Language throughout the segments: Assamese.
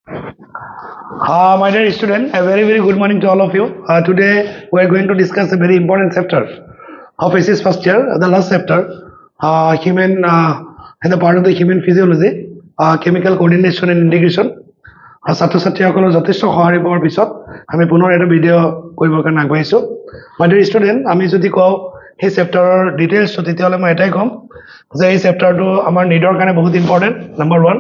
My dear student, a very good morning to all of you. Today we are going to discuss a very important chapter of SS first year, the last chapter, human and the part of the human physiology, chemical coordination and integration. ছাত্ৰ ছাত্ৰীসকলৰ যথেষ্ট সঁহাৰি পোৱাৰ পিছত আমি পুনৰ এটা ভিডিঅ' কৰিবৰ কাৰণে আগবাঢ়িছোঁ। মাই ডিয়াৰ ষ্টুডেণ্ট, আমি যদি কওঁ সেই চেপ্টাৰৰ ডিটেইলছটো তেতিয়াহ'লে মই এটাই ক'ম যে এই চেপ্টাৰটো আমাৰ নিডৰ কাৰণে বহুত ইম্পৰ্টেণ্ট। নাম্বাৰ 1,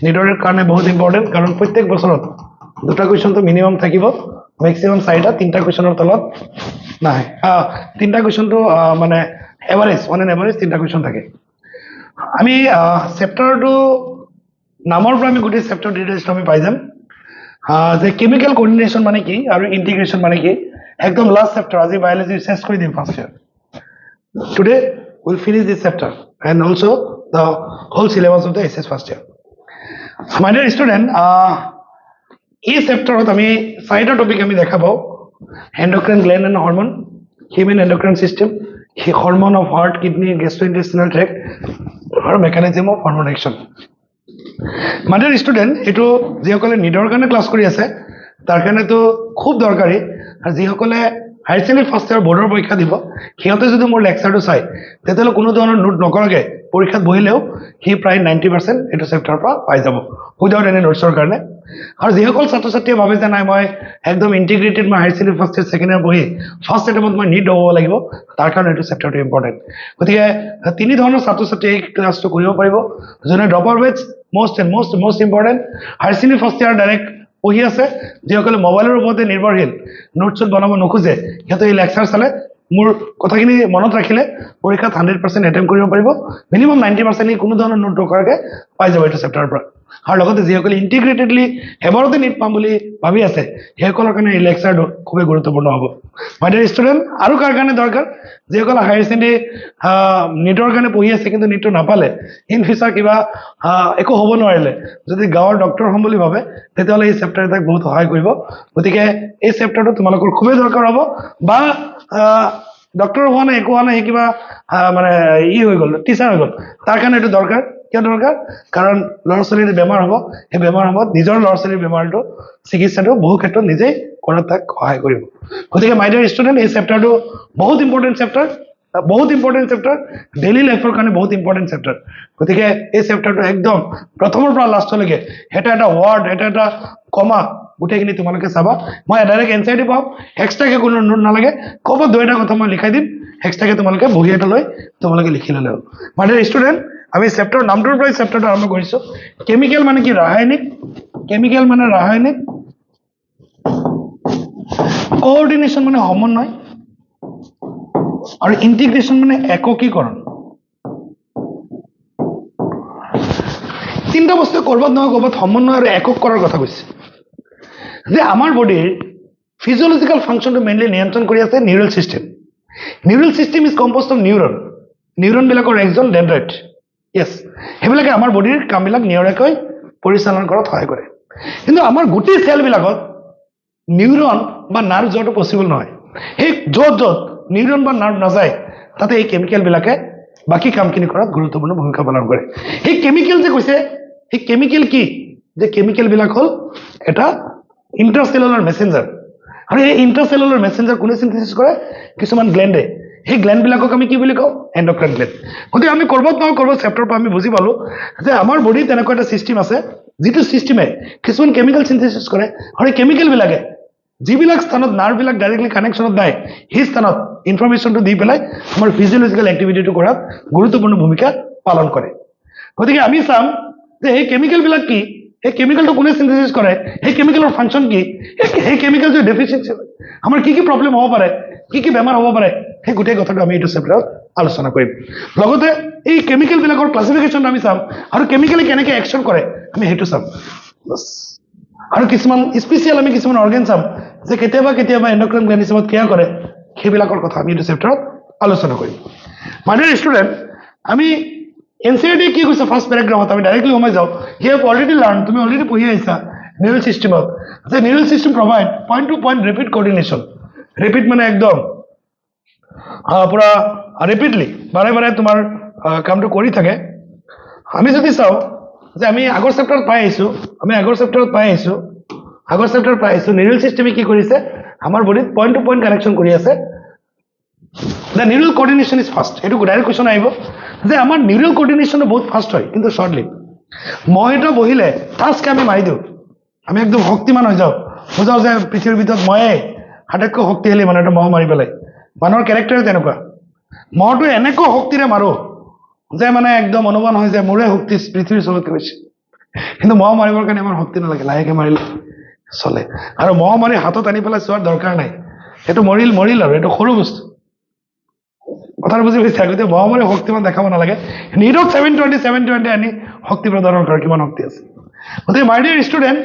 নিডৰ কাৰণে বহুত ইম্পৰ্টেণ্ট কাৰণ প্ৰত্যেক বছৰত দুটা কুৱেশ্যনটো মিনিমাম থাকিব, মেক্সিমাম 4টা, 3টা কুৱেশ্যনৰ তলত নাহে। 3টা কুৱেশ্যনটো মানে এভাৰেজ, অন এন এভাৰেজ 3টা কুৱেশ্যন থাকে। আমি চেপ্টাৰটো নামৰ পৰা আমি গোটেই চেপ্টাৰ ডিটেইলছটো আমি পাই যাম যে কেমিকেল কোঅৰ্ডিনেশ্যন মানে কি আৰু ইণ্টিগ্ৰেশ্যন মানে কি। একদম লাষ্ট চেপ্টাৰ, আজি বায়'লজি চেছ কৰি দিম first year. Today will finish this chapter and also' the whole syllabus of the SS first year. My dear student, এই চেপ্টাৰত আমি 4টা টপিক আমি দেখা পাওঁ: endocrine gland and hormone, human endocrine system, hormone of heart, kidney, gastrointestinal tract আৰু mechanism of hormone action. My dear student, এইটো যিসকলে নিডৰ কাৰণে ক্লাছ কৰি আছে তাৰ কাৰণেতো খুব দৰকাৰী, আৰু যিসকলে হায়াৰ ছেকেণ্ডেৰী ফাৰ্ষ্ট ইয়াৰ বৰ্ডৰ পৰীক্ষা দিব সিহঁতে যদি মোৰ লেকচাৰটো চায় তেতিয়াহ'লে কোনো ধৰণৰ নোট নকৰাকৈ পৰীক্ষাত বহিলেও সি প্ৰায় 90% এইটো চেপ্টাৰৰ পৰা পাই যাব উইদাউট এনি নোটছৰ কাৰণে। আৰু যিসকল ছাত্ৰ ছাত্ৰীয়ে ভাবে যে নাই মই একদম ইণ্টিগ্ৰেটেড, মই higher secondary first year second year বহি ফাৰ্ষ্ট এটেমত মই নিট হ'ব লাগিব, তাৰ কাৰণে এইটো চেপ্টাৰটো ইম্পৰ্টেণ্ট। গতিকে 3 ধৰণৰ ছাত্ৰ ছাত্ৰীয়ে এই ক্লাছটো কৰিব পাৰিব। যোনে dropper batch, most important, higher secondary first year direct পঢ়ি আছে, যিসকলে মোবাইলৰ ওপৰতে নিৰ্ভৰশীল, নোটছত বনাব নোখোজে, সিহঁতে এই লেকচাৰ চালে মোৰ কথাখিনি মনত ৰাখিলে পৰীক্ষাত 100% এটেম্প কৰিব পাৰিব। মিনিমাম 90% কোনো ধৰণৰ নোট নকৰাকৈ পাই যাব এইটো চেপ্টাৰৰ পৰা। আৰু লগতে যিসকলে ইণ্টিগ্ৰেটেডলি এবাৰতে নিট পাম বুলি ভাবি আছে সেইসকলৰ কাৰণে এই লেকচাৰটো খুবেই গুৰুত্বপূৰ্ণ হ'ব। মাই ডিয়াৰ ষ্টুডেণ্ট, আৰু কাৰ কাৰণে দৰকাৰ? যিসকলে হায়াৰ ছেকেণ্ডেৰী নিটৰ কাৰণে পঢ়ি আছে কিন্তু নিটটো নাপালে, ইন ফিউচাৰ কিবা একো হ'ব নোৱাৰিলে, যদি গাঁৱৰ ডক্টৰ হ'ম বুলি ভাবে তেতিয়াহ'লে এই চেপ্টাৰ এটাক বহুত সহায় কৰিব। গতিকে এই চেপ্টাৰটো তোমালোকৰ খুবেই দৰকাৰ হ'ব। বা ডক্টৰ হোৱা নাই, একো হোৱা নাই, সেই কিবা মানে হৈ গ'ল, টিচাৰ হৈ গ'ল, তাৰ কাৰণে এইটো দৰকাৰ। কিয় দৰকাৰ? কাৰণ ল'ৰা ছোৱালীৰ বেমাৰ হ'ব, সেই বেমাৰ সময়ত নিজৰ ল'ৰা ছোৱালীৰ বেমাৰটো চিকিৎসাটো বহু ক্ষেত্ৰত নিজেই কৰাত তাক সহায় কৰিব। গতিকে মাই ডিয়াৰ ষ্টুডেণ্ট, এই চেপ্টাৰটো বহুত ইম্পৰ্টেণ্ট চেপ্টাৰ, ডেইলি লাইফৰ কাৰণে বহুত ইম্পৰ্টেণ্ট চেপ্টাৰ। গতিকে এই চেপ্টাৰটো একদম প্ৰথমৰ পৰা লাষ্টলৈকে এটা ৱাৰ্ড, এটা কমা গোটেইখিনি তোমালোকে চাবা। মই ডাইৰেক্ট এনচাৰ দি পাম, এক্সট্ৰাকৈ কোনো নোট নালাগে, ক'ৰবাত 2-এটা কথা মই লিখাই দিম, এক্সট্ৰাকৈ তোমালোকে বহি এটা লৈ তোমালোকে লিখি ল'লে হ'ল। মাই ডিয়াৰ ষ্টুডেণ্ট, আমি চেপ্টাৰৰ নামটোৰ পৰাই চেপ্টাৰটো আৰম্ভ কৰিছোঁ। কেমিকেল মানে কি? ৰাসায়নিক। কেমিকেল মানে ৰাসায়নিক, কোঅৰ্ডিনেশ্যন মানে সমন্বয়, আৰু ইণ্টিগ্ৰেশ্যন মানে একীকৰণ। 3টা বস্তু ক'ৰবাত নহয় ক'ৰবাত সমন্বয় আৰু একক কৰাৰ কথা কৈছে। যে আমাৰ বডিৰ ফিজিঅলজিকেল ফাংচনটো মেইনলি নিয়ন্ত্ৰণ কৰি আছে neural system. Neural system is composed of neuron. নিউৰনবিলাকৰ একজন ডেনড্ৰাইট, য়েছ, সেইবিলাকে আমাৰ বডিৰ কামবিলাক নিয়ৰীয়াকৈ পৰিচালনা কৰাত সহায় কৰে। কিন্তু আমাৰ গোটেই চেলবিলাকত নিউৰন বা নাৰ্ভ যোৱাটো পচিবল নহয়। সেই য'ত নিউৰন বা নাৰ্ভ নাযায় তাতে এই কেমিকেলবিলাকে বাকী কামখিনি কৰাত গুৰুত্বপূৰ্ণ ভূমিকা পালন কৰে। সেই কেমিকেল যে কৈছে, সেই কেমিকেল কি? যে কেমিকেলবিলাক হ'ল এটা ইণ্টাৰচেলুলাৰ মেছেঞ্জাৰ, আৰু এই ইণ্টাৰচেলুলাৰ মেছেঞ্জাৰ কোনে চিনথেচিছ কৰে? কিছুমান গ্লেণ্ডে। সেই গ্লেণ্ডবিলাকক আমি কি বুলি কওঁ? Endocrine gland. গতিকে আমি ক'ৰবাত নহয় ক'ৰবাত চেপ্টাৰৰ পৰা আমি বুজি পালোঁ যে আমাৰ বডিত তেনেকুৱা এটা ছিষ্টেম আছে যিটো ছিষ্টেমে কিছুমান কেমিকেল চিনথেচিছ কৰে, আৰু এই কেমিকেলবিলাকে যিবিলাক স্থানত নাৰ্ভবিলাক ডাইৰেক্টলি কানেকশ্যনত নাই সেই স্থানত ইনফৰমেশ্যনটো দি পেলাই আমাৰ ফিজিঅলজিকেল এক্টিভিটিটো কৰাত গুৰুত্বপূৰ্ণ ভূমিকা পালন কৰে। গতিকে আমি চাম যে সেই কেমিকেলবিলাক কি, সেই কেমিকেলটো কোনে চিনথেচিছ কৰে, সেই কেমিকেলৰ ফাংচন কি, সেই কেমিকেল যদি ডেফিচিয়েঞ্চি হয় আমাৰ কি প্ৰব্লেম হ'ব পাৰে, কি বেমাৰ হ'ব পাৰে, সেই গোটেই কথাটো আমি এইটো চেপ্টাৰত আলোচনা কৰিম। লগতে এই কেমিকেলবিলাকৰ ক্লাছিফিকেশ্যনটো আমি চাম, আৰু কেমিকেলে কেনেকৈ একশ্যন কৰে আমি সেইটো চাম। আৰু কিছুমান স্পেচিয়েল আমি কিছুমান অৰ্গেন চাম যে কেতিয়াবা এণ্ডক্ৰাইন গ্লেণ্ড হিচাপত কেয়াৰ কৰে, সেইবিলাকৰ কথা আমি এইটো চেপ্টাৰত আলোচনা কৰিম। মাই ডিয়াৰ ষ্টুডেণ্ট, আমি NCERT কি কৈছে ফাৰ্ষ্ট পেৰাগ্ৰাফত, আমি ডাইৰেক্টলি সোমাই যাওঁ। ইউ হেভ অলৰেডি লাৰ্ণ, তুমি অলৰেডি পঢ়ি আহিছা নিউৰেল ছিষ্টেমত, যে neural system provide point to point rapid coordination. Rapid মানে একদম পুৰা ৰেপিডলি বাৰে তোমাৰ কামটো কৰি থাকে। আমি যদি চাওঁ যে আমি আগৰ চেপ্টাৰত পাই আহিছোঁ নিউৰেল চিষ্টেমে কি কৰিছে আমাৰ বডিত পইণ্ট টু পইণ্ট কানেকশ্যন কৰি আছে the neural coordination is fast এইটো ডাইৰেক্ট কুৱেশ্যন আহিব যে আমাৰ নিউৰেল কোঅৰ্ডিনেশ্যনটো বহুত ফাষ্ট হয় কিন্তু শ্বৰ্ট লিভ মহ এটা বহিলে টাস্ক আমি মাৰি দিওঁ আমি একদম শক্তিমান হৈ যাওঁ বুজাওঁ যে পৃথিৱীৰ ভিতৰত ময়ে আটাইতকৈ শক্তিশালী মানুহ এটা মহ মাৰি পেলাই মানুহৰ কেৰেক্টাৰে তেনেকুৱা মহটো এনেকুৱা শক্তিৰে মাৰোঁ যে মানে একদম অনুমান হয় যে মোৰে শক্তি পৃথিৱীৰ চবতকৈ বেছি কিন্তু মহ মাৰিবৰ কাৰণে আমাৰ শক্তি নালাগে লাহেকৈ মাৰিলে চলে আৰু মহ মাৰি হাতত আনি পেলাই চোৱাৰ দৰকাৰ নাই সেইটো মৰিল আৰু এইটো সৰু বস্তু কথাটো বুজি পাইছে আগতে মহ মাৰি শক্তিমান দেখাব নালাগে নিৰক 720 আনি শক্তি প্ৰদানৰ কাৰণে কিমান শক্তি আছে গতিকে মাই ডিয়াৰ ষ্টুডেণ্ট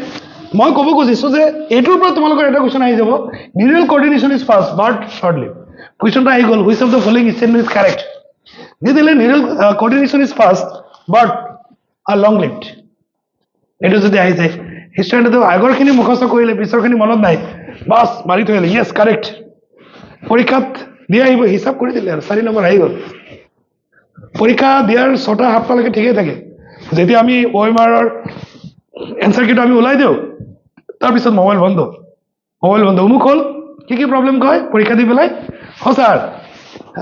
মই ক'ব খুজিছোঁ যে এইটোৰ পৰা তোমালোকৰ এটা কুৱেশ্যন আহি যাব neural coordination is fast but short live কুৱেশ্যনটা আহি গ'ল which of the following statement is correct দিলে neural coordination is fast but long lived এইটো যদি আহি যায় ষ্টুডেণ্টে আগৰখিনি মুখস্থ কৰিলে পিছৰখিনি মনত নাই বাছ মাৰি থৈ আহিলে য়েছ কাৰেক্ট পৰীক্ষাত দিয়া আহিব হিচাপ কৰি দিলে আৰু 4 নম্বৰ আহি গ'ল পৰীক্ষা দিয়াৰ 6টা 7টালৈকে ঠিকেই থাকে যেতিয়া আমি OMR-ৰ এনচাৰ কিটা আমি ওলাই দিওঁ তাৰপিছত মোবাইল বন্ধ অমুক হ'ল কি প্ৰব্লেম কয় পৰীক্ষা দি পেলাই ছাৰ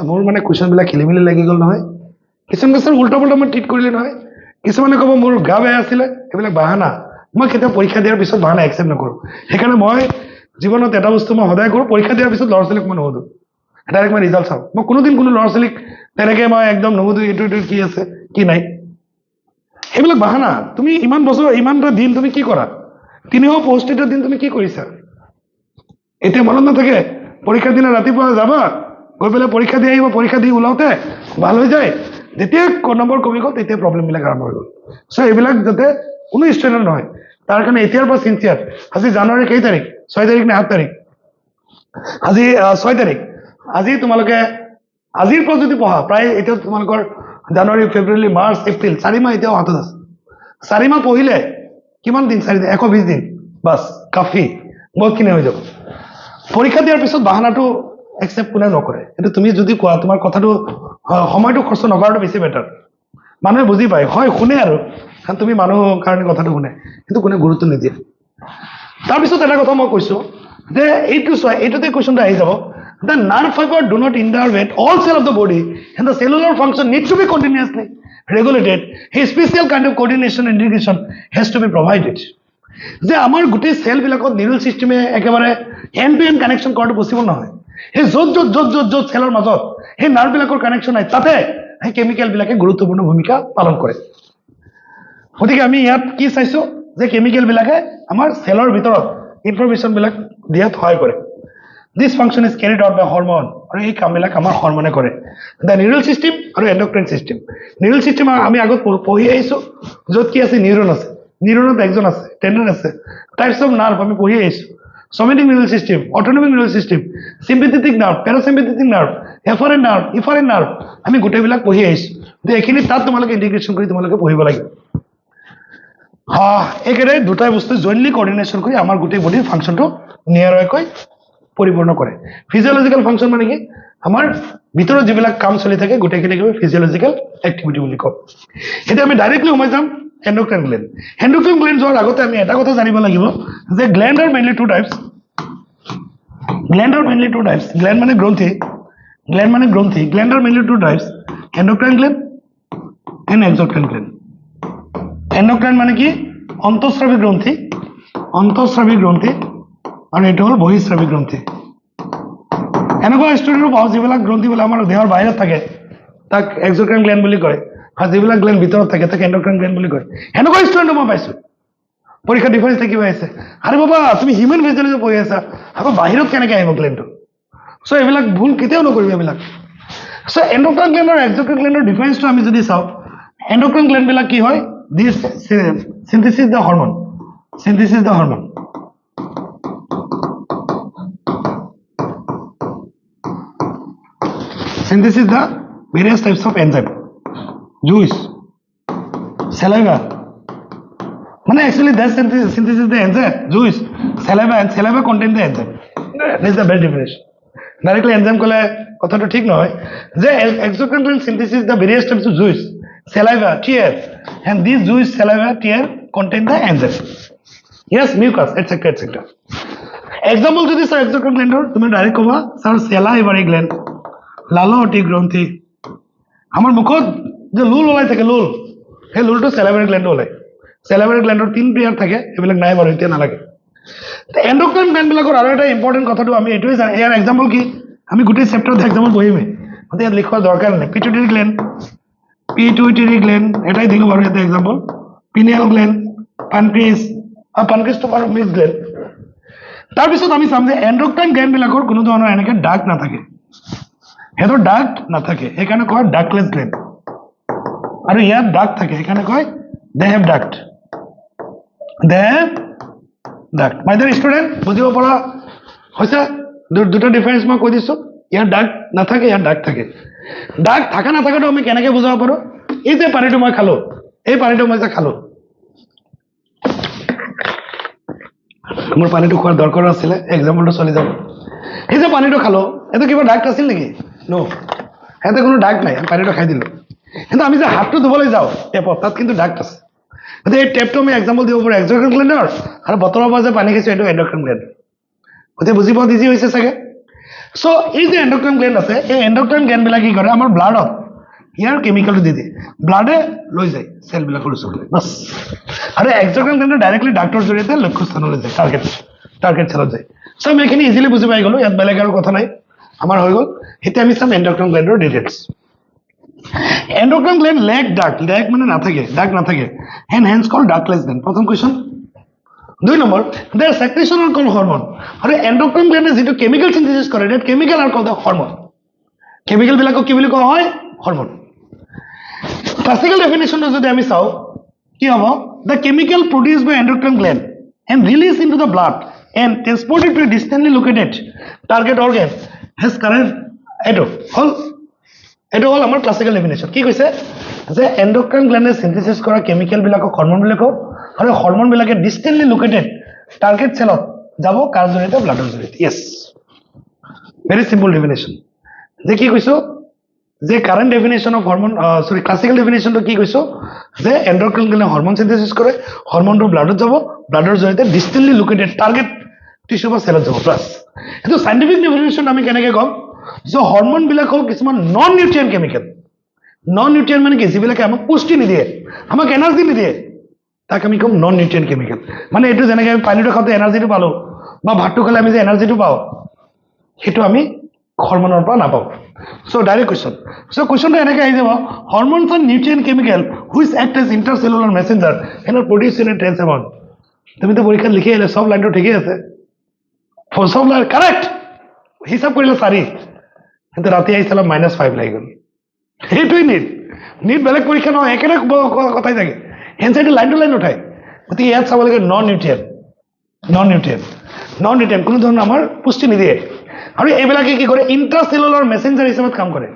মোৰ মানে কুৱেশ্যনবিলাক খেলি মেলি লাগি গ'ল নহয় কিছুমান উল্টা পুল্টা মই ট্ৰিট কৰিলে নহয় কিছুমানে ক'ব মোৰ গা বেয়া আছিলে এইবিলাক বাহানা মই কেতিয়াও পৰীক্ষা দিয়াৰ পিছত বাহানা একচেপ্ট নকৰোঁ সেইকাৰণে মই জীৱনত এটা বস্তু মই সদায় কৰোঁ পৰীক্ষা দিয়াৰ পিছত ল'ৰা ছোৱালীক মই নুসুধোঁ ডাইৰেক্ট মই ৰিজাল্ট চাওঁ মই কোনোদিন কোনো ল'ৰা ছোৱালীক তেনেকৈ মই একদম নুসুধোঁ এইটো কি আছে কি নাই এইবিলাক বাহানা তুমি ইমান বছৰ ইমানটা দিন তুমি কি কৰা 300 পোষ্ট-এটৰ দিন তুমি কি কৰিছা এতিয়া মনত নাথাকে পৰীক্ষাৰ দিনা ৰাতিপুৱা যাবা গৈ পেলাই পৰীক্ষা দি আহিব পৰীক্ষা দি ওলাওঁতে ভাল হৈ যায় যেতিয়া নম্বৰ কমি গ'ল তেতিয়া প্ৰব্লেমবিলাক আৰম্ভ হৈ গ'ল চ' এইবিলাক যাতে কোনো ষ্টুডেণ্ট নহয় তাৰ কাৰণে এতিয়াৰ পৰা চিনচিয়াৰ আজি জানুৱাৰীৰ কেই তাৰিখ 6 তাৰিখ নে 8 তাৰিখ আজি 6 তাৰিখ আজি তোমালোকে আজিৰ পৰা যদি পঢ়া প্ৰায় এতিয়া তোমালোকৰ জানুৱাৰী ফেব্ৰুৱাৰী মাৰ্চ এপ্ৰিল 4 মাহ এতিয়াও হাতত আছে 4 মাহ পঢ়িলে কিমান দিন 4 দিন 120 দিন বাছ কাফি বহুতখিনি হৈ যাব পৰীক্ষা দিয়াৰ পিছত বাহানাটো একচেপ্ট কোনে নকৰে এইটো তুমি যদি কোৱা তোমাৰ কথাটো সময়টো খৰচ নকৰাটো বেছি বেটাৰ মানুহে বুজি পায় হয় শুনে আৰু কাৰণ তুমি মানুহৰ কাৰণে কথাটো শুনে কিন্তু কোনে গুৰুত্ব নিদিয়ে তাৰপিছত এটা কথা মই কৈছোঁ যে এইটো চোৱা এইটোতে কুৱেশ্যনটো আহি যাব the nerve fiber do not innervate all cell of the body and the cellular function need to be continuously regulated a special kind of coordination and integration has to be provided যে আমাৰ গোটেই চেলবিলাকত নিউৰেল চিষ্টেমে একেবাৰে এণ্ড টু এণ্ড কানেকশ্যন কৰাটো পচিবল নহয় সেই য'ত চেলৰ মাজত সেই নাৰ্ভবিলাকৰ কানেকশ্যন নাই তাতে সেই কেমিকেলবিলাকে গুৰুত্বপূৰ্ণ ভূমিকা পালন কৰে গতিকে আমি ইয়াত কি চাইছোঁ যে কেমিকেলবিলাকে আমাৰ চেলৰ ভিতৰত ইনফৰমেশ্যনবিলাক দিয়াত সহায় কৰে this function is carried out by hormone আৰু এই কামবিলাক আমাৰ হৰমনে কৰে দ্য নিউৰেল চিষ্টেম আৰু এণ্ডক্ৰাইন চিষ্টেম নিউৰেল চিষ্টেম আমি আগত পঢ়ি আহিছোঁ য'ত কি আছে নিউৰন আছে নিউরনত একজন আছে টেন্ডন আছে টাইপস অফ নার্ভ আমি পঢ়ি আহিছোঁ somatic neural system autonomic neural system sympathetic nerve parasympathetic nerve afferent nerve আমি গোটেইবিলাক পঢ়ি আহিছোঁ তো এইখিনি তাত তোমালোকে ইন্টিগ্ৰেশ্যন কৰি তোমালোকে পঢ়িব লাগিব একেদৰে দুটাই বস্তু জইনলি কোঅৰ্ডিনেশ্যন কৰি আমাৰ গোটেই বডিৰ ফাংচনটো নিয়াৰকৈ পৰিপূৰ্ণ কৰে ফিজিঅলজিক্যাল ফাংচন মানে কি আমাৰ ভিতৰত যিবিলাক কাম চলি থাকে গোটেইখিনিক আমি ফিজিঅলজিক্যাল এক্টিভিটি বুলি কওঁ এতিয়া আমি ডাইৰেক্টলি সোমাই যাম endocrine gland যোৱাৰ আগতে আমি এটা কথা জানিব লাগিব যে gland are mainly two types gland মানে গ্ৰন্থি gland are mainly two types endocrine gland and exocrine gland endocrine মানে কি অন্তঃস্ৰাৱী গ্ৰন্থি আৰু এটা হ'ল বহিঃস্ৰাৱী গ্ৰন্থি এনেকুৱা ষ্টুডেণ্টৰ পাওঁ যিবিলাক গ্ৰন্থিবিলাক আমাৰ দেহৰ বাহিৰত থাকে তাক exocrine gland বুলি কয় আৰু যিবিলাক গ্ল্যান্ড ভিতৰত থাকে তাক এণ্ডক্ৰাইন গ্ল্যান্ড বুলি কয় এনেকুৱা ষ্টুডেণ্ট মই পাইছোঁ পৰীক্ষা ডিফাৰেঞ্চ থাকিব আহিছে আৰে বাবা তুমি হিউমেন ফিজিঅলজি পঢ়ি আছা আকৌ বাহিৰত কেনেকৈ আহিব গ্ল্যান্ডটো চ' এইবিলাক ভুল কেতিয়াও নকৰিব এইবিলাক চ' এণ্ডক্ৰাইন গ্ল্যান্ড আৰু এক্সোক্ৰাইন গ্ল্যান্ডৰ ডিফাৰেঞ্চটো আমি যদি চাওঁ এণ্ডক্ৰাইন গ্ল্যান্ডবিলাক কি হয় this synthesis the hormone synthesis the various types of enzyme juice saliva মানে actually that synthesis the enzyme juice saliva and saliva contain the enzyme this is the best definition directly enzyme কলে কথাটো ঠিক নহয় যে exocrine synthesis the various types of juice saliva, tear, and this juice, saliva, tear contain the enzyme. Yes, mucus, etc., etc. Example যদি স্যার এক্সোক্রাইন গ্ল্যান্ডৰ তুমি ডাইৰেক্ট কবা স্যাৰ সেলাইভাৰি গ্ল্যান্ড লালটি গ্ৰন্থি আমাৰ মুখত যে লুল ওলাই থাকে লুল সেই লুলটো সেলাইভাৰি গ্ল্যান্ড ওলাই সেলাইভাৰি গ্ল্যান্ডৰ তিন পেয়াৰ থাকে এইবিলাক নাই বাৰু এতিয়া নালাগে এন্ডোক্ৰাইন গ্ল্যান্ডবিলাকৰ আৰু এটা ইম্পৰ্টেণ্ট কথাটো আমি এইটোৱে জানো ইয়াৰ এক্সাম্পল কি আমি গোটেই চেপ্টাৰত এক্সাম্পল পঢ়িমে মানে ইয়াত লিখোৱাৰ দৰকাৰ নাই পিটুইটাৰী গ্ল্যান্ড এটাই দিব বাৰু এটা এক্সাম্পল পিনিয়াল গ্ল্যান্ড পানক্ৰিয়াছ তো বাৰু মিক্স গ্ল্যান্ড তাৰপিছত আমি চাম যে এন্ডোক্ৰাইন গ্ল্যান্ডবিলাকৰ কোনো ধৰণৰ এনেকৈ ডাক নাথাকে হেতৰ ডাক নাথাকে সেইকাৰণে কয় ডাকলেছ গ্ল্যান্ড আৰু ইয়াত ডাক থাকে সেইকাৰণে কয় they have duct my dear student বুজিব পৰা হৈছে দুটা ডিফাৰেন্স মই কৈ দিছোঁ ইয়াৰ ডাক নাথাকে ইয়াৰ ডাক থাকে ডাক থকা নাথাকাটো আমি কেনেকৈ বুজাব পাৰোঁ এই যে পানীটো মই খালোঁ এই পানীটো মই যে খালোঁ মোৰ পানীটো খোৱাৰ দৰকাৰ আছিলে এক্সাম্পলটো চলি যাব এই যে পানীটো খালোঁ এইটো কিবা ডাক আছিল নেকি নো সিহঁতে কোনো ডাক নাই আমি পানীটো খাই দিলোঁ কিন্তু আমি যে হাতটো ধুবলৈ যাওঁ টেপত তাত কিন্তু ডাক আছে গতিকে এই টেপটো আমি এক্সাম্পল দিব পাৰোঁ এক্সোক্ৰাইন গ্ল্যান্ডৰ আৰু বটলৰ পৰা যে পানী খাইছোঁ এইটো এন্ডোক্ৰাইন গ্ল্যান্ড গতিকে বুজি পোৱাত ইজি হৈছে চাগে চ' এই যে এন্ডোক্ৰাইন গ্ল্যান্ড আছে এই এন্ডোক্ৰাইন গ্ল্যান্ডবিলাক কি কৰে আমাৰ ব্লাডত ইয়াৰ কেমিকেলটো দি দিয়ে ব্লাডে লৈ যায় চেলবিলাকৰ ওচৰলৈ বাছ আৰু এক্সোক্ৰাইন গ্ল্যান্ডৰ ডাইৰেক্টলি ডাক্তৰ জৰিয়তে লক্ষ্যস্থানলৈ যায় টাৰ্গেট চেলত যায় চ' আমি এইখিনি ইজিলি বুজি পাই গ'লোঁ ইয়াত বেলেগ আৰু কথা নাই আমাৰ হৈ গ'ল এতিয়া আমি চাম এন্ডোক্ৰাইন গ্ল্যান্ডৰ details endocrine gland lack duct মানে নাথাকে ডাক নাথাকে and hence called ductless gland প্ৰথম question 2 number their secretion are called hormone আৰু এন্ডোক্ৰাইন গ্ল্যান্ডে যিটো কেমিকেল সিনথেসিস কৰে that chemical are called hormone কেমিকেলবিলাকক কি বুলি কোৱা হয় হৰমন ক্লাছিকেল ডেফিনেশ্যনটো যদি আমি চাওঁ কি হ'ব the chemical produced by endocrine gland and release into the blood and transported to a distantly located target organ has current এইটো হ'ল আমাৰ ক্লাছিকেল ডেফিনেশ্যন কি কৈছে যে এন্ডোক্ৰাইন গ্ল্যান্ডে সিনথেসিস কৰা কেমিকেলবিলাকক হৰমনবিলাকক আৰু হৰমনবিলাকে ডিষ্টেন্টলি লোকেটেড টাৰ্গেট চেলত যাব কাৰ জৰিয়তে ব্লাডৰ জৰিয়তে ইয়েছ ভেৰি চিম্পল ডেফিনেশ্যন যে কি কৈছোঁ যে current definition of hormone classical ডেফিনেশ্যনটো কি কৈছোঁ যে এন্ডোক্ৰাইন গ্ল্যান্ডে হৰমন সিনথেসিস কৰে হৰমনটো ব্লাডত যাব ব্লাডৰ জৰিয়তে ডিষ্টেন্টলি লোকেটেড টাৰ্গেট টিস্যু বা চেলত যাব প্লাছ এইটো চাইণ্টিফিক ডেফিনেশ্যন আমি কেনেকৈ ক'ম যে হৰমনবিলাক হ'ল কিছুমান non nutrient chemical non nutrient মানে কি যিবিলাকে আমাক পুষ্টি নিদিয়ে আমাক এনাৰ্জি নিদিয়ে তাক আমি ক'ম নন নিউট্ৰিয়েণ্ট কেমিকেল মানে এইটো যেনেকৈ আমি পানীটো খাওঁতে এনাৰ্জিটো পালোঁ বা ভাতটো খালে আমি যে এনাৰ্জিটো পাওঁ সেইটো আমি হৰমনৰ পৰা নাপাওঁ চ' ডাইৰেক্ট কুৱেশ্যন চ' কুৱেশ্যনটো এনেকৈ আহি যাব hormones are nutrient chemical which act as intercellular messenger and produce in a trace amount তুমিতো পৰীক্ষাত লিখি আহিলে চব লাইনটো ঠিকেই আছে চব লাইন কাৰেক্ট হিচাপ কৰিলে 4 কিন্তু ৰাতি আহিছিল -5 লাগি গ'ল সেইটোৱেই নিট বেলেগ পৰীক্ষা নহয় একেটা কথাই থাকে এনচাইটো লাইন টু লাইন উঠায় গতিকে ইয়াত চাব লাগে নন নিউট্ৰিয়েণ্ট কোনো ধৰণৰ আমাৰ পুষ্টি নিদিয়ে আৰু এইবিলাকে কি কৰে ইণ্ট্ৰাচেলুলাৰ মেছেঞ্জাৰ হিচাপত কাম কৰে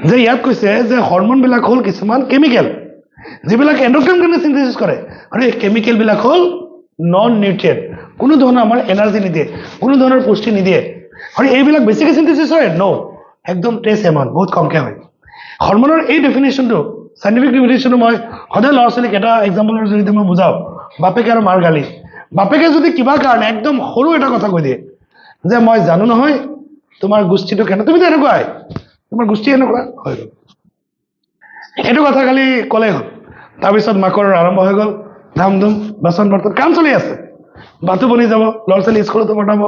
যে ইয়াত কৈছে যে হৰমনবিলাক হ'ল কিছুমান কেমিকেল যিবিলাক এন্ডোক্ৰাইন গ্ল্যান্ডে সিনথেসিস কৰে আৰু এই কেমিকেলবিলাক হ'ল নন নিউট্ৰিয়েণ্ট কোনো ধৰণৰ আমাৰ এনাৰ্জি নিদিয়ে কোনো ধৰণৰ পুষ্টি নিদিয়ে আৰু এইবিলাক বেছিকৈ সিনথেসিস হয় ন একদম ট্ৰেছ এমাউণ্ট বহুত কমকৈ হয় হৰমনৰ এই ডেফিনেশ্যনটো চাইণ্টিফিক ডেফিনেশ্যনটো মই সদায় ল'ৰা ছোৱালীক এটা এক্সাম্পলৰ জৰিয়তে মই বুজাওঁ বাপেকে আৰু মাৰ গালি বাপেকে যদি কিবা কাৰণে একদম সৰু এটা কথা কৈ দিয়ে যে মই জানো নহয় তোমাৰ গোষ্ঠীটো কেনে তুমিতো এনেকুৱাই তোমাৰ গোষ্ঠী এনেকুৱা হৈ গ'ল এইটো কথা খালি ক'লেই হ'ল তাৰপিছত মাকৰ আৰম্ভ হৈ গ'ল ধাম ধুম বাচন বৰ্তন কাম চলি আছে ভাতো বনি যাব ল'ৰা ছোৱালী স্কুলতো পঠাব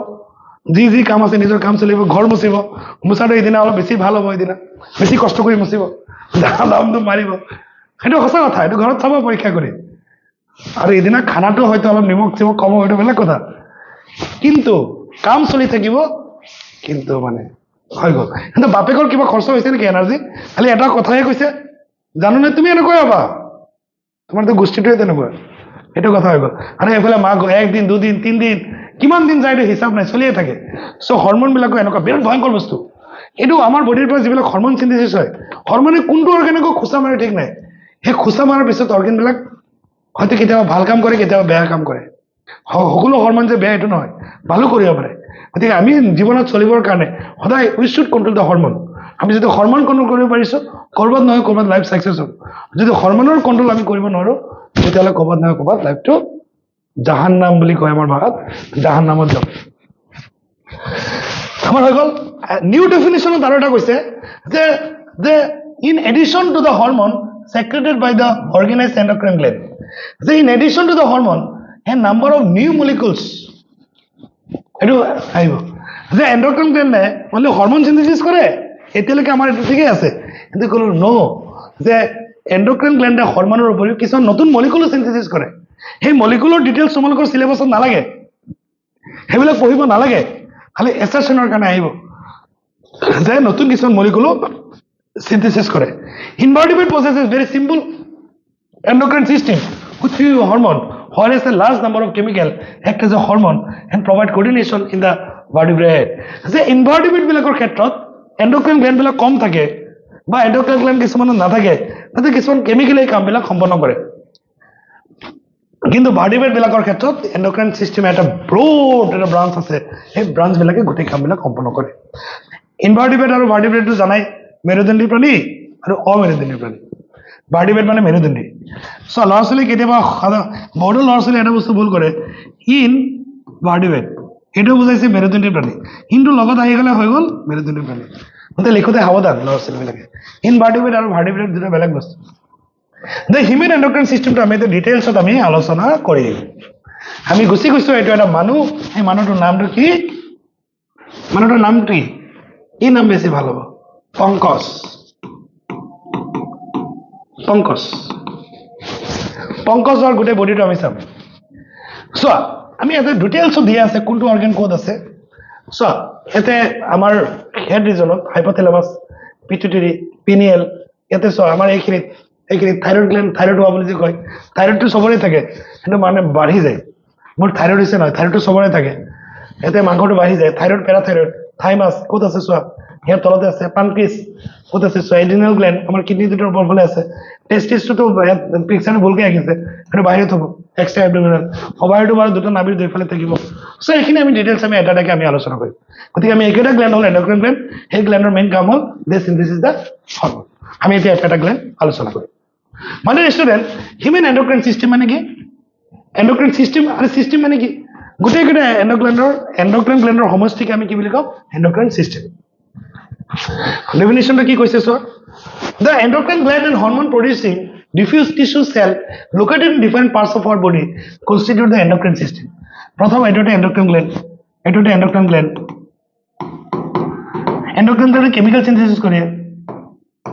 যি কাম আছে নিজৰ কাম চলিব ঘৰ মুচিব মুচাটো এইদিনা অলপ বেছি ভাল হ'ব এইদিনা বেছি কষ্ট কৰি মুচিব ধাম ধুম মাৰিব সেইটো সঁচা কথা এইটো ঘৰত চাব পৰীক্ষা কৰি আৰু এইদিনা খানাটো হয়তো অলপ নিমখ চিমখ কম হ'ব এইটো বেলেগ কথা কিন্তু কাম চলি থাকিব কিন্তু মানে হৈ গ'ল কিন্তু বাপেকৰ কিবা খৰচ হৈছে নেকি এনাৰ্জি খালি এটা কথাহে কৈছে জানো নে তুমি এনেকুৱাই হ'বা তোমাৰতো গোষ্ঠীটোৱে তেনেকুৱা এইটো কথা হৈ গ'ল আৰু এইফালে মাক 1 দিন 2 দিন 3 দিন কিমান দিন যায় এইটো হিচাপ নাই চলিয়ে থাকে চ' হৰমনবিলাকো এনেকুৱা বিৰাট ভয়ংকৰ বস্তু এইটো আমাৰ বডিৰ পৰা যিবিলাক হৰমন সিনথেসিস হয় হৰমনে কোনটো অৰ্গেনক খোচা মাৰে ঠিক নাই সেই খোচা মাৰাৰ পিছত অৰ্গেনবিলাক হয়তো কেতিয়াবা ভাল কাম কৰে কেতিয়াবা বেয়া কাম কৰে সকলো হৰমন যে বেয়া এইটো নহয় ভালো কৰিব পাৰে গতিকে আমি জীৱনত চলিবৰ কাৰণে সদায় উই শুড কণ্ট্ৰল দ্য হৰমন আমি যদি হৰমন কন্ট্ৰল কৰিব পাৰিছো কৰবাত নহয় কৰবাত লাইফ সাকসেস হ'ব যদি হৰমনৰ কন্ট্ৰল আমি কৰিব নোৱাৰো তেতিয়াহ'লে কৰবাত নহয় কৰবাত লাইফটো জাহান্নাম বুলি কয় আমাৰ ভাষাত জাহান্নামত যাব আমাৰ হৈ গ'ল নিউ ডেফিনিশ্যনত আৰু এটা কৈছে যে যে in addition to the hormone secreted by the organized endocrine gland যে in addition to the hormone a number of new molecules এটো আইব যে এন্ডোক্রাইন গ্ল্যান্ডে মানে হরমোন সিনথেসিস করে এতিয়ালৈকে আমাৰ এটো ঠিকই আছে কিন্তু কলো নো যে এন্ডোক্ৰাইন গ্ল্যান্ডে হৰমোনেৰ উপৰিও কিছু নতুন মলিকুল সিনথেসিস কৰে সেই মলিকুলৰ ডিটেইলছ তোমালোকৰ সিলেবাছত নালাগে হেবিলাক পঢ়িব নালাগে খালি এসাৰশনৰ কাৰণে আহিব যে নতুন কিছু মলিকুল synthesis করে invertebrate possesses very simple endocrine system with few hormone whereas a large number of chemical act as a hormone and provide coordination in the vertebrate যে invertebrate বিলাকৰ ক্ষেত্ৰত endocrine gland বিলাক কম থাকে বা endocrine gland কিছুমান নাথাকে তাতে কিছুমান কেমিক্যাল এই কামবিলাক সম্পন্ন কৰে কিন্তু vertebrate বিলাকৰ ক্ষেত্ৰত endocrine system এটা ব্ৰড এটা ব্ৰাঞ্চ আছে এই ব্ৰাঞ্চ বিলাকে গোটেই কামবিলাক সম্পন্ন কৰে invertebrate আৰু vertebrate টো জানাই মেৰুদণ্ডী প্ৰাণী আৰু অমেৰুদণ্ডী প্ৰাণী ভাৰ্টিব্ৰেট মানে মেৰুদণ্ডী সো ল'ৰা ছোৱালী কেতিয়াবা বড়ো ল'ৰা ছোৱালী এটা বস্তু ভুল কৰে ইন ভাৰ্টিব্ৰেট এইটো বুজাইছে মেৰুদণ্ডী প্ৰাণী ইনটো লগত আহি গ'লে হৈ গ'ল মেৰুদণ্ডী প্ৰাণী মানে লিখোতে সাৱধান ল'ৰা ছোৱালীবিলাকে ইন ভাৰ্টিব্ৰেট আৰু ভাৰ্টিব্ৰেট দুটা বেলেগ বস্তু দ্য হিউমেন এন্ডোক্ৰাইন চিষ্টেমটো আমি ডিটেইলছত আমি আলোচনা কৰিম আমি গুচি গৈছো এইটো এটা মানুহ এই মানুহটোৰ নামটো কি মানুহটোৰ নাম কি এই নাম বেছি ভাল হ'ব পংকজ পংকজ পংকজৰ গোটেই বডিটো আমি চাম চোৱা আমি এটা ডিটেইলছ দিয়া আছে কোনটো অৰ্গান ক'ত আছে চোৱা এতে আমাৰ হেড ৰিজনত হাইপোথেলামাস পিটুইটাৰি পিনিয়েল এতে চোৱা আমাৰ এইখিনি থাইৰয়েড গ্ল্যান্ড থাইৰয়েড হোৱা বুলি যে কয় থাইৰয়েডটো সবৰে থাকে কিন্তু মানে বাঢ়ি যায় মোৰ থাইৰয়েড হৈছে নহয় থাইৰয়েডটো সবৰে থাকে এতে মাংসটো বাঢ়ি যায় থাইৰয়েড প্যাৰাথাইৰয়েড থাইমাস ক'ত আছে চোৱা ইয়াৰ তলতে আছে পানক্ৰিয়াছ ক'ত আছে চোৱা এড্ৰিনাল গ্ল্যান্ড আমাৰ কিডনি দুটাৰ ওপৰফালে আছে টেষ্টিছটো পিকচাৰটো ভুলকৈ আঁকিছে সেইটো বাহিৰত হ'ব এক্সট্ৰা এবডোমিনাল অভাৰটো বাৰু দুটা নাভিৰ দুইফালে থাকিব সো এইখিনি আমি ডিটেইলছ আমি এটা এটাকে আমি আলোচনা কৰিম গতিকে আমি একেটা গ্ল্যান্ড হ'ল এন্ডোক্ৰাইন গ্ল্যান্ড সেই গ্ল্যান্ডৰ মেইন কাম হ'ল দে সিনথেসিস দা হৰমোন আমি এতিয়া এটা গ্ল্যান্ড আলোচনা কৰিম মানে ষ্টুডেণ্ট হিউমেন এন্ডোক্ৰাইন সিস্টেম মানে কি এন্ডোক্ৰাইন সিস্টেম আৰু সিস্টেম মানে কি গোটেই গোটেই এন্ডোক্ৰাইন গ্ল্যান্ডৰ সমষ্টিকে আমি কি বুলি কওঁ এন্ডোক্ৰাইন সিস্টেম definition কি কৈছে so the endocrine gland and hormone producing diffuse tissue cell located in different parts of our body constitute the endocrine system প্রথম এটা endocrine gland এটা endocrine gland chemical synthesis কৰে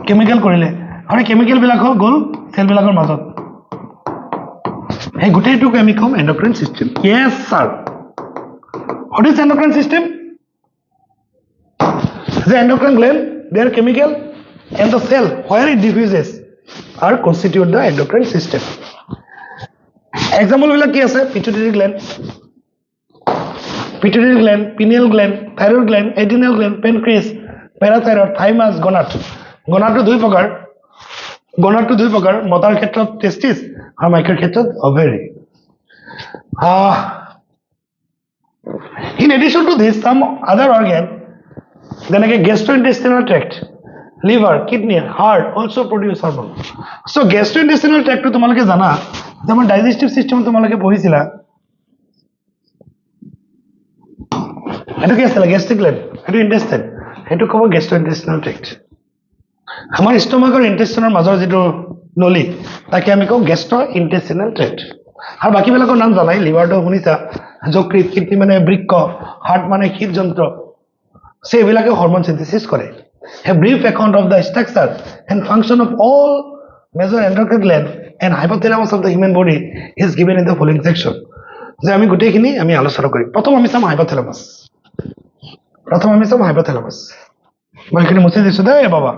chemical কৰিলে আৰু chemical বিলাক গল সেল বিলাকৰ মাজত এই গোটেইটোকে আমি কম endocrine system yes sir what is endocrine system the endocrine gland their chemical and the cell where it diffuses are constitute the endocrine system example বিলাক কি আছে pituitary gland pineal gland thyroid gland adrenal gland pancreas parathyroid thymus gonad দুই প্ৰকাৰ মতাৰ ক্ষেত্ৰত testis আৰু মাইকৰ ক্ষেত্ৰত ovary in addition to this some other organ যেনেকৈ gastrointestinal tract liver kidney heart also produce hormone so gastrointestinal tract টো তোমালোকে জানা যে আমাৰ digestive system তোমালোকে পঢ়িছিলা এটো কি আছে gastric gland এটো intestine এটো ক'ব gastrointestinal tract আমাৰ ষ্টমাকৰ ইন্টেষ্টিনৰ মাজৰ যেটো নলী তাকে আমি কওঁ gastrointestinal tract আৰু বাকি বিলাকৰ নাম জানাই লিভাৰটো শুনিছা যকৃত কিডনি মানে বৃক্ক হাৰ্ট মানে হৃদযন্ত্ৰ সে এবিলাকে হরমোন সিনথেসিস করে a brief account of the structure and function of all major endocrine gland and hypothalamus of the human body is given in the following section যে আমি গোটেইখিনি আমি আলোচনা কৰিম প্ৰথম আমি চাম hypothalamus মই এখানে মুছে দিছো দে বাবা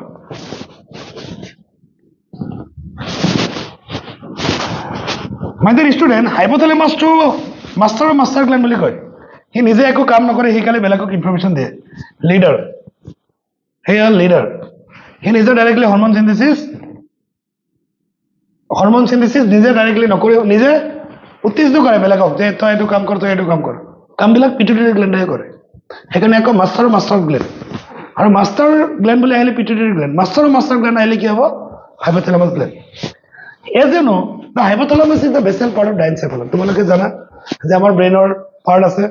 my dear student hypothalamus to master gland বুলি কয় হি নিজে একো কাম নকৰে হি খালি বেলেগক ইনফৰমেশন দিয়ে লিডাৰ হি নিজে ডাইৰেক্টলি হৰমোন সিনথেসিস নিজে ডাইৰেক্টলি নকৰে নিজে উত্তেজিত কৰে বেলেগক যে তই এইটো কাম কৰ কামবিলাক পিটুইটাৰী গ্ল্যান্ডে কৰে সেইকাৰণে একো মাস্টাৰ গ্ল্যান্ড আৰু মাষ্টাৰ গ্ল্যান্ড বুলি আহিলে পিটুইটাৰী গ্ল্যান্ড মাষ্টাৰ গ্ল্যান্ড আহিলে কি হ'ব hypothalamus gland as you know the hypothalamus is the basal part of diencephalon তোমালোকে জানা যে আমাৰ ব্ৰেইনৰ পাৰ্ট আছে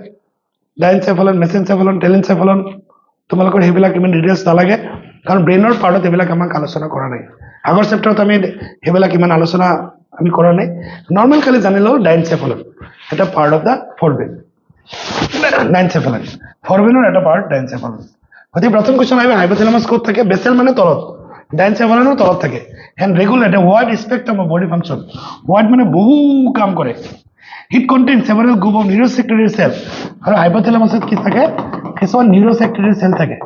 ডাইনসেফালন মেসেনসেফালন টেলেনসেফালন তোমালোকৰ সেইবিলাক ইমান ডিটেইলছ নালাগে কাৰণ ব্ৰেইনৰ পাৰ্টত এইবিলাক আমাক আলোচনা কৰা নাই আগৰ চেপ্টাৰত আমি সেইবিলাক ইমান আলোচনা আমি কৰা নাই নৰ্মেল খালি জানিলো ডাইনসেফালন এটা পাৰ্ট অফ দা ফৰবেন ডাইনসেফালন ফৰবেনৰ এটা পাৰ্ট ডাইনসেফালন গতিকে প্ৰথম কোৱেশ্চন আহিব হাইপোথেলামাছ ক'ত থাকে বেসেল মানে তলত ডাইনসেফালনৰ তলত থাকে and regulate a wide spectrum of body function wide মানে বহু কাম কৰে it contain several group of neurosecretory cell আৰু হাইপোথেলামাছত কি থাকে কিছুমান নিউৰোসেক্ৰেটৰী সেল থাকে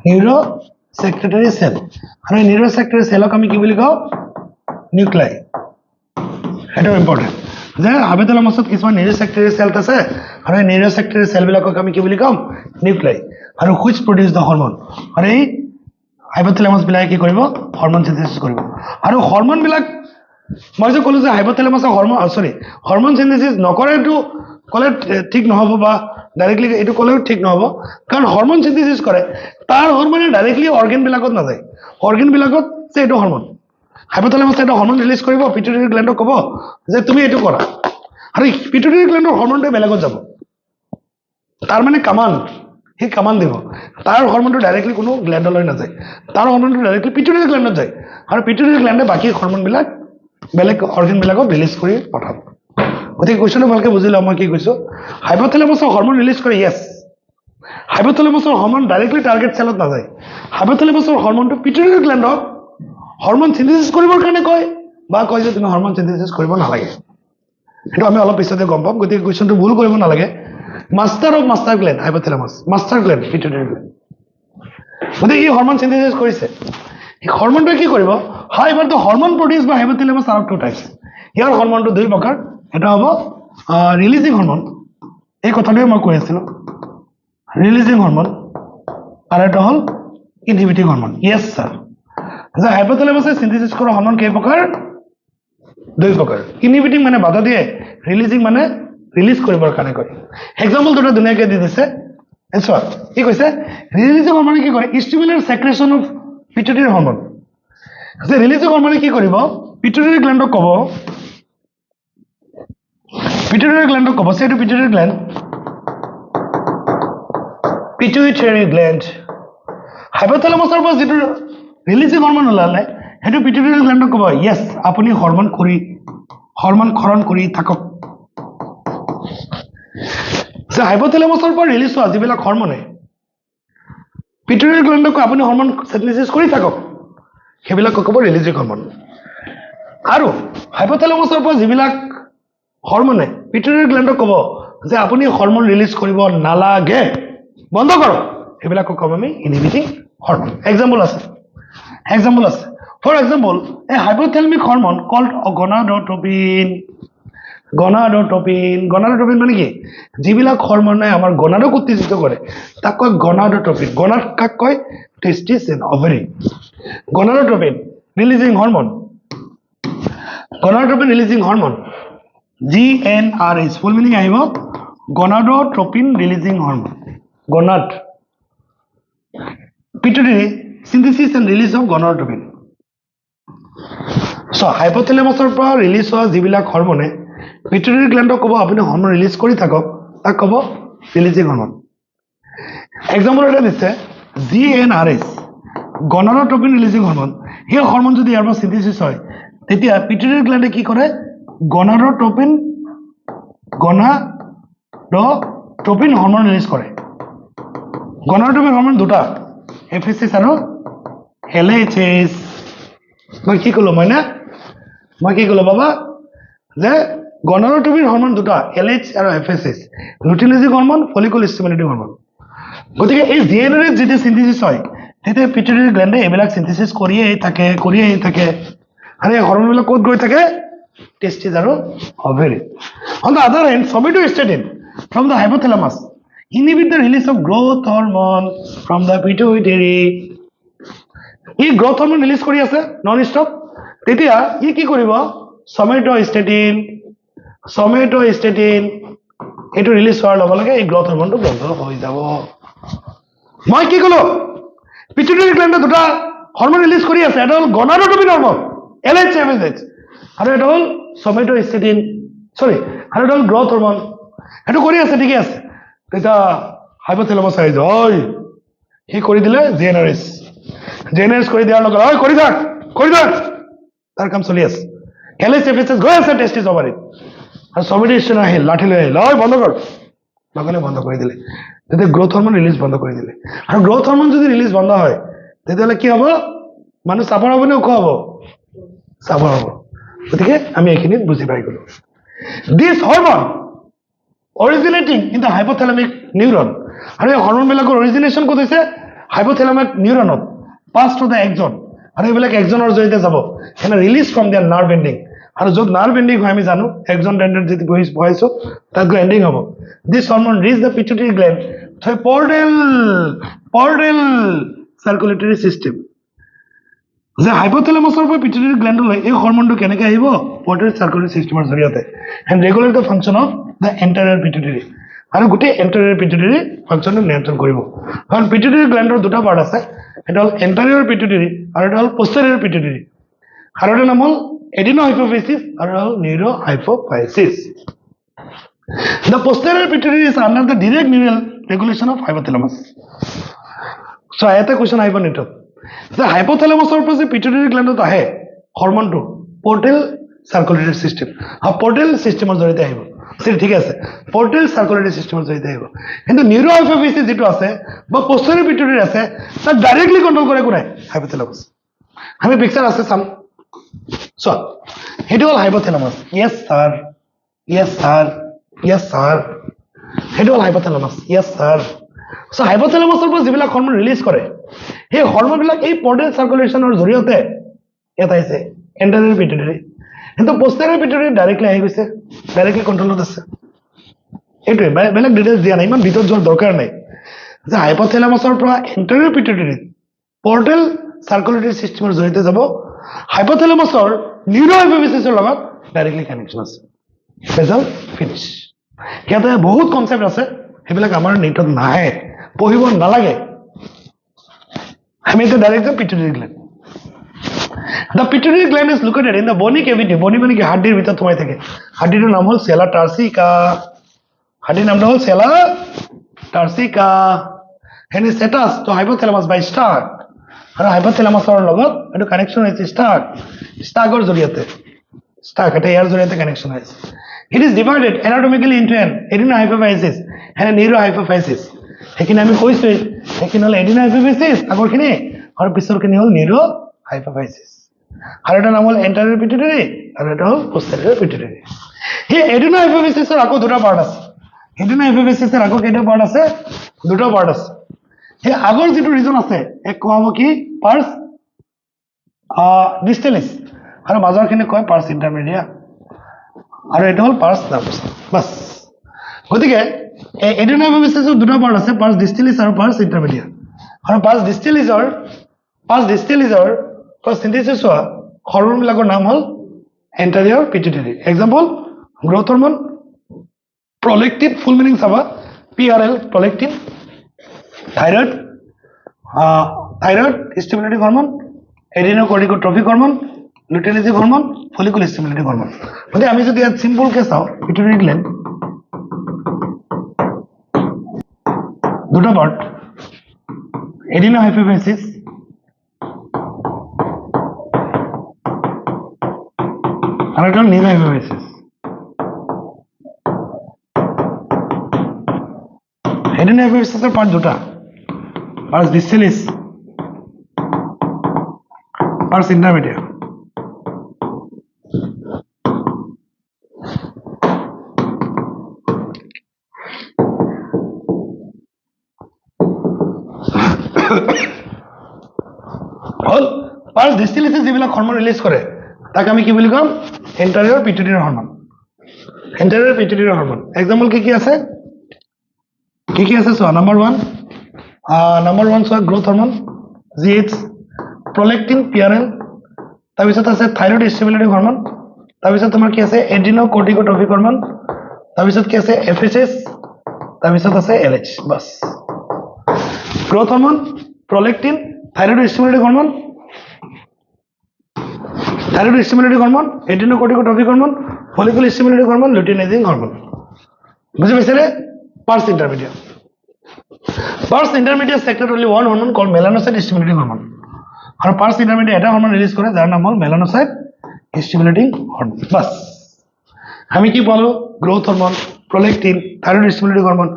নিউৰোসেক্ৰেটৰী সেল আৰু নিউৰোসেক্ৰেটৰী সেলক আমি কি বুলি কওঁ নিউক্লাই এটা ইম্পৰ্টেন্ট যে হাইপোথেলামাছত কিছুমান নিউৰোসেক্ৰেটৰী সেল আছে আৰু এই নিউৰোসেক্ৰেটৰী সেলবিলাকক আমি কি বুলি কম নিউক্লাই আৰু হুইচ প্ৰডিউস দ্য হৰমন আৰু এই হাইপোথেলামাছ বিলাকে কি কৰিব হৰমন সিনথেসিস কৰিব আৰু হৰমন বিলাক মই যে ক'লো যে হাইপোথেলামাছৰ হৰমন সিনথেসিস নকৰেটো ক'লে ঠিক নহ'ব বা ডাইৰেক্টলি এইটো ক'লেও ঠিক নহ'ব কাৰণ হৰমন সিনথেসিস কৰে তাৰ হৰমনে ডাইৰেক্টলি অৰ্গেন বিলাকত নাযায় অৰ্গেন বিলাকত যে এইটো হৰমন হাইপোথেলামাছে এটা হৰমন ৰিলিজ কৰিব পিটুইটাৰী গ্ল্যান্ডক ক'ব যে তুমি এইটো কৰা আৰু পিটুইটাৰী গ্ল্যান্ডৰ হৰমনটো বেলেগত যাব তাৰ মানে কামান হি কামান দিব তাৰ হৰমনটো ডাইৰেক্টলি কোনো গ্ল্যান্ডলৈ নাযায় তাৰ হৰমনটো ডাইৰেক্টলি পিটুইটাৰী গ্ল্যান্ডত যায় আৰু পিটুইটাৰী গ্ল্যান্ডে বাকি হৰমনবিলাক বেলেগ অৰ্গেনবিলাকক ৰিলিজ কৰি পঠাব গতিকে কোৱেশ্চনটো ভালকে বুজি লওঁ মই কি কৈছো হাইপোথেলামাছৰ হৰমন ৰিলিজ কৰে ইয়েছ হাইপোথেলামাছৰ হৰমন ডাইৰেক্টলি টাৰ্গেট সেলত নাযায় হাইপোথেলামাছৰ হৰমনটো পিটুইটাৰী গ্ল্যান্ডক হৰমন সিনথেসিস কৰিবৰ কাৰণে কয় বা কয় যে তুমি হৰমন সিনথেসিস কৰিব নালাগে এইটো আমি অলপ পিছতে গম পাম গতিকে কোৱেশ্চনটো ভুল কৰিব নালাগে master of master gland hypothalamus master gland pituitary gland গতিকে এই হৰমন সিনথেসিস কৰিছে এই হৰমনটোৱে কি কৰিব হয় এবাৰ হৰমন প্ৰডিউস বাই হাইপোথেলামাছ আৰ টু টাইপস ইয়াৰ হৰমনটো দুই প্ৰকাৰ এটা হ'ব ৰিলিজিং হৰমন এই কথাটোৱে মই কৈ আছিলোঁ ৰিলিজিং হৰমন আৰু এটা হ'ল ইনহিবিটিং হৰমন ইয়েছ স্যাৰ যে হাইপোথেলামাছে সিনথেসিস কৰা হৰমন কেই প্ৰকাৰ দুই প্ৰকাৰ ইনহিবিটিং মানে বাধা দিয়ে ৰিলিজিং মানে ৰিলিজ কৰিবৰ কাৰণে কয় এক্সাম্পল দুটা ধুনীয়াকৈ দি দিছে এনসাৰ কি কৈছে ৰিলিজিং হৰমনে কি কৰে ষ্টিমুলেট সেক্ৰেশন অফ পিটুইটাৰী হৰমন যে ৰিলিজিং হৰমনে কি কৰিব পিটুইটাৰী গ্ল্যান্ডক ক'ব যে এইটো পিটুইটাৰী গ্ল্যান্ড হাইপোথেলামাছৰ পৰা যিটো ৰিলিজিং হৰমন ওলালে সেইটো পিটুইটাৰী গ্ল্যান্ডক ক'ব ইয়েছ আপুনি হৰমন খৰণ কৰি থাকক যে হাইপোথেলামাছৰ পৰা ৰিলিজ হোৱা যিবিলাক হৰমনে পিটুইটাৰী গ্ল্যান্ডক আপুনি হৰমন সিনথেসিস কৰি থাকক সেইবিলাক ক'ব ৰিলিজিং হৰমন আৰু হাইপোথেলামাছৰ পৰা যিবিলাক হৰমনে পিটুইটাৰী গ্ল্যান্ডক ক'ব যে আপুনি হৰমন ৰিলিজ কৰিব নালাগে বন্ধ কৰক সেইবিলাকক ক'ব আমি ইনহিবিটিং হৰমন এক্সাম্পল আছে for example a hypothalamic hormone called gonadotropin মানে কি যিবিলাক হৰমনে আমাৰ গনাডক উত্তেজিত কৰে তাক কয় গনাডোট্ৰপিন গনাড কাক কয় testis and ovary gonadotropin releasing hormone GNRH full meaning আহিব gonadotropin releasing hormone gonad pituitary synthesis and release of gonadotropin so হাইপোথেলামাছৰ পৰা ৰিলিজ হোৱা যিবিলাক হৰমনে পিটুইটাৰী গ্ল্যান্ডক ক'ব আপুনি হৰমন ৰিলিজ কৰি থাকক তাক ক'ব ৰিলিজিং হৰমন এক্সাম্পল এটা দিছে GNRH গনাডোট্ৰপিন ৰিলিজিং হৰমন এই হৰমন যদি ইয়াৰ পৰা সিনথেসিস হয় তেতিয়া পিটুইটাৰী গ্ল্যান্ডে কি কৰে গনাডোট্ৰপিন হৰমন ৰিলিজ কৰে গনাডোট্ৰপিন হৰমন দুটা FSH আৰু LHS মই কি ক'লো বাবা যে গনাডোট্ৰপিন হৰমন দুটা LH আৰু FSH luteinizing hormone follicle stimulating hormone গতিকে এই GNRH যেতিয়া সিনথেসিস হয় তেতিয়া পিটুইটাৰী গ্ল্যান্ডে এইবিলাক সিনথেসিস কৰিয়ে থাকে আৰু এই হৰমনবিলাক ক'ত গৈ থাকে টেষ্টিছ আৰু ovary on the other hand somatostatin from the hypothalamus inhibit the release of growth hormone from the pituitary E growth hormone release কৰি আছে নন ষ্টপ তেতিয়া ই কি কৰিব somatostatin এইটো ৰিলিজ হোৱাৰ লগে লগে এই গ্ৰোথ হৰমনটো বন্ধ হৈ যাব মই কি কলো পিটুইটাৰী গ্ল্যান্ডে দুটা হৰমোন ৰিলিজ কৰি আছে এটা হল গনাডোট্ৰপিন হৰমোন LH FSH আৰু এটা হল সোমেটোস্টেটিন সৰি আৰু এটা হল গ্ৰোথ হৰমোন এটা কৰি আছে ঠিকই আছে এটা হাইপোথ্যালামাস আই যায় হি কৰি দিলে জেনাৰেস কৰি দিয়াৰ লগে ঐ কৰি থাক তাৰ কাম চলি আছে LH FSH গৈ আছে টেস্টিস ওভাৰিত আৰু সোমেটোস্টেটিন আহিল লাঠি লৈ আহিল ঐ বন্ধ কৰ লগলে বন্ধ কৰি দিলে তেতিয়া গ্ৰোথ হৰমোন ৰিলিজ বন্ধ কৰি দিলে আৰু গ্ৰোথ হৰমোন যদি ৰিলিজ বন্ধ হয় তেতিয়াহ'লে কি হ'ব মানুহ চাপৰ হ'ব নে ওখ হ'ব চাপৰ হ'ব গতিকে আমি এইখিনিত বুজি পাই গলো this hormone originating in the hypothalamic neuron আৰু এই হৰমোনবিলাকৰ অৰিজিনেশ্যন ক'ত হৈছে হাইপোথ্যালামিক নিউৰনত পাস টু দ্য এক্সন আৰু এইবিলাক এক্সনৰ জৰিয়তে যাব এনে release from their nerve ending আৰু য'ত নাৰ্ভ এণ্ডিং হয় আমি জানো এক্সন ডেন্ড্ৰাইট যদি বহাইছো তাত গৈ এণ্ডিং হ'ব this hormone reach the pituitary gland through portal circulatory system যে হাইপোথ্যালামাসৰ পৰা পিটুইটাৰী গ্ল্যান্ডলৈ এই হৰমনটো কেনেকৈ আহিব পৰ্টেল সাৰ্কুলেটৰি সিস্টেমৰ জৰিয়তে and regulate the function of the anterior pituitary আৰু গোটেই এণ্টাৰিয়ৰ পিটুইটাৰী ফাংচনটো নিয়ন্ত্ৰণ কৰিব কাৰণ পিটুইটাৰী গ্ল্যান্ডৰ দুটা পাৰ্ট আছে এটা হ'ল এণ্টাৰিয়ৰ পিটুইটাৰী আৰু এটা হ'ল পষ্টেৰিয়ৰ পিটুইটাৰী আৰু এটা নাম হ'ল এডিনোহাইপোফিচিছ আৰু এটা হ'ল neurohypophysis the posterior pituitary is under the direct neural regulation of hypothalamus so এটা কোৱেশ্চন আহিব নিটো যে হাইপোথ্যালামাসৰ পৰা যে পিটুইটাৰী গ্ল্যান্ডত আহে হৰমনটো পৰ্টেল সাৰ্কুলেটৰি সিস্টেম আৰু পৰ্টেল সিস্টেমৰ জৰিয়তে আহিব ঠিক আছে পৰ্টেল সাৰ্কুলেটৰি সিস্টেমৰ জৰিয়তে আহিব কিন্তু নিউৰোহাইপোফিচিছ যেটো আছে বা পষ্টেৰিয়ৰ পিটুইটাৰী আছে তাক ডাইৰেক্টলি কন্ট্ৰোল কৰে কোনে হাইপোথ্যালামাস আমি পিকচাৰ আছে চাম সো হেটো হল হাইপোথ্যালামাস ইয়েস স্যাৰ হেটো হল হাইপোথ্যালামাস ইয়েস স্যাৰ সো হাইপোথ্যালামাসৰ পৰা যিবিলাক হৰমন ৰিলিজ কৰে সেই হৰমনবিলাক এই পৰ্টেল সাৰ্কুলেশনৰ জৰিয়তে এটা আছে এণ্টাৰিয়ৰ পিটুইটাৰী কিন্তু পষ্টেৰিয়ৰ পিটুইটাৰী ডাইৰেক্টলি আহি গৈছে ডাইৰেক্টলি কন্ট্ৰোলত আছে এইটোৱে বেলেগ ডিটেইলছ দিয়া নাই ইমান ভিতৰত যোৱাৰ দৰকাৰ নাই যে হাইপোথ্যালামাসৰ পৰা এণ্টাৰিয়ৰ পিটুইটাৰীত পৰ্টেল সাৰ্কুলেটৰি সিস্টেমৰ জৰিয়তে যাব হাইপোথ্যালামাসৰ নিউৰোহাইপোফিচিছৰ লগত ডাইৰেক্টলি কানেকশ্যন আছে ৰিজাল্ট ফিনিশ ইয়াতে বহুত কনচেপ্ট আছে সেইবিলাক আমাৰ নেটত নাহে পঢ়িব নালাগে আমি এটা direct pituitary gland The pituitary gland is located in the bony cavity. Bony মানে কি হাড়ির ভিতর তোমায় থাকে হাড়ির নাম হল সেলা টার্সিকা হাড়ির নামটা হল sella turcica and is attached to hypothalamus by stalk আর হাইপোথ্যালামাসৰ লগত এটো কানেকশন আছে স্টাকৰ জৰিয়তে স্টাক এটা ইয়াৰ জৰিয়তে কানেকশন আছে It is divided anatomically into an adenohypophysis and a neurohypophysis এখানে আমি কৈছো এখানে হল adenohypophysis আগৰখিনি আৰু পিছৰখিনি হল neurohypophysis আর এটা নাম হল এন্টারিয়র পিটুইটারি আর এটা হল পোস্টেরিয়র পিটুইটারি এই এডিনোহাইপোফিসিসের আকো দুটা পার্ট আছে এডিনোহাইপোফিসিসের আকো কেইটা পার্ট আছে দুটা পার্ট আছে এই আগৰ যেটো ৰিজন আছে এক কোৱাব কি পাৰ্স ডিস্টালিস আৰু মাজৰখিনি কয় পাৰ্স ইন্টাৰমিডিয়া আৰু এটা হল পাৰ্স নাৰ্ভাস বাস গতিকে এই এডিনোহাইপোফিসিসৰ দুটা পাৰ্ট আছে পাৰ্স ডিস্টালিস আৰু পাৰ্স ইন্টাৰমিডিয়া আৰু পাৰ্স ডিস্টালিসৰ synthesis হোৱা হৰমনবিলাকৰ নাম হল anterior pituitary example growth hormone prolactin full meaning চাবা PRL prolactin thyroid stimulating hormone adrenocorticotropic hormone luteinizing hormone follicle stimulating hormone মানে আমি যদি ইয়াত সিম্পল কে চাও পিটুইটাৰী গ্ল্যান্ড দুটা পার্ট এডিনোহাইপোফিসিস আর এটা নিউরোহাইপোফিসিস এডিনোহাইপোফিসিসের পার্ট দুটা পার্স ডিস্টালিস পার্স ইন্টারমিডিয়া হল পার্স ডিস্টালিসে যিবিলাক হরমোন রিলিজ করে তাকে আমি কি বুলি কম anterior pituitary hormone anterior pituitary hormone example কি আছে so number 1 so growth hormone GH প্রলেক্টিন PRL তাৰপিছত আছে থাইৰয়েড স্টিমুলেটিং হৰমোন তাৰপিছত তোমাৰ কি আছে এডিনোকৰ্টিকোট্ৰফিক হৰমোন তাৰপিছত কি আছে FSH তাৰপিছত আছে LH বাস growth hormone, prolactin, thyroid stimulating hormone, adrenocorticotropic hormone, follicle stimulating hormone, luteinizing hormone. বুঝে পাইছে রে? Pars intermediate. Pars intermediate secrete only one hormone called melanocyte stimulating hormone. আর পার্স ইন্টারমিডিয়েট এটা হরমোন রিলিজ করে যার নাম হল মেলানোসাইট স্টিমুলেটিং হরমোন। বাস আমি কি বলো growth hormone, prolactin, thyroid stimulating hormone.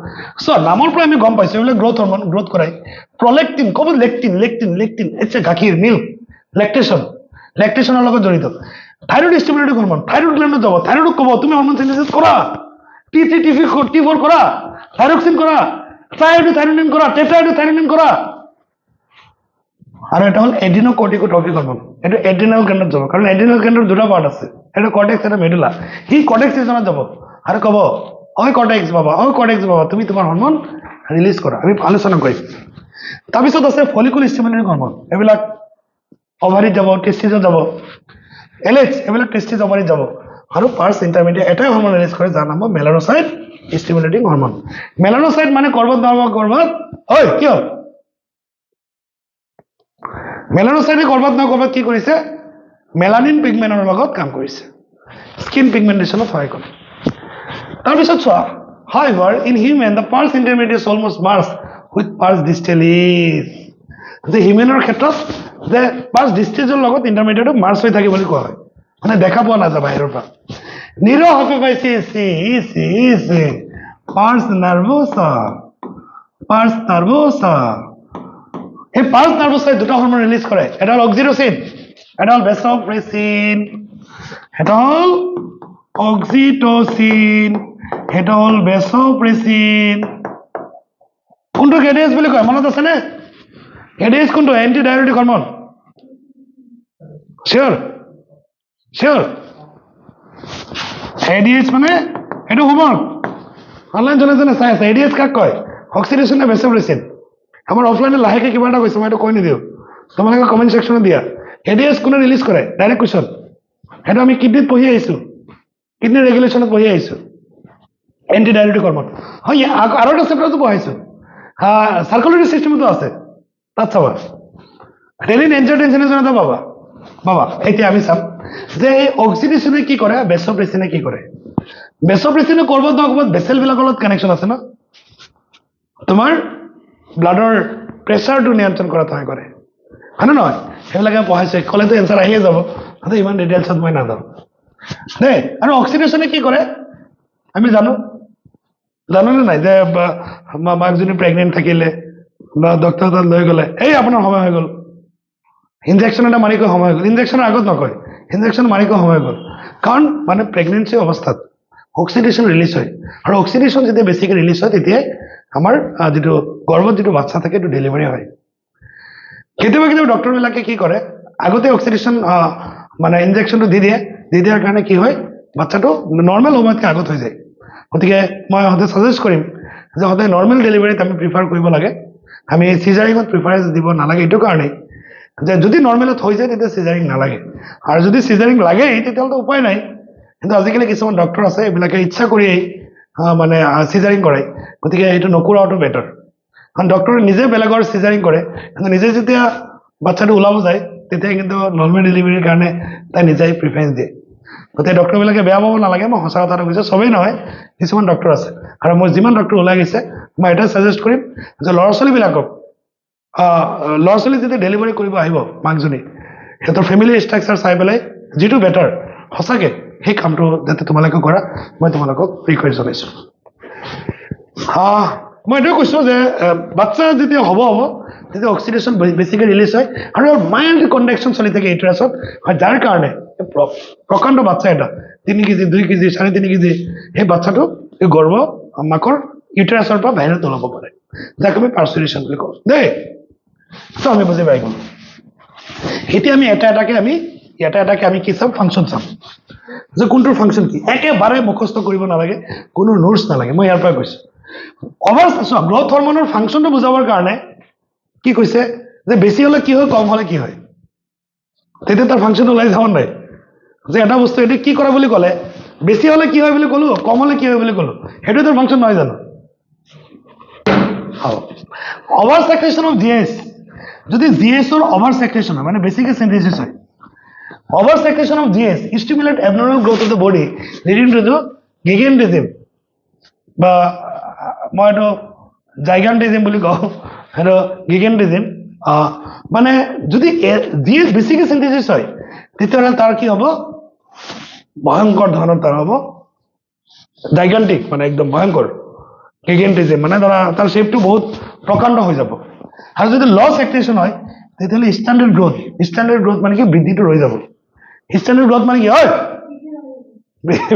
So নামৰ পৰা আমি গম পাইছো এগুলো গ্ৰোথ হৰমোন, গ্ৰোথ কৰায়। প্ৰোল্যাকটিন কব লেকটিন হচ্ছে গাখীৰ মিল্ক, লেকটেশনৰ লগত জড়িত। থাইৰয়েড স্টিমুলেটিং হৰমোন থাইৰয়েড গ্ল্যান্ডত যাব, থাইৰয়েডক কব তুমি হৰমোন সিনথেসিস কৰা, T3 T4 কৰা, থাইৰক্সিন কৰা, ট্ৰাইঅডিথাইৰোনিন কৰা, টেট্ৰাইঅডিথাইৰোনিন কৰা। আৰ এটা হল এড্ৰিনোকৰ্টিকোট্ৰপিক হৰমোন। এটা এড্ৰিনাল গ্ল্যান্ডত যাব, কাৰণ এড্ৰিনাল গ্ল্যান্ডৰ দুটা পার্ট আছে, এটা কর্টেক্স, এটা মেডুলা। সি কর্টেক্স রিজনত যাব আর কব ওই কর্টেক্স বাবা তুমি তোমার হরমোন রিলিজ কৰা। আমি আলোচনা কৰিম। তাৰপিছত আছে ফলিকুল স্টিমুলেটিং হৰমোন, এইবিলাক অভাৰিত যাব, টেস্টিছত যাব, LH এইবিলাক টেস্টিছ অভাৰিত যাব। আৰু পার্স ইন্টারমিডিয়েট এটাই হরমোন রিলিজ করে যার নাম মেলানোসাইট স্টিমুলেটিং হরমোন। মেলানোসাইট মানে গর্ভত ওই কি হল মেলানোসাইটে গর্ভত কি কৰিছে মেলানিন পিগমেন্টৰ লগত কাম কৰিছে, স্কিন পিগমেন্টেশনত সহায় কৰে। তাৰপিছত চোৱা however in human the pars intermediate is almost merged with pars distalis। যে হিউমেনৰ ক্ষেত্ৰত যে পাৰ্স ডিস্টেজৰ লগত ইন্টাৰমিডিয়েট মাৰ্জ হৈ থাকে বুলি কোৱা হয়, মানে দেখা পোৱা নাযায় বাহিৰৰ পৰা। নিৰো হকে পাইছে পার্স নার্ভোসা, এই পার্স নার্ভোসাই দুটা হরমোন রিলিজ করে, এটা হল অক্সিটোসিন, এটা হল ভেসোপ্রেসিন, এটা হল অক্সিটোসিন, এটা হল ভেসোপ্রেসিন। কোনটো এডিএস বুলি কয় মনত আছে নে? এডিএস কোনটো? Anti diuretic hormone. Sure ads মানে এটা হোমৱৰ্ক অনলাইন জনে চাই আছে। এডিএস কাক কয়? অক্সিটোসিন নে ভেসোপ্রেসিন? আমার অফলাইনে লাহেকে কিবা এটা কৈছে, মই এইটো কৈ নিদিওঁ, তোমালোকে কমেণ্ট সেকশনত দিয়া। এডিএস কোনে ৰিলিজ কৰে? Direct question. সেইটো আমি কিডনিত পঢ়ি আহিছোঁ, কিডনি ৰেগুলেশ্যনত পঢ়ি আহিছোঁ। এন্টি ডায়ুৰেটিক হৰমোন হয় আৰু এটা চেপ্টাৰটো পঢ়াইছোঁ, সাৰ্কুলেটৰি সিস্টেমতো আছে, তাত চাবা। ৰেলিন এনজিওটেনচিনৰ জনতা বাবা এতিয়া আমি চাম যে এই অক্সিটোসিনে কি কৰে, ভেসোপ্ৰেসিনে কি কৰে। ভেসোপ্ৰেসিনে কৰবাত নহয় কৰবাত ভেসেলবিলাকৰ লগত কানেকশ্যন আছে ন, তোমাৰ ব্লাডৰ প্ৰেচাৰটো নিয়ন্ত্ৰণ কৰাত সহায় কৰে, হয় নে নহয়? সেইবিলাকে পঢ়াইছে, ক'লেতো এনচাৰ আহিয়ে যাব, ইমান ডিটেইলছত মই নাযাওঁ দেই। আৰু অক্সিটোসিনে কি কৰে আমি জানোনে নাই? যে মাকজনী প্ৰেগনেণ্ট থাকিলে বা ডক্টৰ তাত লৈ গ'লে এই আপোনাৰ সময় হৈ গ'ল, ইনজেকশ্যন এটা মাৰিকৈ সময় হৈ গ'ল, ইনজেকশ্যনৰ আগত নকয়, ইনজেকশ্যন মাৰিকৈ সময় হৈ গ'ল, কাৰণ মানে প্ৰেগনেঞ্চি অৱস্থাত অক্সিটোসিন ৰিলিজ হয়। আৰু অক্সিটোসিন যেতিয়া বেছিকৈ ৰিলিজ হয় তেতিয়াই আমাৰ যিটো গৰ্ভত যিটো বাচ্চা থাকে এইটো ডেলিভাৰী হয়। কেতিয়াবা ডক্টৰবিলাকে কি কৰে আগতে অক্সিটোসিন মানে ইনজেকশ্যনটো দি দিয়াৰ কাৰণে কি হয় বাচ্চাটো নৰ্মেল সময়তকৈ আগত হৈ যায়। গতিকে মই সদায় ছাজেষ্ট কৰিম যে সদায় নৰ্মেল ডেলিভাৰীত আমি প্ৰিফাৰ কৰিব লাগে, আমি চিজাৰিঙত প্ৰিফাৰেঞ্চ দিব নালাগে। এইটো কাৰণেই যে যদি নৰ্মেলত হৈ যায় তেতিয়া চিজাৰিং নালাগে, আৰু যদি চিজাৰিং লাগেই তেতিয়াহ'লেতো উপায় নাই। কিন্তু আজিকালি কিছুমান ডক্টৰ আছে এইবিলাকে ইচ্ছা কৰিয়েই মানে চিজাৰিং কৰে, গতিকে এইটো নকৰাটো বেটাৰ। কাৰণ ডক্টৰে নিজে বেলেগৰ চিজাৰিং কৰে, কিন্তু নিজে যেতিয়া বাচ্চাটো ওলাব যায় তেতিয়া কিন্তু নৰ্মেল ডেলিভাৰীৰ কাৰণে তাই নিজেই প্ৰিফাৰেঞ্চ দিয়ে। গতিকে ডক্টৰবিলাকে বেয়া পাব নালাগে, মই সঁচা কথাটো কৈছোঁ, চবেই নহয়, কিছুমান ডক্টৰ আছে। আৰু মোৰ যিমান ডক্টৰ ওলাই গৈছে মই এটাই ছাজেষ্ট কৰিম যে ল'ৰা ছোৱালী যেতিয়া ডেলিভাৰী কৰিব আহিব মাকজনী, সিহঁতৰ ফেমিলি ষ্ট্ৰাকচাৰ চাই পেলাই যিটো বেটাৰ সঁচাকৈ সেই কামটো যাতে তোমালোকে কৰা মই তোমালোকক ৰিকুৱেষ্ট জনাইছোঁ। মই এইটোৱে কৈছোঁ যে বাচ্চা যেতিয়া হ'ব তেতিয়া অক্সিটোসিন বেছিকৈ ৰিলিজ হয় আৰু মাইল্ড কণ্ট্ৰেকশ্যন চলি থাকে ইউটেৰাছত, যাৰ কাৰণে প্ৰকাণ্ড বাচ্চা এটা 3 কেজি 2 কেজি 3.5 কেজি সেই বাচ্চাটো এই গৰ্ভ মাকৰ ইউটেৰাছৰ পৰা বাহিৰত ওলাব পাৰে, যাক আমি পাৰ্চুৰেশ্যন বুলি কওঁ দেই। চ' আমি বুজি পাই গ'লোঁ। এতিয়া আমি এটা এটাকে আমি কি চাম? ফাংচন চাম, যে কোনটোৰ ফাংচন কি। একেবাৰে মুখস্থ কৰিব নালাগে, কোনো নোটছ নালাগে, মই ইয়াৰ পৰা কৈছোঁ। চোৱা গ্ৰথ হৰমনৰ ফাংচনটো বুজাবৰ কাৰণে কি কৈছে যে বেছি হ'লে কি হয়, কম হ'লে কি হয়, তেতিয়া তাৰ ফাংচন ওলাই যাব নাই। যে এটা বস্তু এইটো কি কৰা বুলি ক'লে, বেছি হ'লে কি হয় বুলি ক'লোঁ, কম হ'লে কি হয় বুলি ক'লোঁ, সেইটোৱে তাৰ ফাংচন নহয় জানো? হ'ব ওভাৰ সেক্ৰেশন অফ জিএস যদি জিএস ৰ ওভাৰ সেক্ৰেশন হয় মানে বেছিকে সিনথেসিস হয় over secretion of G S stimulate abnormal growth of the body leading to the gigantism বা মই এইটো জাইগান্টিজম বুলি কওঁ আৰু গিগেন্টিজম মানে যদি জিএস বেছিকে সিনথেসিস হয় তেতিয়াহ'লে তাৰ কি হ'ব ভয়ংকৰ ধৰণৰ তাৰ হ'ব জাইগান্টিক মানে একদম ভয়ংকৰ গিগেন্টিজম মানে ধৰা তাৰ শেপটো বহুত প্ৰকাণ্ড হৈ যাব আৰু যদি ল সেক্ৰেশন হয় তেতিয়াহ'লে ষ্টেণ্ডাৰ্ড গ্ৰোথ মানে কি বৃদ্ধিটো ৰৈ যাব ষ্টেণ্ডাৰ্ড গ্ৰোথ মানে কি হয়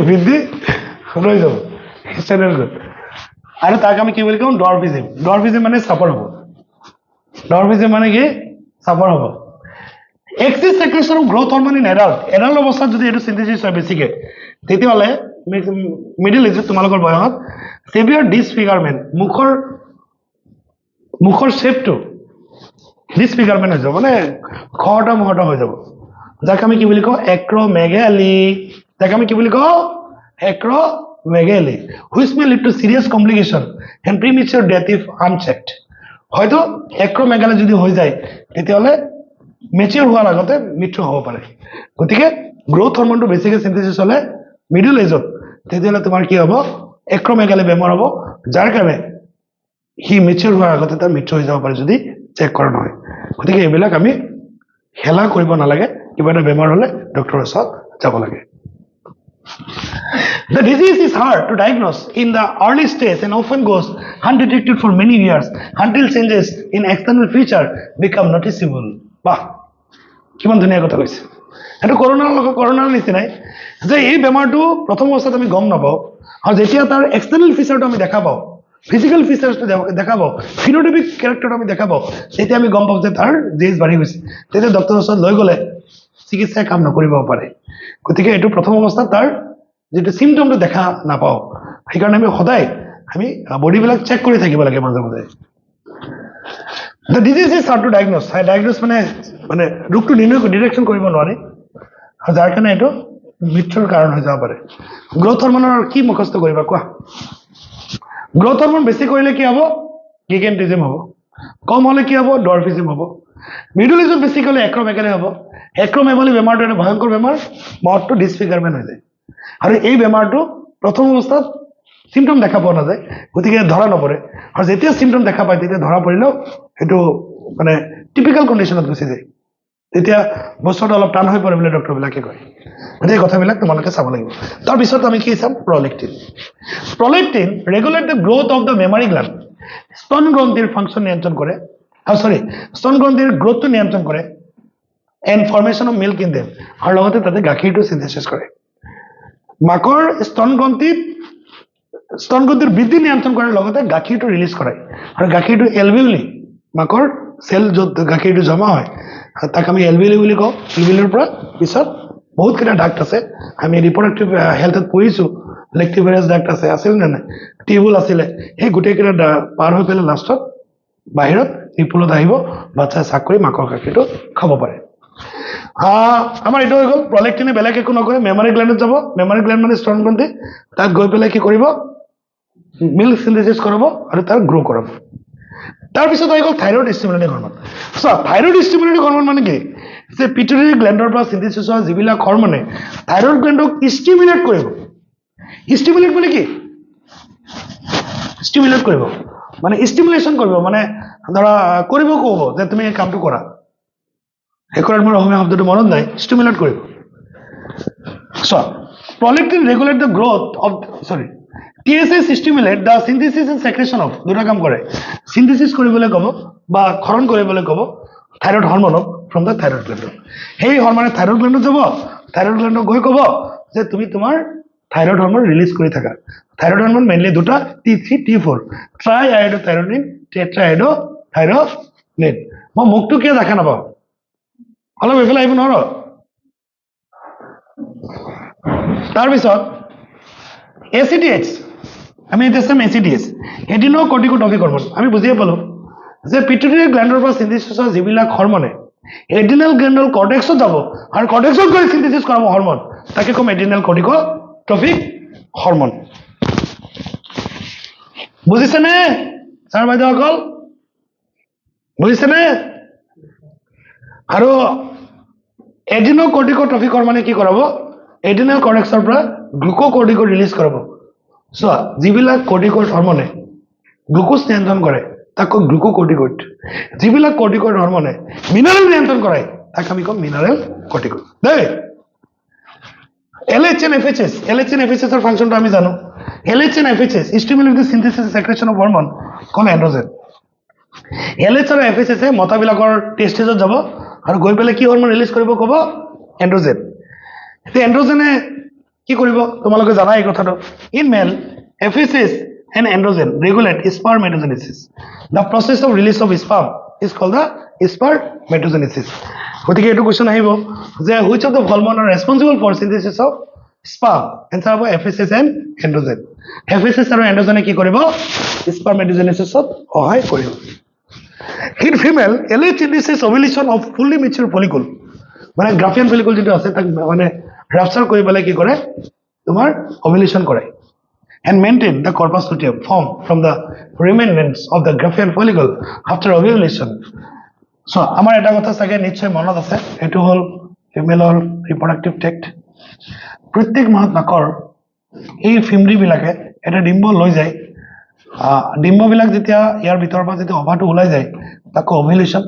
বৃদ্ধি ৰৈ যাব ষ্টেণ্ডাৰ্ড গ্ৰোথ আৰু তাক আমি কি বুলি কওঁ ডৱাৰ্ফিজম মানে চাপৰ হ'ব ডৱাৰ্ফিজম মানে কি চাপৰ হ'ব excess secretion of growth hormone in adult অৱস্থাত যদি এইটো সিনথেসিস হয় বেছিকে তেতিয়াহ'লে মিডল এজত তোমালোকৰ বয়সত সেভিয়াৰ ডিসফিগাৰমেন্ট মুখৰ শেপটো ডিসফিগাৰমেন্ট হৈ যাব মানে খহটা মহটা হৈ যাব যাক আমি কি বুলি কওঁ এক্ৰোমেগালি যাক আমি কি বুলি কওঁ acromegaly which may lead to serious complication and premature death if unchecked হয়তো এক্ৰোমেগালি যদি হৈ যায় তেতিয়াহ'লে মেচিউৰ হোৱাৰ আগতে মৃত্যু হ'ব পাৰে গতিকে গ্ৰোথ হৰমনটো বেছিকে সিনথেসিস হ'লে মিডল এজত তেতিয়াহ'লে তোমাৰ কি হ'ব এক্ৰোমেগালি বেমাৰ হ'ব যাৰ কাৰণে সি মেচিউৰ হোৱাৰ আগতে তাৰ মৃত্যু হৈ যাব পাৰে যদি চেক কৰা নহয় গতিকে এইবিলাক আমি হেলা কৰিব নালাগে কিবা এটা বেমাৰ হ'লে ডক্টৰৰ ওচৰত যাব লাগে The disease is hard to diagnose in the early stage and often goes undetected for many years until changes in external feature become noticeable. বাহ কিমান ধুনীয়া কথা কৈছে এইটো কৰোনাৰ নিচিনাই যে এই বেমাৰটো প্ৰথম অৱস্থাত আমি গম নাপাওঁ আৰু যেতিয়া তাৰ এক্সটাৰ্নেল ফিচাৰটো আমি দেখা পাওঁ ফিজিক্যাল ফিচাৰ্সটো দেখা পাওঁ ফিনোটাইপিক ক্যাৰেক্টাৰটো আমি দেখা পাওঁ তেতিয়া আমি গম পাওঁ যে তাৰ ডিজিজ বাঢ়ি গৈছে তেতিয়া ডক্টৰৰ ওচৰত লৈ গ'লে চিকিৎসাই কাম নকৰিব পাৰে গতিকে এইটো প্ৰথম অৱস্থাত তাৰ যেটো সিম্পটমটো দেখা নাপাওঁ সেইকাৰণে আমি সদায় আমি বডিবিলাক চেক কৰি থাকিব লাগে মাজে মাজে The disease is hard to diagnose. Diagnose মানে ৰোগটো ডিটেকশন কৰিব নোৱাৰে আৰু যাৰ কাৰণে এইটো মৃত্যুৰ কাৰণ হৈ যাব পাৰে গ্ৰোথ হৰমনৰ কি মুখস্থ কৰিবা কোৱা গ্ৰোথ হৰমন বেছি কৰিলে কি হ'ব গিগেন্টিজম হ'ব কম হ'লে কি হ'ব ডৱাৰ্ফিজম হ'ব মিডল এজত বেছি কৰিলে এক্ৰোমেগালি হ'ব এক্ৰোমেগালি বেমাৰটো এটা ভয়ংকৰ বেমাৰ মহটো ডিসফিগাৰমেন্ট হৈ যায় আৰু এই বেমাৰটো প্ৰথম অৱস্থাত সিম্পটম দেখা পোৱা নাযায় গতিকে ধৰা নপৰে আৰু যেতিয়া সিম্পটম দেখা পায় তেতিয়া ধৰা পৰিলেও এইটো মানে টিপিক্যাল কণ্ডিশ্যনত গুচি যায় তেতিয়া বস্তুটো অলপ টান হৈ পৰে বুলি ডক্টৰবিলাকে কয় গতিকে কথাবিলাক তোমালোকে চাব লাগিব তাৰপিছত আমি কি চাম prolactin regulate the growth of the mammary gland স্তন গ্ৰন্থিৰ ফাংচন নিয়ন্ত্ৰণ কৰে স্তন গ্ৰন্থিৰ গ্ৰোথটো নিয়ন্ত্ৰণ কৰে and formation of milk in them আৰু লগতে তাতে গাখীৰটো সিনথেসিস কৰে মাকৰ স্তন গ্ৰন্থিৰ বৃদ্ধি নিয়ন্ত্ৰণ কৰাৰ লগতে গাখীৰটো ৰিলিজ কৰে আৰু গাখীৰটো এলভিউলি মাকৰ সেল য'ত গাখীৰটো জমা হয় তাক আমি এলভিউলি বুলি কওঁ এলভিউলিৰ পৰা পিছত বহুত কেইটা ডাক্ট আছে আমি ৰিপ্ৰডাক্টিভ হেল্থত পঢ়িছো লেক্টিভেৰাছ ডাক্ট আছিল নে নাই টিউবুল আছিলে সেই গোটেইকেইটা পাৰ হৈ পেলাই লাষ্টত বাহিৰত টিপুলত আহিব বাচ্চাই চাক কৰি মাকৰ গাখীৰটো খাব পাৰে আমাৰ এইটো হৈ গ'ল প্ৰলেক্টিনে বেলেগ একো নকৰে মেমাৰী গ্ল্যাণ্ডত যাব মেমাৰী গ্ল্যাণ্ড মানে স্তন গ্ৰন্থি তাত গৈ পেলাই কি কৰিব মিল্ক সিনথেসিস কৰাব আৰু তাৰ গ্ৰো কৰাব তাৰপিছত হৈ গ'ল thyroid stimulating hormone thyroid stimulating hormone মানে কি যে পিটুইটাৰী গ্ল্যাণ্ডৰ পৰা সিনথেসিস হোৱা যিবিলাক হৰমনে থাইৰয়েড গ্ল্যাণ্ডক ষ্টিমুলেট কৰিব ষ্টিমুলেট মানে কি ষ্টিমুলেট কৰিব মানে ষ্টিমুলেশন কৰিব মানে ধৰা কৰিব ক'ব যে তুমি এই কামটো কৰা একৰাৰ মোৰ অসমীয়া শব্দটো মনত নাই ষ্টিমুলেট কৰিব prolactin regulate the growth of TSH stimulate the synthesis and secretion of দুটা কাম কৰে সিনথেসিস কৰিবলৈ ক'ব বা ক্ষৰণ কৰিবলৈ ক'ব থাইৰয়েড হৰমনক ফ্ৰম দ্য থাইৰয়েড গ্ল্যান্ড সেই হৰমনে থাইৰয়েড গ্ল্যান্ডত যাব থাইৰয়েড গ্ল্যান্ডক গৈ ক'ব যে তুমি তোমাৰ থাইৰয়েড হৰমন ৰিলিজ কৰি থাকা থাইৰয়েড হৰমন মেইনলি দুটা T3 T4 ট্ৰাইআইডোথাইৰোনিন টেট্ৰাআইডোথাইৰোনিন মই মুখটো কিয় দেখা নাপাওঁ অলপ এইফালে আহিব নোৱাৰো তাৰপিছত ACTH আমি এতিয়া চাম ACTH এডিনোকৰ্টিকোট্ৰফিক হৰমন আমি বুজিয়ে পালো যে পিটুইটাৰী গ্ল্যাণ্ডৰ পৰা সিনথেসিস হোৱা যিবিলাক হৰমনে এডিনেল গ্ল্যাণ্ডৰ কৰ্টেক্সত যাব আৰু কৰ্টেক্সত গৈ সিনথেসিস কৰাব হৰমন তাকে কম এডিনেল কৰ্টিকোট্ৰফিক হৰমন বুজিছেনে ছাৰ বাইদেউসকল বুজিছেনে আৰু এডিনোকৰ্টিকোট্ৰফিক হৰমনে কি কৰাব এডিনেল কৰ্টেক্সৰ পৰা গ্লুকোকৰ্টিকইড ৰিলিজ কৰাব চোৱা যিবিলাক কৰ্টিকইড হৰমনে গ্লুকোজ নিয়ন্ত্ৰণ কৰে তাক কয় গ্লুকোকৰ্টিকইড যিবিলাক কৰ্টিকইড হৰমনে মিনাৰেল নিয়ন্ত্ৰণ কৰে তাক আমি কম মিনাৰেল কৰ্টিকইড দেই LH and FHS LH and FHS এর ফাংশনটা আমি জানো LH and FHS stimulate the synthesis and secretion of hormone called androgen LH আৰু FHS এ মতাবিলাকৰ টেষ্টেজত যাব আৰু গৈ পেলাই কি হৰমন ৰিলিজ কৰিব ক'ব এন্ড্ৰোজেন এই এন্ড্ৰোজেনে কি কৰিব তোমালোকে জানা এই কথাটো in male FHS and androgen regulate spermatogenesis the process of release of sperm is called the spermatogenesis গতিকে এইটো কোৱেশ্চন আহিব যে which of the hormone are responsible for synthesis of sperm answer হ'ব FHS and androgen FHS আৰু androgene কি কৰিব spermatogenesis ত সহায় কৰিব in female LH induces ovulation of fully mature follicle মানে গ্ৰাফিয়ান ফলিকল যেটো আছে তাক মানে ৰাপচাৰ কৰি পেলাই কি কৰে তোমাৰ ovulation কৰে and maintain the corpus luteum formed from the remnants of the Graafian follicle after ovulation. So, আমার এটা কথা সাগে নিশ্চয় মনত আছে এটো হল ফিমেলৰ ৰিপ্ৰডাক্টিভ ট্ৰেক্ট প্ৰত্যেক মাহত নাকৰ এই ফিমৰি বিলাকে এটা ডিম্ব লৈ যায় ডিম্ব বিলাক যেতিয়া ইয়াৰ ভিতৰৰ পৰা যেতিয়া অভাটো ওলাই যায় তাকো ওভুলেশন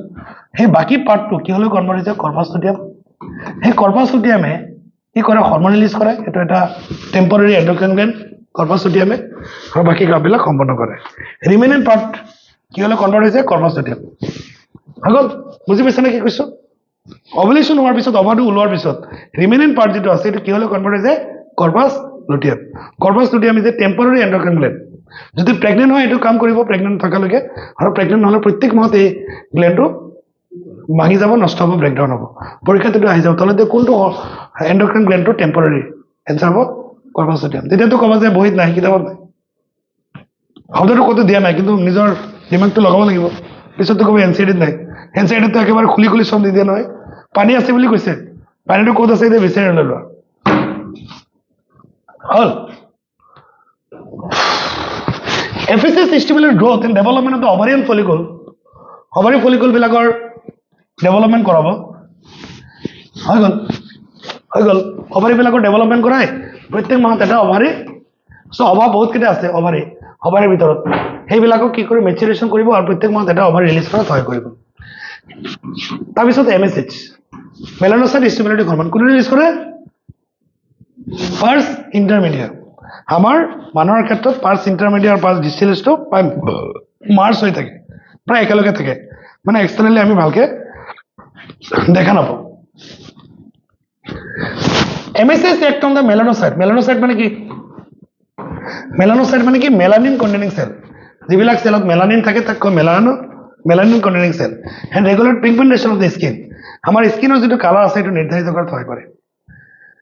হে বাকি পাৰ্টটো কি হলো কনভাৰ্ট হৈছে কৰ্পাছ লুটিয়াম হে কৰ্পাছ লুটিয়ামে কি কৰে হৰমন ৰিলিজ কৰে এটো এটা টেম্পৰাৰী এন্ডোক্ৰাইন গ্ল্যান্ড কৰ্পাছ লুটিয়ামে আৰু বাকি কামবিলাক সম্পন্ন কৰে ৰিমেইনিং পাৰ্ট কি হলো কনভাৰ্ট হৈছে কৰ্পাছ লুটিয়াম আগল বুজি পাইছা নে কি কৈছো ওভুলেশন হোৱাৰ পিছত অভাটো ওলোৱাৰ পিছত ৰিমেইনিং পাৰ্ট যেটো আছে এটো কি হলো কনভাৰ্ট হৈছে corpus luteum is a temporary endocrine gland যদি প্ৰেগনেন্ট হয় এটো কাম কৰিব প্ৰেগনেন্ট থাকালৈকে আৰু প্ৰেগনেন্ট নহলে প্ৰত্যেক মাহত এই গ্ল্যান্ডটো ভাঙি যাব নষ্ট হ'ব ব্ৰেকডাউন হ'ব পৰীক্ষাটো আহি যাব তলতে কোনটো এন্ডোক্ৰাইন গ্ল্যান্ডটো টেম্পৰাৰী এনসাৰ হ'ব কৰ্পাছ লুটিয়াম তেতিয়াতো ক'ব যে বহিত নাই কিতাপত নাই শব্দটো কত দিয়া নাই কিন্তু নিজৰ দিমাগটো লগাব লাগিব পিছতো ক'ব এনসিডিত নাই এনসিডিত একেবাৰে খুলি খুলি সব দি দিয়া নহয় পানী আছে বুলি কৈছে পানীটো ক'ত আছে এতিয়া বিচাৰি লোৱা হল FHS stimulate growth and development of the ovarian follicle বিলাকৰ ডেভেলপমেন্ট কৰাব হৈ গল ওভাৰি বিলাকৰ ডেভেলপমেন্ট কৰাই প্ৰত্যেক মাহত এটা ওভাৰি সো অভাৱ বহুত কেইটা আছে ওভাৰিৰ ভিতৰত সেইবিলাকক কি কৰি মেচুৰেশ্যন কৰিব আৰু প্ৰত্যেক মাহত এটা ওভাৰি ৰিলিজ কৰা সহায় কৰিব তাৰপিছত MSH মেলানোসাইট ষ্টিমুলেটিং হৰমন কোনে ৰিলিজ কৰে পাৰ্স ইন্টাৰমিডিয়েট আমাৰ মানুহৰ ক্ষেত্ৰত পাৰ্স ইন্টাৰমিডিয়েট আৰু পাৰ্স ডিষ্টিলেটটো মাৰ্চ হৈ থাকে প্ৰায় একেলগে থাকে মানে এক্সটাৰনালি আমি ভালকে দেখা নাপাওঁ MSH act on the melanocyte মানে কি melanocyte মানে কি মেলানিন কন্টেইনিং সেল যিবিলাক সেলত মেলানিন থাকে তাক কয় melanin containing cell and regulate pigmentation of the skin আমাৰ স্কিনৰ যেটো কালাৰ আছে এটো নিৰ্ধাৰিত কৰাত সহায় কৰে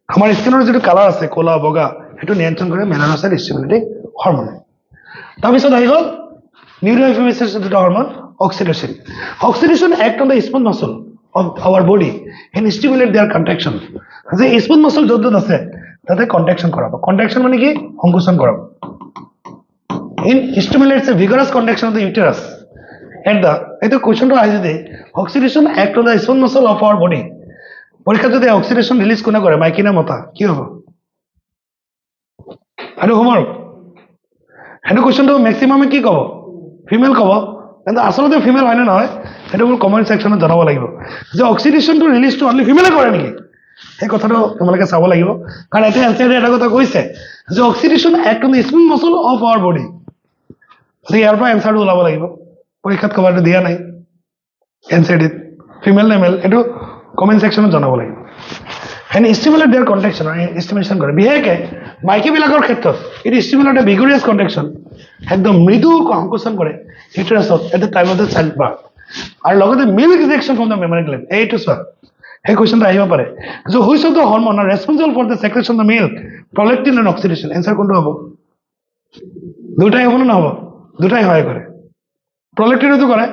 আমাৰ স্কিনৰ যেটো কালাৰ আছে কোলা বগা এটো নিয়ন্ত্ৰণ কৰে মেলানোসাইট ষ্টিমুলেটিং হৰমন তাৰপিছত আহি গল নিউৰোইনফ্লেমেটৰি যেটো hormone oxytocin act on the smooth muscle of our body and stimulate their contraction যে স্মুথ মাসল যত আছে তাতে কন্ট্রাকশন কৰাব কন্ট্ৰাকশন মানে কি সংকোচন কৰাব in stimulates a vigorous contraction of the uterus at the এটো কোশ্চেনটো আহি যে oxytocin act on the smooth muscle of our body পৰীক্ষা যদি অক্সিডেশন ৰিলিজ কোনে কৰে মাইকি না মতা কি হ'ব আৰু হোমৱৰ্ক হেটো কোশ্চেনটো ম্যাক্সিমামে কি কব ফিমেল কব কিন্তু আসলতে ফিমেল হয় না নহয় এটা মোৰ কমেন্ট সেকশনত জনাব লাগিব যে অক্সিডেশনটো ৰিলিজটো অনলি ফিমেলে কৰে নেকি এই কথাটো তোমালোকে চাব লাগিব কাৰণ এটা এনসাৰ এটা কথা কৈছে যে oxidation act on the smooth muscle of our body সেই ইয়াৰ পৰা এনসাৰটো ওলাব লাগিব পৰীক্ষাত কবাৰটো দিয়া নাই এনসাৰ ফিমেল নে মেল এটো কমেন্ট সেকশনত জনাব লাগিব and stimulate their contraction estimation কৰে বিহেকে মাইকি বিলাকৰ ক্ষেত্ৰত it stimulate a vigorous contraction একদম মৃদু সংকোচন কৰে ইউটেৰাছত at the time of the child birth আৰু লগতে milk ejection from the mammary gland এইটো স্যাৰ এই কোশ্চেনটা আহিব পাৰে যে which of the hormone are responsible for the secretion of the milk prolactin and oxidation answer কোনটো হ'ব দুটাই হ'ব না হ'ব দুটাই হয় কৰে প্ৰলেক্টিনটো কৰে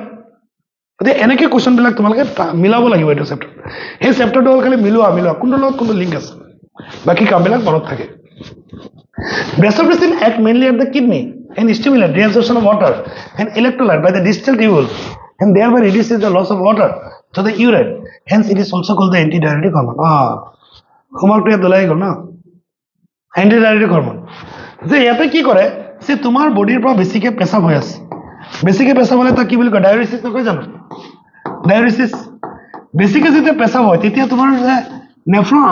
গতি এনেকে কোশ্চেন বিলাক তোমালোকে মিলাব লাগিব এইটো চেপ্টাৰ এই চেপ্টাৰটো হল খালি মিলোৱা কোনটো লগত কোনটো লিংক আছে বাকি কামবিলাক মনত থাকে ব্ৰেষ্টপ্ৰেছিন act mainly at the kidney and stimulate reabsorption of water and electrolyte by the distal tubule and thereby reduces the loss of water to the urine. Hence, it is also called the antidiuretic hormone. Homework to dolai gol na antidiuretic hormone. যে ইয়াতে কি কৰে যে তোমাৰ বডিৰ পৰা বেছিকে পেছাব হৈ আছে বেছিকে পেছাব হলে তাক কি বুলি কয় ডায়ুৰেচিছ নকয় জানো ডায়ুৰেচিছ বেছিকে যেতিয়া পেছাব হয় তেতিয়া তোমাৰ যে নেফ্ৰন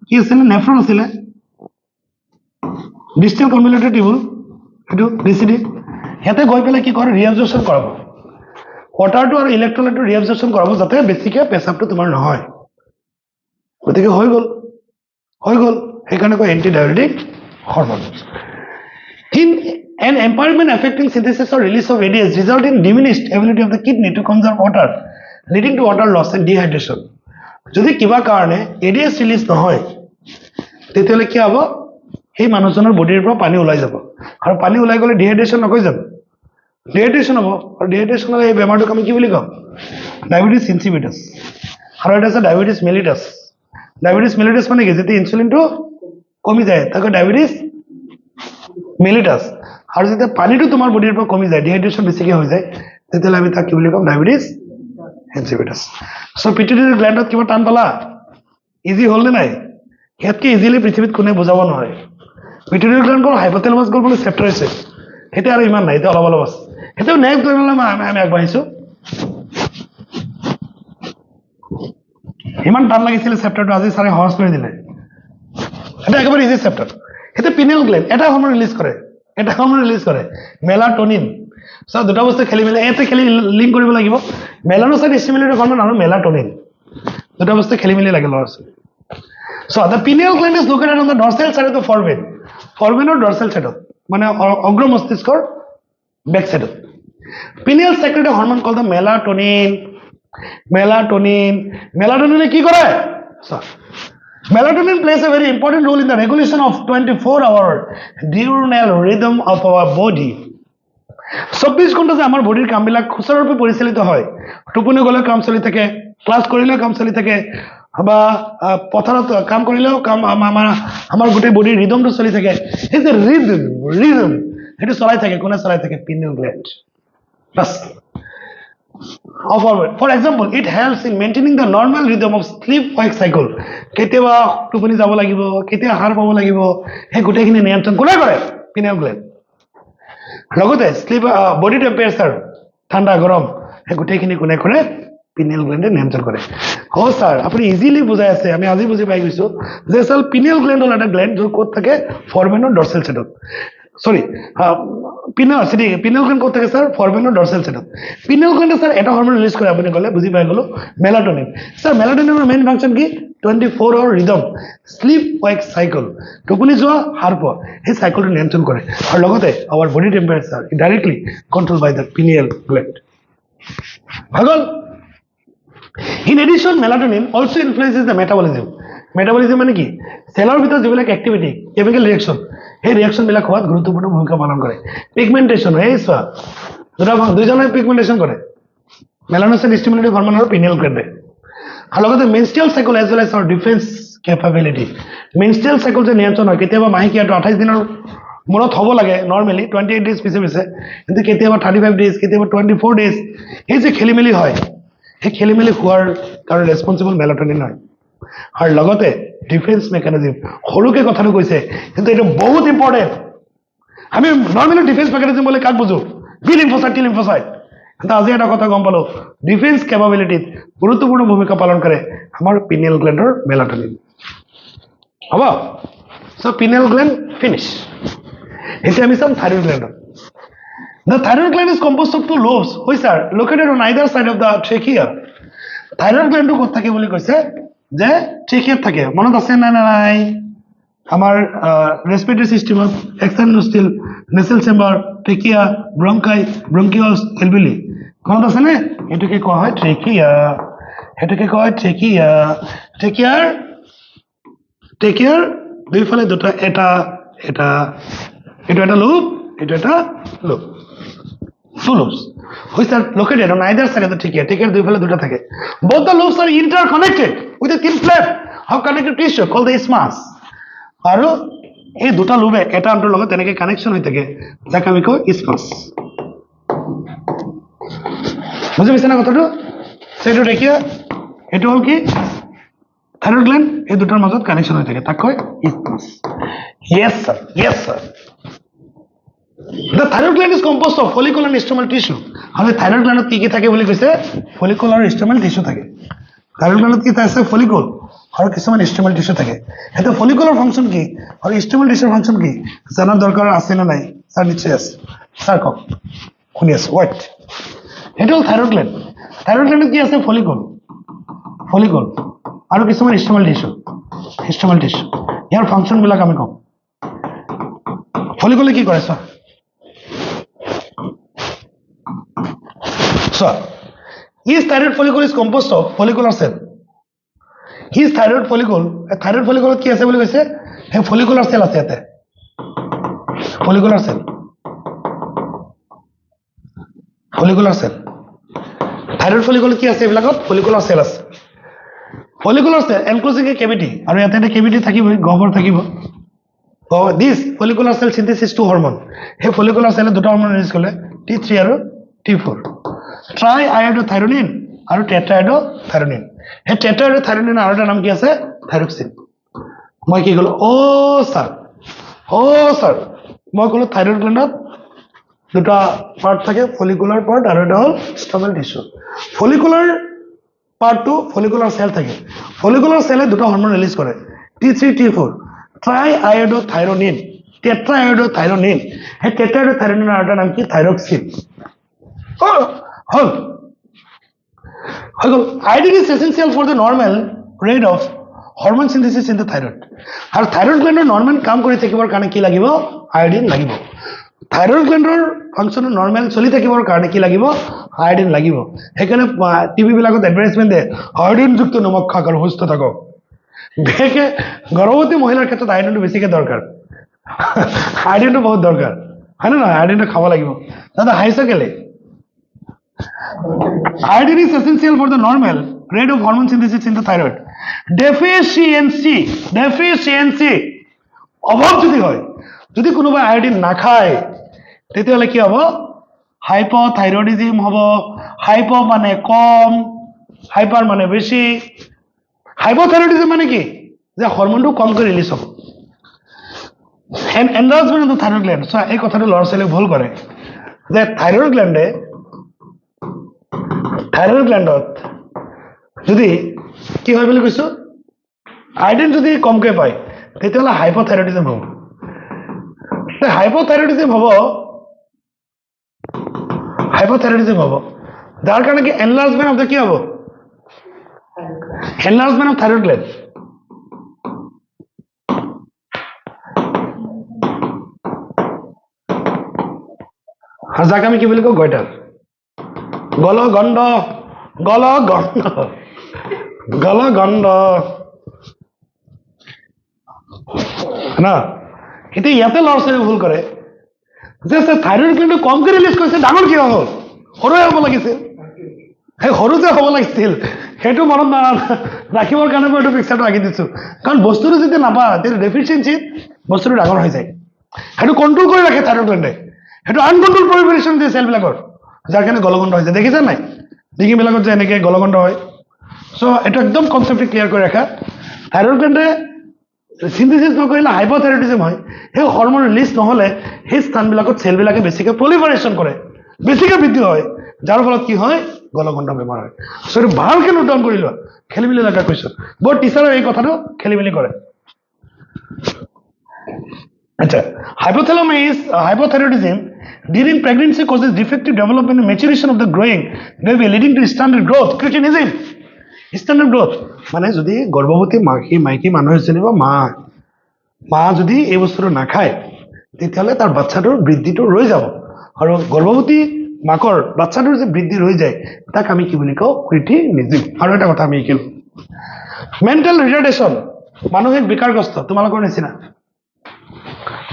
কি আছিল নেফ্ৰন আছিল ডিস্টেল কনভলিউটেড টিউবুল এটো ডিসিডি ইয়াতে গৈ পেলাই কি কৰে ৰিএবজৰ্পশ্যন কৰাব ওয়াটাৰটো আৰু ইলেক্ট্ৰোলাইটটো ৰিএবজৰ্পশ্যন কৰাব যাতে বেছিকে পেছাবটো তোমাৰ নহয় গতিকে হৈ গল সেইকাৰণে কয় এন্টিডায়ুৰেটিক hormone. In an impairment affecting synthesis or release of ADS result in diminished ability of the kidney to conserve water, leading to water loss and dehydration. যদি কিবা কাৰণে ADS ৰিলিজ নহয় তেতিয়ালে কি হ'ব এই মানুহজনৰ বডিৰ পৰা পানী ওলাই যাব আৰু পানী ওলাই গলে ডিহাইড্ৰেচন নকয় যাব ডিহাইড্ৰেচন হ'ব আৰু ডিহাইড্ৰেচনৰ এই বেমাৰটোক আমি কি বুলি কম ডায়াবেটিস ইনসিপিটাস আৰু এটা আছে ডায়াবেটিস মেলিটাস মানে কি যেতিয়া ইনসুলিনটো কমি যায় তাকে ডায়াবেটিস মেলিটাস আৰু যেতিয়া পানীটো তোমাৰ বডিৰ পৰা কমি যায় ডিহাইড্ৰেচন বেছিকে হৈ যায় তেতিয়ালে আমি তাক কি বুলি কম ডায়াবেটিস ইনসিপিটাস সো পিটুইটাৰি গ্ল্যান্ডত কিবা টান পালা ইজি হল নে নাই হেতকে ইজিলি পৃথিৱীত কোনে বুজাব নোৱাৰে পিটুইটাৰি গ্ল্যান্ড কোন হাইপোথেলামাস গল বুলি চেপ্টাৰ আছে হেতে আৰু ইমান নাই এটা অলপ আছে হেতে নেক্সট গ্ল্যান্ডলৈ আমি আগবাঢ়িছো ইমান টান লাগিছিল চেপ্টাৰটো আজি সাৰে সহজ কৰি দিলে এটা একেবাৰে ইজি চেপ্টাৰ এটা পিনিয়াল গ্ল্যান্ড এটা হৰমন ৰিলিজ কৰে মেলাটোনিন সো দুটা বস্তু খেলি মেলি এতে খেলি লিংক কৰিব লাগিব মেলানোসাইট স্টিমুলেটৰ হৰমন আৰু মেলাটোনিন দুটা বস্তু খেলি মেলি লাগে লৰছ so the pineal gland is located on the dorsal side of the forebrain or dorsal side মানে অগ্ৰ মস্তিষ্কৰ back side pineal secrete a hormone called the melatonin কি কৰে Melatonin plays a very important role in the regulation of 24-hour diurnal rhythm of our body. 24 ঘণ্টা যে আমাৰ বডিৰ কামবিলাক খুচৰাৰূপে পৰিচালিত হয় টোপনি গলে কাম চলি থাকে ক্লাস কৰিলে কাম চলি থাকে বা পথাৰত কাম কৰিলেও কাম আমাৰ গোটেই বডিৰ ৰিদমটো চলি থাকে এই যে ৰিদম এটো চলাই থাকে কোনে চলাই থাকে পিনিয়াল গ্ল্যান্ড বাস For example, it helps in maintaining the normal rhythm of sleep-wake cycle. কেতিয়াবা টোপনি যাব লাগিব কেতিয়া হার পাব লাগিব হে গোটেইখিনি নিয়ন্ত্ৰণ কোনে কৰে পিনিয়াল গ্ল্যান্ড লগতে স্লিপ বডি টেম্পাৰেচাৰ ঠান্ডা গৰম হে গোটেইখিনি কোনে কৰে পিনিয়াল গ্ল্যান্ডে নিয়ন্ত্ৰণ কৰে ও স্যার আপনি ইজিলি বুজাই আছে আমি আজি বুজি পাই গৈছো যে সাল পিনিয়াল গ্ল্যান্ড হল এটা গ্ল্যান্ড যো কোত থাকে ফৰমেন আৰু ডৰ্সেল সাইডত সরি পিনিয়াল গ্ল্যান্ড কোত থাকে স্যার ফরমেন আর dorsal side pineal gland sir এটা হরমোন রিলিজ করে আপনি গলে বুঝি পাই গলো মেলাটোনিন স্যার মেলাটোনিনৰ মেইন ফাংশন কি 24 hour rhythm sleep wake cycle টোপনি যোৱা হাৰ পোৱা এই সাইকেলটো নিয়ন্ত্ৰণ কৰে আৰু লগতে our body temperature directly control by the pineal gland ভাগল In addition, melatonin also influences the metabolism. Metabolism মানে কি সেলৰ ভিতৰত যিবিলাক এক্টিভিটি কেমিক্যাল ৰিঅ্যাকশন এই ৰিঅ্যাকশন বিলাক হোৱাত গুৰুত্বপূৰ্ণ ভূমিকা পালন কৰে পিগমেন্টেশন এই সোৱা দুজনে পিগমেন্টেশন কৰে মেলানোসাইট স্টিমুলেটিং হৰমন আৰু পিনিয়াল গ্ল্যান্ডে আৰু লগতে menstrual cycle as well as our defence capability menstrual cycle যে নিয়ন্ত্ৰণ হয় কেতিয়াবা মাহিকিয়াটো 28 দিনৰ মূৰত হ'ব লাগে নরমালি 28 ডেজ পিছে কিন্তু কেতিয়াবা 35 ডেজ কেতিয়াবা 24 ডেজ এই যে খেলিমেলি হয় এই খেলিমেলি হোৱাৰ কাৰণ ৰেসপন্সিবল মেলাটোনিন হয় আর লগতে ডিফেন্স মেকানিজম হলুকে কথাটো কৈছে কিন্তু এটা বহুত ইম্পর্টেন্ট আমি নরমালি ডিফেন্স মেকানিজম বলে কাক বুঝো বি লিম্ফোসাইট টি লিম্ফোসাইট কিন্তু আজি এটা কথা গম পালো ডিফেন্স ক্যাপাবিলিটিত গুৰুত্বপূৰ্ণ ভূমিকা পালন কৰে আমাৰ পিনিয়াল গ্ল্যান্ডৰ মেলাটোনিন হ'ব সো পিনিয়াল গ্ল্যান্ড ফিনিশ এতিয়া আমি চাম thyroid gland The thyroid gland is composed of two lobes which are located on either side of the trachea. Thyroid gland ক'ত থাকে বুলি কৈছে যে ট্ৰেকিয়াত থাকে মনত আছে না নাই আমাৰ ৰেসপিৰেটৰি সিস্টেমত এক্সটাৰ্নাল নস্ট্ৰিল নেসেল চেম্বাৰ ট্ৰেকিয়া ব্ৰংকাই ব্ৰংকিউলছ এলভিউলি মনত আছে নে এটোকে কোৱা হয় ট্ৰেকিয়া ট্ৰেকিয়াৰ দুইফালে দুটা এটা লুপ এটা loop two lobes which are located on either side of the trachea trachea দুইফালে দুটা থাকে both the lobes are interconnected with a thin flap of connective tissue called the isthmus আৰু এই দুটা লোবে এটা আনটোৰ লগত তেনেকৈ কানেকশ্যন হৈ থাকে যাক আমি কওঁ ইছমাছ বুজি পাইছে না কথাটো সেইটো দেখিয়া এইটো হ'ল কি থাইৰয়েড গ্ল্যান্ড এই দুটাৰ মাজত কানেকশ্যন হৈ থাকে তাক কয় ইছমাছ yes sir the thyroid gland is composed of follicle and stromal tissue আৰু thyroid gland কি কি থাকে বুলি কৈছে follicle আৰু stromal tissue থাকে thyroid gland কি আছে follicle আৰু কিছুমান stromal tissue থাকে এটা follicular function কি আৰু stromal tissue function কি জানাৰ দৰকাৰ আছে না নাই স্যাৰ নিশ্চয় আছে স্যাৰ কওক শুনি আছো হোৱাট এটা হ'ল thyroid gland কি আছে follicle আৰু কিছুমান stromal tissue ইয়াৰ ফাংচন বিলাক আমি কম follicle কি কৰে sir So, his thyroid follicle is composed of follicular cell. His thyroid follicle কি আছে বুলি কৈছে হে follicular cell আছে ইয়াতে follicular cell thyroid follicle কি আছে এইবিলাকত follicular cell আছে follicular cell enclosing a cavity আৰু ইয়াতে এটা cavity থাকিব গহ্বৰ থাকিব this follicular cell synthesis to hormone হে follicular cell দুটা hormone ৰিলিজ কৰে T3 আৰু T4 ট্ৰাইআয়োডোথাইৰোনিন আৰু টেট্ৰাইডোথাইৰোনিন হে টেট্ৰাইডোথাইৰোনিন আৰু এটা নাম কি আছে থাইৰক্সিন মই কি কলো ও স্যাৰ মই কলো থাইৰয়েড গ্ল্যান্ডত দুটা পার্ট থাকে ফলিকুলার পার্ট আর এটা হল স্ট্রমাল টিস্যু ফলিকুলার পার্টটো ফলিকুলার সেল থাকে ফলিকুলার সেলে দুটা হরমোন রিলিজ করে T3 T4 ট্ৰাইআয়োডোথাইৰোনিন টেট্ৰাইডোথাইৰোনিন হে টেট্ৰাইডোথাইৰোনিন আর এটা নাম কি thyroxine hall iodine is essential for the normal rate of hormone synthesis in the thyroid আর thyroid gland normal কাম কৰি থাকিবৰ কাৰণে কি লাগিব আয়োডিন লাগিব thyroid gland ফাংচন নৰমাল চলি থাকিবৰ কাৰণে কি লাগিব আয়োডিন লাগিব হেকানে টিভি বিলাকত এডভাৰটাইজমেন্ট দে আয়োডিন যুক্ত নমক খাক আৰু সুস্থ থাকক দেখে গৰ্ভৱতী মহিলাৰ ক্ষেত্ৰত আয়োডিনটো বেছিকে দৰকাৰ আয়োডিনটো বহুত দৰকাৰ হয় না আয়োডিনটো খাব লাগিব দাদা হাইছে কেলে Iodine is essential for the normal rate of hormone synthesis in the thyroid. Deficiency অভাব যদি হয় যদি কোনোবা আয়োডিন না খায় তেতিয়াহলে কি হ'ব হাইপোথাইরয়েডিজম হ'ব হাইপো মানে কম হাইপার মানে বেশি হাইপোথাইরয়েডিজম মানে কি যে হরমোনটো কম করে রিলিজ হ'ব enlargement of the thyroid gland so এই কথাটো ল'ৰা ছোৱালীয়ে ভুল কৰে যে থাইরয়েড গ্ল্যান্ডত যদি কি হয় বুলি কৈছো আয়োডিন যদি কমকে পায় তেতিয়াহলে হাইপোথাইরয়েডিজম হ'ব হাইপোথাইরয়েডিজম হ'ব যাৰ কাৰণে কি এনলাৰ্জমেন্ট অফ দ্য কি হ'ব enlargement of thyroid gland R যাক আমি কি বুলি কওঁ গয়টাৰ গলগণ্ড না কিন্তু ইয়াতে ল'ৰা ছোৱালী ভুল কৰে যে থাইৰয়েড গ্ল্যান্ড কমকে ৰিলিজ কৰিছে ডাঙৰ কিয় হ'ল সৰুৱে হ'ব লাগিছিল সেই সৰু যে হ'ব লাগিছিল সেইটো মনত ৰাখিবৰ কাৰণে মই এইটো পিকচাৰটো আঁকি দিছো কাৰণ বস্তুটো যেতিয়া নাপায় তেতিয়া ডেফিচিয়েঞ্চিত বস্তুটো ডাঙৰ হৈ যায় সেইটো কণ্ট্ৰল কৰি ৰাখে থাইৰয়েড গ্ল্যান্ডে সেইটো আনকণ্ট্ৰল প্ৰলিফাৰেশ্যন দিয়ে চেলবিলাকৰ যাৰ কাৰণে গলগণ্ড হৈছে দেখিছা নাই ডিঙিবিলাকত যে এনেকৈ গলগণ্ড হয় চ' এইটো একদম কনচেপ্টটো ক্লিয়াৰ কৰি ৰাখা থাইৰয়েড গ্ল্যান্ডে সিনথেসিস নকৰিলে হাইপোথাইৰয়েডিজম হয় সেই হৰমোন ৰিলিজ নহলে সেই স্থানবিলাকত চেলবিলাকে বেছিকৈ প্ৰলিফাৰেশ্যন কৰে বেছিকৈ বৃদ্ধি হয় যাৰ ফলত কি হয় গলগণ্ড বেমাৰ হয় চ' এইটো ভালকৈ নোট ডাউন কৰি লোৱা খেলিমেলি লগা কুৱেশ্যন বৰ টিচাৰে এই কথাটো খেলিমেলি কৰে আচ্ছা hypothyroidism during pregnancy causes defective development and maturation of the growing baby leading to standard growth cretinism standard growth মানে যদি গৰ্ভৱতী মাইকী মানুহ এজনী বা মা যদি এই বস্তুটো নাখায় তেতিয়াহ'লে তাৰ বাচ্চাটোৰ বৃদ্ধিটো ৰৈ যাব আৰু গৰ্ভৱতী মাকৰ বাচ্চাটোৰ যে বৃদ্ধি ৰৈ যায় তাক আমি কি বুলি কওঁ ক্ৰিটিনিজম আৰু এটা কথা আমি শিকিলো মেণ্টেল ৰিটাৰ্ডেশ্যন মানসিক বিকাৰগ্ৰস্ত তোমালোকৰ নিচিনা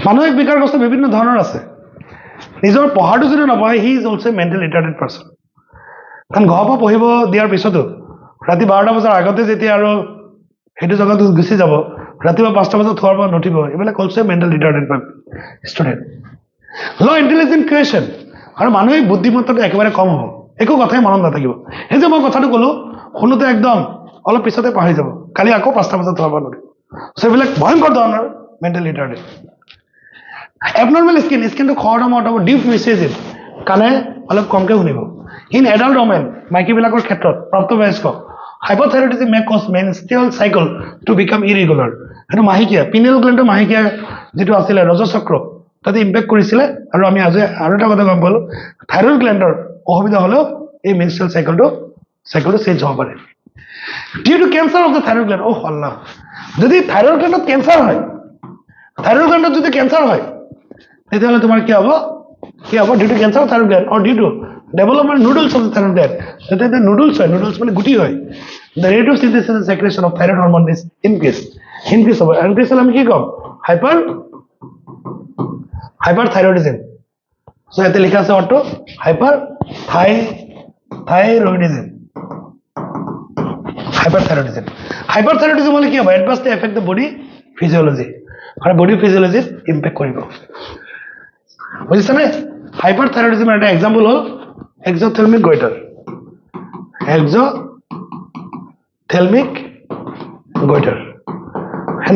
মানসিক বিকাৰগ্ৰস্ত বিভিন্ন ধৰণৰ আছে নিজৰ পঢ়াটো যদি নপঢ়ে he is also' mental retarded person কাৰণ ঘৰৰ পৰা পঢ়িব দিয়াৰ পিছতো ৰাতি 12টা বজাৰ আগতে যেতিয়া আৰু সেইটো জেগাত গুচি যাব ৰাতিপুৱা 5টা বজাত থোৱাৰ পৰা নুঠিব এইবিলাক অলসো মেণ্টেল ৰিটাৰ্ডেড ষ্টুডেণ্ট ল ইণ্টেলিজেন্ট ক্ৰিয়েশ্যন আৰু মানুহে বুদ্ধিমত্তাটো একেবাৰে কম হ'ব একো কথাই মনত নাথাকিব এই যে মই কথাটো ক'লো শুনোতে একদম অলপ পিছতে পাহৰি যাব কালি আকৌ 5টা বজাত থোৱাৰ পৰা নুঠিব চ' এইবিলাক ভয়ংকৰ ধৰণৰ মেণ্টেল ৰিটাৰ্ডেড এবনৰ্মেল স্কিনটো খৰটা মৰত হ'ব ডিপ মেছেজেছ কাণে অলপ কমকৈ শুনিব ইন এডাল্ট ওমেন মাইকীবিলাকৰ ক্ষেত্ৰত প্ৰাপ্তবয়স্ক hypothyroidism may cause menstrual cycle to become irregular সেইটো মাহেকীয়া পিনিয়েল গ্লেণ্ডৰ মাহেকীয়া যিটো আছিলে ৰজচক্ৰ তাতে ইম্পেক্ট কৰিছিলে আৰু আমি আজি আৰু এটা কথা গম পালোঁ থাইৰয়ড গ্লেণ্ডৰ অসুবিধা হ'লেও এই মেনষ্ট্ৰুৱেল চাইকেলটো চেঞ্জ হ'ব পাৰে due to cancer of the thyroid gland অ' আল্লাহ যদি থাইৰয়ড গ্লেণ্ডত কেঞ্চাৰ হয় থাইৰয়ড গ্লেণ্ডত যদি কেঞ্চাৰ হয় তেতিয়াহ'লে তোমাৰ কি হ'ব due to cancer of thyroid gland or due to development nodules of the thyroid gland যেতিয়া নুডলছ হয় নুডলছ মানে গুটি হয় the rate of synthesis and secretion of thyroid hormone is increase হ'ব ইনক্ৰিজ হ'লে আমি কি ক'ম হাইপাৰথাইৰয়ডিজম চ' ইয়াতে লিখা আছে অৰ্থ হাইপাৰথাইৰয়ডিজম হ'লে কি হ'ব এডভান্সলি এফেক্ট দ্য বডি ফিজিঅলজি আৰু বডি ফিজিঅলজিত ইম্পেক্ট কৰিব বুজিছানে হাইপাৰথাইৰয়ডিজমৰ এটা এক্সাম্পল হ'ল এক্সথেলমিক গইটাৰ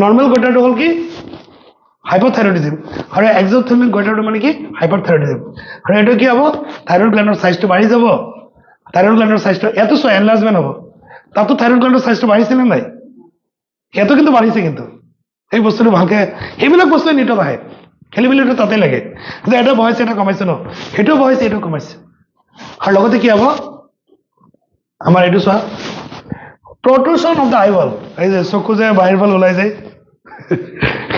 নৰ্মেল গইটাৰটো হ'ল কি হাইপথথাইৰয়ডিজম আৰু এক্সথেলমিক গইটাৰটো মানে কি হাইপাৰথাইৰয়ডিজম আৰু এইটো কি হ'ব থাইৰয়ড গ্লেণ্ডৰ চাইজটো বাঢ়ি যাব থাইৰয়ড গ্লেণ্ডৰ চাইজটো ইয়াতো চোৱা এনলাৰ্জমেণ্ট হ'ব তাতো থাইৰয়ড গ্লেণ্ডৰ চাইজটো বাঢ়িছেনে নাই ইয়াতো কিন্তু বাঢ়িছে কিন্তু এই বস্তুটো ভালকৈ সেইবিলাক বস্তুৱে নিটত আহে খেলি মেলিটো তাতে লাগে যে এটা বহাইছে এটা কমাইছে ন সেইটোও বহাইছে এইটো কমাইছে আৰু লগতে কি হ'ব আমাৰ এইটো চোৱা প্ৰট্ৰুশ্যন অফ দ্য আইবল এই যে চকু যে বাহিৰ ফাল ওলাই যায়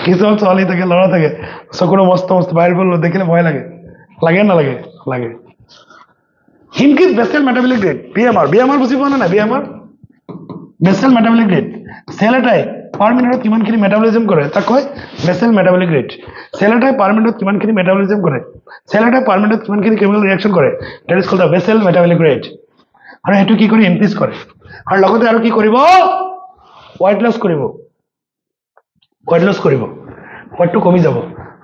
কিছুমান ছোৱালী থাকে ল'ৰা থাকে চকুৰো মস্ত বাহিৰ ফাল দেখিলে ভয় লাগে নালাগে ইনক্ৰিজ বেচেল মেটাবলিক ৰেট বিএমআৰ বুজি পোৱা নাই বিএমআৰ বেচেল মেটাবলিক ৰেট চেল এটাই পাৰ মিনিটত কিমানখিনি মেটাবলিজম কৰে তাক কয় বেচেল মেটাবলিক ৰেট চেল এটাই পাৰ মিনিটত কিমানখিনি মেটাবলিজম কৰে চেল এটাই পাৰ মিনিটত কিমানখিনি কেমিকেল ৰিয়েকশ্যন কৰে that is called the basal metabolic rate আৰু সেইটো কি কৰি ইনক্ৰিজ কৰে আৰু লগতে আৰু কি কৰিব ৱেইট লছ কৰিব ৱেইটটো কমি যাব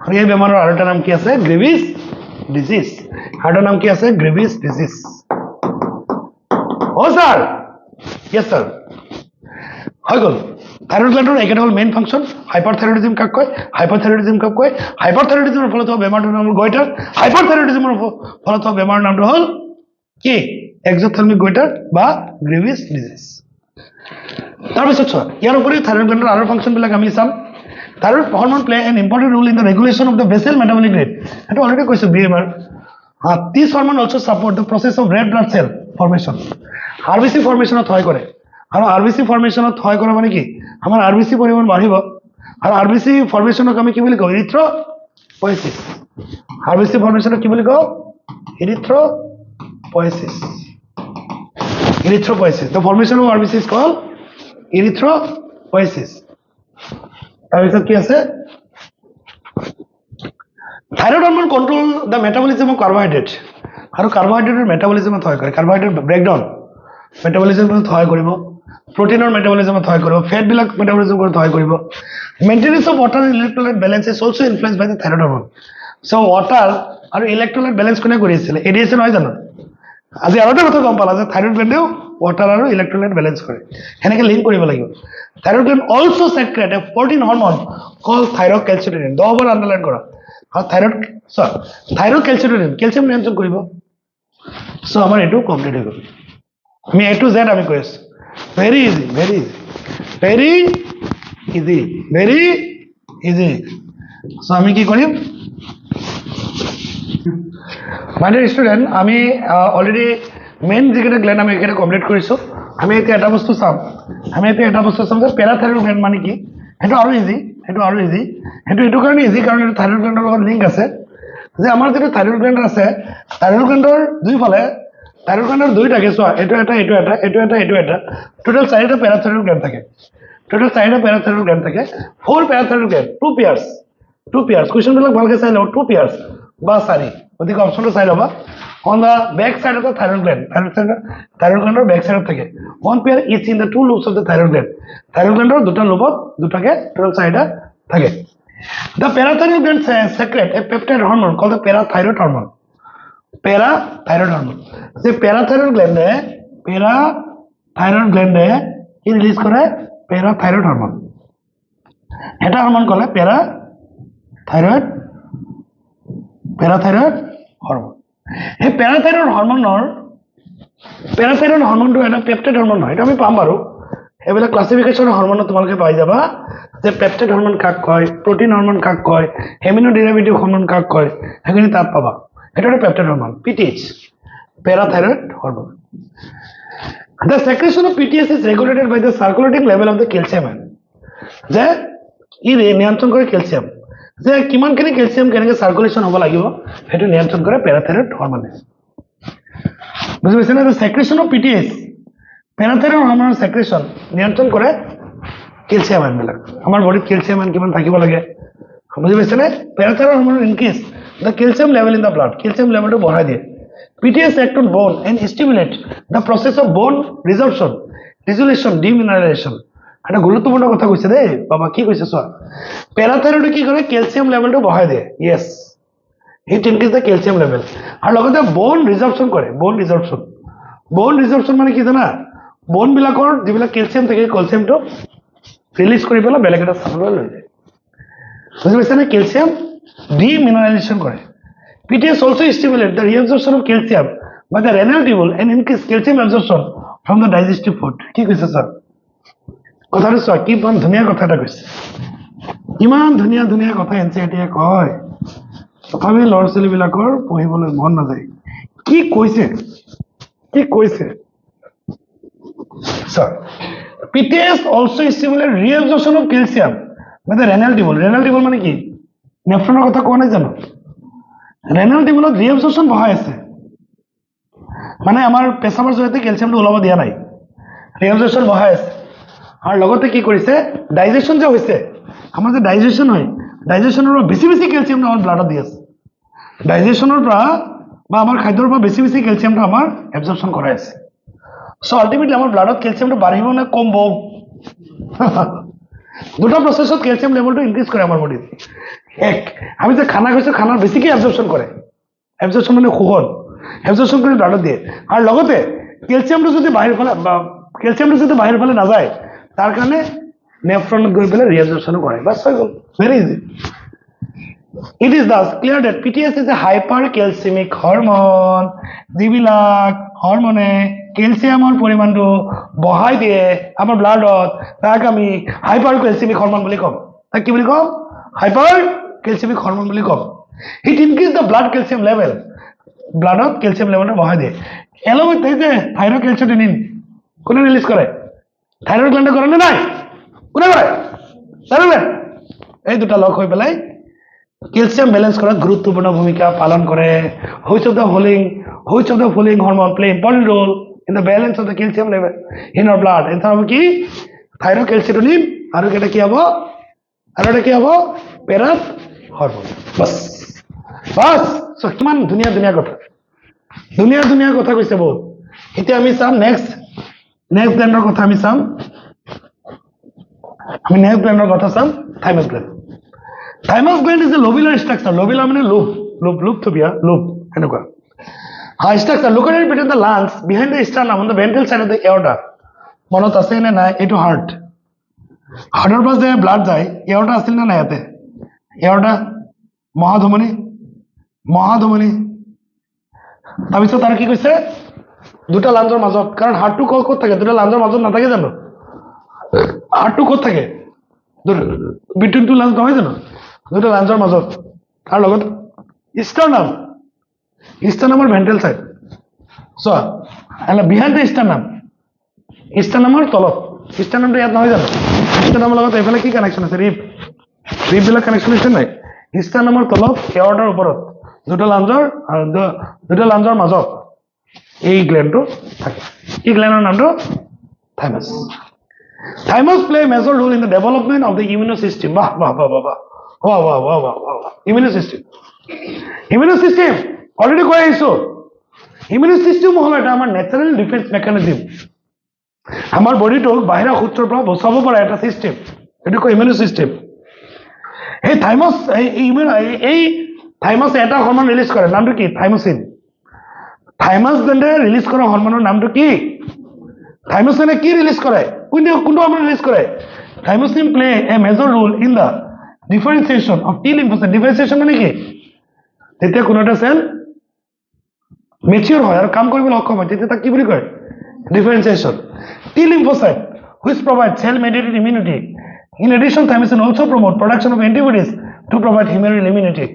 আৰু এই বেমাৰৰ আৰু এটা নাম কি আছে গ্ৰেভিছ ডিজিজ অ' ছাৰ য়েছ ছাৰ হৈ গ'ল থাইৰয়ড গ্লেণ্ডৰ একেটা হ'ল মেইন ফাংচন হাইপাৰথাইৰয়ডিজম কাক কয় হাইপাৰথাইৰয়ডিজমৰ ফলত হোৱা বেমাৰটোৰ নাম হ'ল গইটাৰ হাইপাৰথাইৰয়ডিজমৰ ফলত হোৱা বেমাৰৰ নামটো হ'ল কি এক্সথেলমিক গইটাৰ বা গ্ৰেভিছ ডিজিজ তাৰপিছত চোৱা ইয়াৰ উপৰিও থাইৰয়ড গ্লেণ্ডৰ আৰু ফাংচনবিলাক আমি চাম thyroid hormone play an important role in the regulation of the basal metabolic rate সেইটো অলৰেডি কৈছোঁ BMR this hormone also' support the process of red blood cell formation RBC ফৰ্মেশ্যনত সহায় কৰে আৰু RBC ফৰ্মেশ্যনত সহায় কৰা মানে কি আমাৰ RBC পৰিমাণ বাঢ়িব আৰু RBC ফৰ্মেশ্যনক আমি কি বুলি কওঁ ইৰিথ্ৰ'পয়েচিছ RBC ফৰ্মেশ্যনক কি বুলি কওঁ erythropoiesis the formation of RBC is called erythropoiesis তাৰপিছত কি আছে thyroid hormone control the metabolism of carbohydrate আৰু কাৰ্বহাইড্ৰেটৰ মেটাবলিজমত সহায় কৰে কাৰ্বহাইড্ৰেট ব্ৰেকডাউন মেটাবলিজমত সহায় কৰিব প্ৰটিনৰ মেটাবলিজমত সহায় কৰিব ফেটবিলাক মেটাবলিজম কৰাত সহায় কৰিব maintenance of water and electrolyte balance is also' influenced by the thyroid hormone so' water আৰু ইলেক্ট্ৰলাইট বেলেঞ্চ কোনে কৰিছিলে ADHA নহয় জানো আজি আৰু এটা কথা গম পালা যে থাইৰয়ড গ্লেণ্ডেও ৱাটাৰ আৰু ইলেক্ট্ৰলাইট বেলেঞ্চ কৰে সেনেকৈ লিংক কৰিব লাগিব থাইৰয়ড গ্লেণ্ড অলছ' ছেক্ৰেট এ প্ৰটিন হৰম'ন কল থাইৰ'কেলচিটনিন 10 বাৰ আণ্ডাৰলাইন কৰা আৰু থাইৰ'কেলচিটনিন কেলছিয়াম নিয়ন্ত্ৰণ কৰিব চ' আমাৰ এইটো কমপ্লিট হৈ গ'ল আমি A to Z আমি কৈ আছোঁ ভেৰি ইজি চ' আমি কি কৰিম মাই ডিয়াৰ ষ্টুডেণ্ট আমি অলৰেডি মেইন যিকেইটা গ্লেণ্ড আমি এইকেইটা কমপ্লিট কৰিছোঁ আমি এতিয়া এটা বস্তু চাম যে পেৰাথাইৰয়ড গ্লেণ্ড মানে কি সেইটো আৰু ইজি সেইটো এইটো কাৰণে ইজি কাৰণ এইটো থাইৰয়ড গ্লেণ্ডৰ লগত লিংক আছে যে আমাৰ যিটো থাইৰয়ড গ্লেণ্ড আছে থাইৰয়ড গ্লেণ্ডৰ দুইফালে থাইৰয়ড গ্লেণ্ডৰ দুইটাকে চোৱা এইটো এটা টোটেল 4টা পেৰাথাইৰয়ড গ্লেণ্ড থাকে 4 পেৰাথাইৰয়ড গ্লেণ্ড 2 পেয়াৰ্ছ কুৱেশ্যনবিলাক ভালকৈ চাই লওঁ 2 পেয়াৰ্ছ বা 4 গতিকে অপশ্যনটো চাই ল'বা On the back side of the thyroid gland, thyroid gland back side থেকে one pair is in the two lobes of the thyroid gland. Thyroid gland দুটা লোবত দুটাকে total side থাকে. The parathyroid gland secrete a peptide hormone called the parathyroid hormone. Parathyroid hormone. The parathyroid gland কি রিলিজ করে parathyroid hormone. এটা হরমোন কলে parathyroid hormone. এই প্যারাথাইরয়েড হরমোনটো এটা পেপটাইড হরমোন নহয়, এটা আমি পাম বাৰু এইবিলাক ক্লাসিফিকেশন হৰমোন তোমালোকে পাই যাবা যে পেপটাইড হৰমোন কাক কয়, প্ৰটিন হরমোন কাক কয়, হেমিনো ডেরিভেটিভ হরমোন কাক কয়, সেইখিনি তাত পাবা। এটা একটা peptide hormone, PTH, parathyroid hormone. The secretion of PTH is regulated by the circulating level of the calcium ion. যে ই নিয়ন্ত্ৰণ কৰে ক্যালসিয়াম, যে কিমানখিনি ক্যালসিয়াম কেনেকৈ সাৰ্কুলেশন হ'ব লাগিব সেইটো নিয়ন্ত্ৰণ কৰে প্যাৰাথাইৰয়েড হৰমোনে। বুঝি পাইছে না? সেক্ৰেশন অফ PTH, প্যাৰাথাইৰয়েড হৰমোনৰ সেক্ৰেশন নিয়ন্ত্ৰণ কৰে ক্যালসিয়াম আয়নবিলাক। আমাৰ বডিত ক্যালসিয়াম আয়ন কিমান থাকিব লাগে বুঝি পাইছে না? Parathyroid hormone increase the calcium level in the blood, calcium levelটো বঢ়াই দিয়ে। PTH act on bone and stimulate the process of bone resorption, resolution, demineralization. এটা গুরুত্বপূর্ণ কথা কইছে দেই বাবা, কি কইছে চোৱা। প্যাৰাথাইৰয়েড কি কৰে ক্যালসিয়াম লেভেলটো বঢ়াই দিয়ে, yes, it increase the calcium level. আৰু লগতে বোন ৰিজৰ্পশ্যন কৰে, বোন ৰিজৰ্পশ্যন মানে কি জানা? বোন বিলাকৰ যিবিলাক ক্যালসিয়াম থাকে ক্যালসিয়ামটো ৰিলিজ কৰি পেলাই বেলেগ এটা স্থানলৈ লৈ যায়। বুজি পাইছা নে? ক্যালসিয়াম demineralization করে। PTH also stimulate the reabsorption of calcium by the renal tubule and increase calcium absorption from the digestive food. কি কৈছে স্যার? কথাটো চোৱা, কি ধুনীয়া কথা এটা কৈছে। ইমান ধুনীয়া ধুনীয়া কথা এনচিইআৰটিয়ে কয়, তথাপি ল'ৰা ছোৱালীবিলাকৰ পঢ়িবলৈ মন নাযায়। কি কৈছে sir? PTH also stimulate reabsorption of calcium by the renal tubule. renal tubule মানে কি? নেফ্রনের কথা কোৱা নাই জানো? ৰেনাল টিউবুলত ৰিএবজৰ্পশ্যন বঢ়াই আছে, মানে আমাৰ পেছাবৰ জৰিয়তে ক্যালসিয়ামটো ওলাব দিয়া নাই, ৰিএবজৰ্পশ্যন বঢ়াই আছে। আৰু লগতে কি কৰিছে, ডাইজেশ্যন যে হৈছে, আমাৰ যে ডাইজেশ্যন হয়, ডাইজেশ্যনৰ পৰা বেছি বেছি ক্যালসিয়ামটো আমাৰ ব্লাডত দি আছে। ডাইজেশ্যনৰ পৰা বা আমাৰ খাদ্যৰ পৰা বেছি বেছি ক্যালসিয়ামটো আমাৰ এবজৰ্পশ্যন কৰাই আছে। চ' আল্টিমেটলি আমাৰ ব্লাডত ক্যালসিয়ামটো বাঢ়িব নে কম হ'ব? দুটা প্ৰচেছত ক্যালসিয়াম লেভেলটো ইনক্ৰিজ কৰে আমাৰ বডিত। এক, আমি যে খানা খাইছো, খানাৰ বেছিকৈ এবজৰ্পশ্যন কৰে, এবজৰ্পশ্যন মানে শোষণ, এবজৰ্পশ্যন কৰি ব্লাডত দিয়ে। আৰু লগতে ক্যালসিয়ামটো যদি বাহিৰ ফালে নাযায়, তাৰ কাৰণে নেফ্ৰনত গৈ পেলাই ৰিএবজৰ্পশ্যনো কৰে, বাছ হৈ গ'ল, very easy. It is thus clear that PTH is a hypercalcemic hormone, যিবিলাক হৰমনে ক্যালসিয়ামৰ পৰিমাণটো বঢ়াই দিয়ে আমাৰ ব্লাডত, তাক আমি হাইপাৰক্যালসেমিক হৰমন বুলি ক'ম। তাক কি বুলি ক'ম? হাইপাৰক্যালসেমিক হৰমন বুলি ক'ম। It increase the blood calcium level, ব্লাডত ক্যালসিয়াম লেভেলটো বঢ়াই দিয়ে। এলং উইথ যে থাইৰক্যালচিটনিন কোনে ৰিলিজ কৰে? থাইৰয়েড গ্ল্যান্ডে কৰে নে নাই? কোনে কৰে? Thyroid gland. এই দুটা লগ হৈ পেলাই ক্যালসিয়াম ব্যালেন্স কৰাত গুৰুত্বপূৰ্ণ ভূমিকা পালন কৰে। Which of the following hormone play important role in the balance of the calcium level in our blood? Answer হবে কি? থাইরোক্যালচিটনিন, আৰু এটা কি হ'ব? প্যারাথ হরমোন। বাস। সো কিমান ধুনীয়া কথা কৈছে বহুত। এতিয়া আমি চাম নেক্সট গ্ল্যান্ডৰ কথা আমি চাম। Thymus gland. Thymus gland is a lobular structure. Lobular মানে loop থবিয়া, loop এনেকুৱা। Structure located between the lungs, behind the sternum, on the ventral side of the aorta. মনত আছে নে নাই? এইটো হাৰ্ট। হাৰ্টৰ পৰা যে ব্লাড যায়, এঅৰ্টা আছিল নে নাই ইয়াতে? এঅৰ্টা, মহাধমনী। তাৰপিছত আৰু কি কৈছে? দুটা লাঞ্জৰ মাজত, কাৰণ হাৰ্টটো ক'ত থাকে? দুটা লাঞ্জৰ মাজত নাথাকে জানো? হাৰ্টটো ক'ত থাকে? বিটুইন টু লাঞ্জ নহয় জানো? দুটা লাঞ্জৰ মাজত। আৰু লগত ইষ্টাৰ্নামৰ ভেন্ট্ৰেল চাইড। চোৱা, বিহাইণ্ড দ্য ইষ্টাৰ্নামৰ তলত, ইষ্টাৰ্নামটো ইয়াত নহয় জানো? ইষ্টাৰ্নামৰ লগত এইফালে কি কানেকশ্যন আছে? ৰিববিলাক কানেকশ্যন আছে নাই? ইষ্টাৰ্নামৰ তলত, এঅৰ্টাৰ ওপৰত দুটা লাঞ্জৰ মাজত এই গ্ল্যান্ডটো থাকে। এই গ্ল্যান্ডৰ নামটো thymus. Thymus play a major role in the development of the immune system. Immune system. Already কৈ আহিছো, ইমিউন সিস্টেম হ'ল এটা আমাৰ নেচাৰেল ডিফেন্স মেকানিজম আমাৰ বডিটোক বাহিৰা শত্ৰুৰ পৰা বচাব পৰা এটা সিস্টেম এইটো কয় ইমিউন সিস্টেম এই থাইমাছ এই থাইমাছ এটা হৰমন ৰিলিজ কৰে নামটো কি থাইমোসিন থাইমাছ গ্ল্যান্ডে ৰিলিজ কৰা হৰমনৰ নামটো কি থাইমোসিনে কি ৰিলিজ কৰে কোনটো হৰমন ৰিলিজ কৰে thymosin play a major role in the differentiation of T lymphocyte differentiation মানে কি যেতিয়া কোনো এটা সেল মেচিউৰ হয় আৰু কাম কৰিবলৈ সক্ষম হয় তেতিয়া তাক কি বুলি কয় differentiation T lymphocyte which provide cell mediated immunity in addition thymosin also promote production of antibodies to provide humoral immunity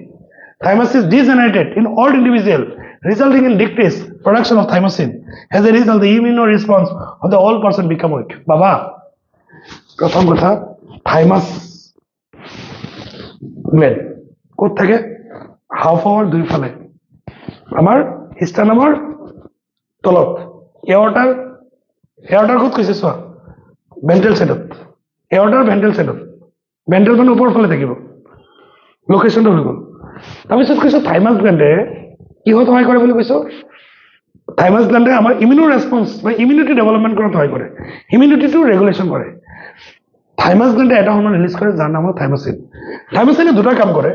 thymus is degenerated in old individual resulting in decreased production of thymosin as a result the immune response of the old person become weak baba প্রথম কথা thymus gland কোথ থাকে হাওফাওয়ার দুই ফালে আমার হিস্টানামৰ তলত এয়াৰটাৰ ক'ত কৈছে চোৱা ভেন্ট্ৰেল সাইডত এয়াৰটাৰ ভেন্ট্ৰেল সাইডত ভেন্ট্ৰেল মানে ওপৰ ফালে থাকিব লোকেশনটো হৈ গ'ল তাৰপিছত কৈছো থাইমাছ গ্ল্যান্ডে কিহত সহায় কৰে বুলি কৈছো থাইমাছ গ্ল্যান্ডে আমাৰ ইমিউন ৰেসপন্স বা ইমিউনিটি ডেভেলপমেন্ট কৰাত সহায় কৰে ইমিউনিটিটো ৰেগুলেশন কৰে থাইমাছ গ্ল্যান্ডে এটা হৰমন ৰিলিজ কৰে যাৰ নাম থাইমোসিন থাইমোসিনে দুটা কাম কৰে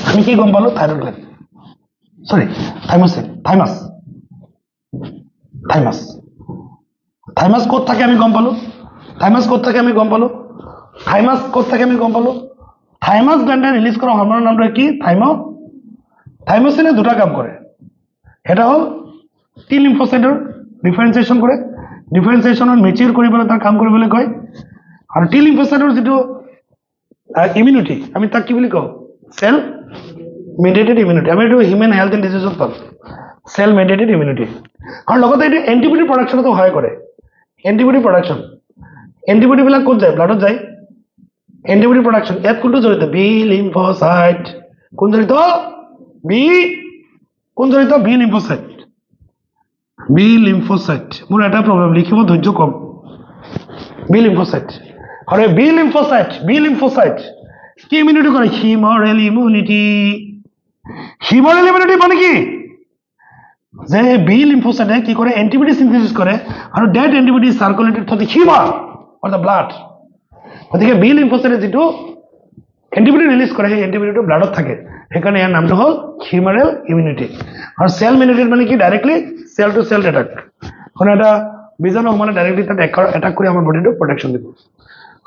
আমি কি গম পালো thyroid gland sorry thymosin thymus ক'ত থাকে আমি গম পালো থাইমাছ গ্ল্যান্ডে রিলিজ কৰা হৰমনৰ নামটো কি থাইমোসিনে দুটা কাম কৰে এটা হ'ল টি লিম্ফোসাইটৰ ডিফাৰেন্সিয়েশ্যন কৰে ডিফাৰেন্সিয়েশ্যনৰ মেচিউৰ কৰিবলৈ তাৰ কাম কৰিবলৈ কয় আৰু টি লিম্ফোসাইটৰ যেটো ইমিউনিটি আমি তাক কি বুলি কওঁ সেল mediated immunity আমি এটো হিউম্যান হেলথ এন্ড ডিজিজত পাম সেল mediated immunity আৰু লগতে এটো এন্টিবডি প্ৰডাকচনতো সহায় কৰে এন্টিবডি বিলাক ক'ত যায় ব্লাডত যায় এন্টিবডি প্ৰডাকচন ইয়াত কোনটো জড়িত বি লিম্ফোসাইট কোন জড়িত বি লিম্ফোসাইট মোৰ এটা প্ৰবলেম লিখিব ধৈৰ্য কম বি লিম্ফোসাইট আৰু বি লিম্ফোসাইট কি ইমিউনিটি কৰে হিমোৰেল ইমিউনিটি মানে কি যে বি লিম্ফোসাইটে কি কৰে এন্টিবডি সিনথেসিস কৰে আৰু dead antibody circulated through the humour or the blood গতিকে বি লিম্ফোসাইটে যেটো এন্টিবডি ৰিলিজ কৰে সেই এন্টিবডিটো ব্লাডত থাকে সেইকাৰণে ইয়াৰ নামটো হ'ল হিউমাৰেল ইমিউনিটি আৰু সেল ইমিউনিটি মানে কি directly cell to cell attack কোন এটা বিজাণু মানে ডাইৰেক্টলি তাত অ্যাটাক কৰি আমাৰ বডিটো প্ৰটেকশন দিব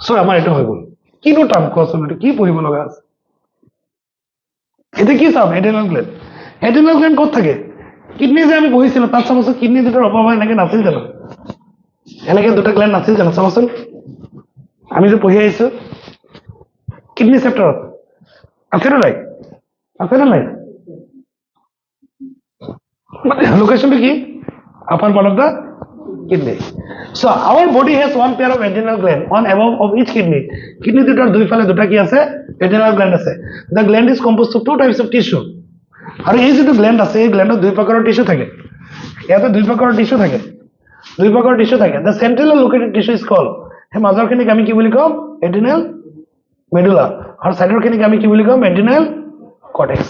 সো আমাৰ এটা হৈ গ'ল কিনো টাৰ্ম কোৱাচোন কি পঢ়িব লগা আছে এটা কি চাম এডেনাল গ্ল্যান্ড ক'ত থাকে কিডনি যে আমি পঢ়িছিলো তাত চাবচোন কিডনি দুটাৰ অভাৱ এনেকে নাছিল জানো এনেকে দুটা গ্ল্যান্ড নাছিল জানো চাবচোন আমি যে পঢ়ি আহিছো কিডনি চেপ্টাৰত আছে না নাই লোকেশনটো কি upper part of the kidney so our body has one pair of adrenal gland on above of each kidney দুটাৰ দুই ফালে দুটা কি আছে adrenal gland আছে the gland is composed of two types of tissue আৰু এই যেটো গ্ল্যান্ড আছে এই গ্ল্যান্ডত দুই প্ৰকাৰৰ টিস্যু থাকে ইয়াতে দুই প্ৰকাৰৰ টিস্যু থাকে the central located tissue is called হে মাজৰখিনিক আমি কি বুলি কম adrenal medulla আৰু সাইডৰখিনিক আমি কি বুলি কম adrenal cortex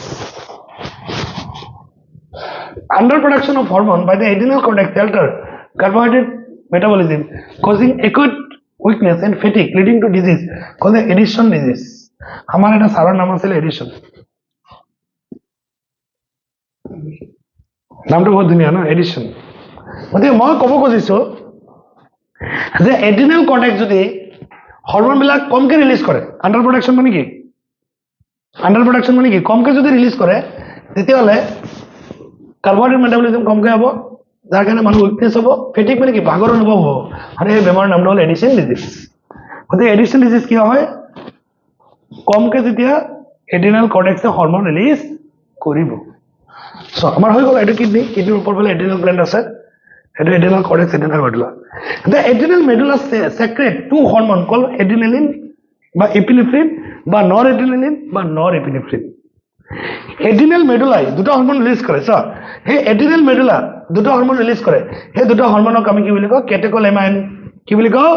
underproduction of hormone by the adrenal cortex alter carbohydrate metabolism causing acute weakness and fatigue leading to disease called addiction disease আমার এটা সারার নাম আছে এডিশন নামটো বহুত ধুনীয়া না এডিশন গতিকে মই ক'ব খুজিছো যে এড্ৰিনেল কৰ্টেক্স যদি হৰমন বিলাক কমকে ৰিলিজ কৰে আন্ডাৰ প্ৰডাকশন মানে কি কমকে যদি ৰিলিজ কৰে তেতিয়াহ'লে কাৰ্বহাইড্ৰেট মেটাবলিজম কমকে হ'ব যাৰ কাৰণে মানুহ উইকনেছ হ'ব ফেটিক মানে কি ভাগৰ অনুভৱ হ'ব আৰু এই বেমাৰৰ নামটো হ'ল এডিশন ডিজিজ গতিকে এডিশন ডিজিজ কি হয় কমকে যেতিয়া এড্ৰিনেল কৰ্টেক্সে হৰমন ৰিলিজ কৰিব সো আমাৰ হৈ গ'ল এইটো কিডনিৰ ওপৰ ফালে এড্ৰিনেল গ্ল্যান্ড আছে এটা adrenal cortex adrenal medulla the adrenal medulla secrete two hormone called adrenaline বা epinephrine বা noradrenaline বা norepinephrine adrenal medulla দুটা হরমোন রিলিজ কৰে সো এই adrenal medulla দুটা হৰমোন ৰিলিজ কৰে এই দুটা হৰমোনক আমি কি বুলি কওঁ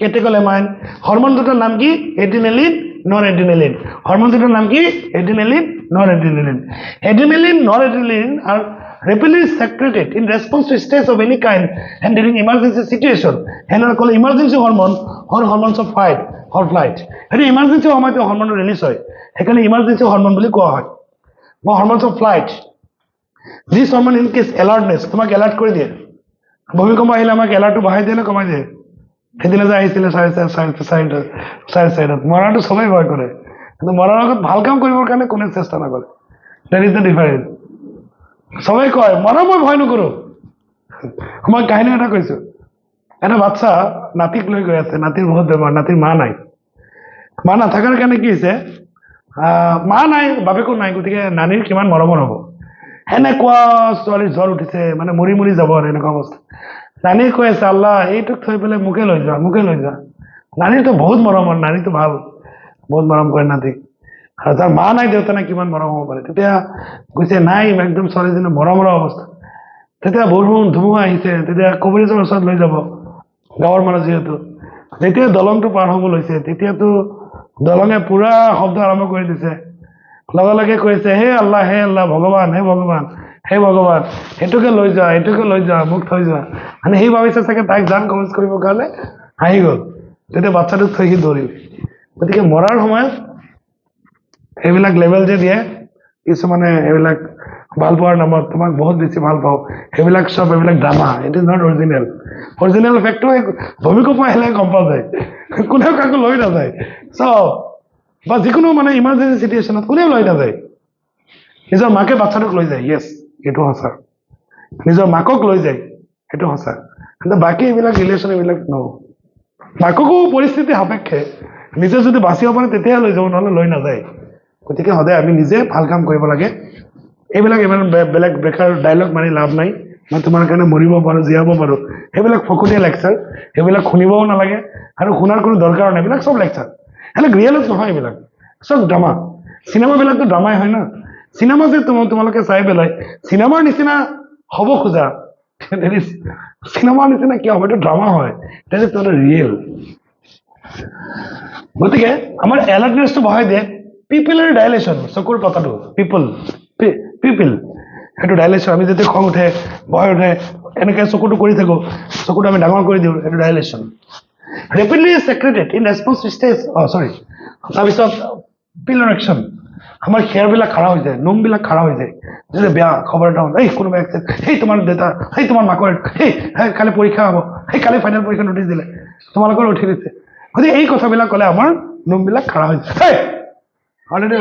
catecholamine হৰমোন দুটাৰ নাম কি adrenaline noradrenaline হৰমোন দুটাৰ নাম কি adrenaline noradrenaline are rapidly secreted in response to stress of any kind and during emergency situation সেনে ক'লে emergency hormone or hormones of fight or flight সেইটো emergency সময়তে হৰমন ৰিলিজ হয় সেইকাৰণে emergency hormone বুলি কোৱা হয় বা hormones of flight this hormone increase alertness তোমাক alert কৰি দিয়ে ভূমিকম্প আহিলে আমাক এলাৰ্টটো বঢ়াই দিয়ে নে কমাই দিয়ে সেদিনা যে আহিছিলে চাৰে মৰাটো সবেই ভয় কৰে কিন্তু মৰাৰ আগত ভাল কাম কৰিবৰ কাৰণে কোনে চেষ্টা নকৰে দ্যাট ইজ দ্য ডিফাৰেন্স সবেই কয় মৰা মই ভয় নকৰোঁ মই কাহিনী এটা কৈছো এটা বাচ্চা নাতিক লৈ গৈ আছে নাতিৰ বহুত বেমাৰ নাতিৰ মা নাই মা নাথাকাৰ কাৰণে কি হৈছে মা নাই বাপেকো নাই গতিকে নানীৰ কিমান মৰমৰ হ'ব এনেকুৱা ছোৱালীৰ জ্বৰ উঠিছে মানে মৰি মৰি যাব আৰু এনেকুৱা অৱস্থা নানীয়ে কৈ আছে আল্লাহ এইটোক থৈ পেলাই মোকে লৈ যোৱা নানীৰতো বহুত মৰমৰ নানীটো ভাল বহুত মৰম কৰে নাতিক আৰু তাৰ মা নাই দেউতা নাই কিমান মৰম হ'ব পাৰে তেতিয়া কৈছে নাই একদম ছোৱালীজনী মৰমৰ অৱস্থা তেতিয়া বৰষুণ ধুমুহা আহিছে তেতিয়া কভাৰেজৰ ওচৰত লৈ যাব গাঁৱৰ মানুহ যিহেতু যেতিয়া দলংটো পাৰ হ'ব লৈছে তেতিয়াতো দলঙে পুৰা শব্দ আৰম্ভ কৰি দিছে লগে লগে কৈছে হে আল্লাহ ভগৱান এইটোকে লৈ যোৱা মোক থৈ যোৱা মানে সেই ভাবিছে চাগে তাইক জান কমেজ কৰিবৰ কাৰণে আহি গ'ল তেতিয়া বাচ্চাটোক থৈ সি দৌৰিল গতিকে মৰাৰ সময়ত এইবিলাক লেভেল যে দিয়ে কিছুমানে এইবিলাক ভাল পোৱাৰ নামত তোমাক বহুত বেছি ভাল পাওঁ এইবিলাক drama it is not original ফেক্টটো ভূমিকম্প আহিলে গম পোৱা যায় কোনেও কাকো লৈ নাযায় বা যিকোনো মানে ইমাৰ্জেঞ্চি চিটুৱেশ্যনত কোনেও লৈ নাযায় নিজৰ মাকে বাচ্চাটোক লৈ যায় য়েছ এইটো সঁচা নিজৰ মাকক লৈ যায় সেইটো সঁচা কিন্তু বাকী এইবিলাক ৰিলেশ্যন এইবিলাক মাককো পৰিস্থিতি সাপেক্ষে নিজে যদি বাচিব পাৰে তেতিয়াহে লৈ যাব নহ'লে লৈ নাযায় গতিকে সদায় আমি নিজে ভাল কাম কৰিব লাগে এইবিলাক ইমান বেলেগ বেকাৰ ডাইলগ মাৰি লাভ নাই মই তোমাৰ কাৰণে মৰিব পাৰোঁ জীয়াব পাৰোঁ সেইবিলাক ফকতীয়া লেকচাৰ সেইবিলাক শুনিবও নালাগে আৰু শুনাৰ কোনো দৰকাৰ নাই এইবিলাক চব লেকচাৰ এইবিলাক ৰিয়েলত নহয় এইবিলাক চব ড্ৰামা চিনেমাবিলাকতো ড্ৰামাই হয় না চিনেমা যে তোমালোকে চাই পেলাই চিনেমাৰ নিচিনা হ'ব খোজা চিনেমাৰ নিচিনা কিয় হ'ব এইটো ড্ৰামা হয় ডেট ইজ নট ৰিয়েল গতিকে আমাৰ এলাৰ্টনেছটো বঢ়াই দিয়ে পিপলৰ ডাইলেশ্যন চকুৰ পতাটো পিপল সেইটো ডাইলেশ্যন আমি যেতিয়া খং উঠে ভয় উঠে এনেকৈ চকুটো কৰি থাকোঁ চকুটো আমি ডাঙৰ কৰি দিওঁ সেইটো dilation rapidly secreted in response to stage তাৰপিছত পিলৰ একশ্যন আমাৰ হেয়াৰবিলাক খাৰা হৈ যায় নোমবিলাক খাৰা হৈ যায় যেতিয়া বেয়া খবৰ এটা হ'ল কোনোবা এক্সিডেণ্ট তোমাৰ দেউতা তোমাৰ মাকৰ কালি পৰীক্ষা হ'ব কালি ফাইনেল পৰীক্ষা নটিচ দিলে তোমালোকৰ উঠি দিছে গতিকে এই কথাবিলাক ক'লে আমাৰ নোমবিলাক খাৰা হৈ যায় already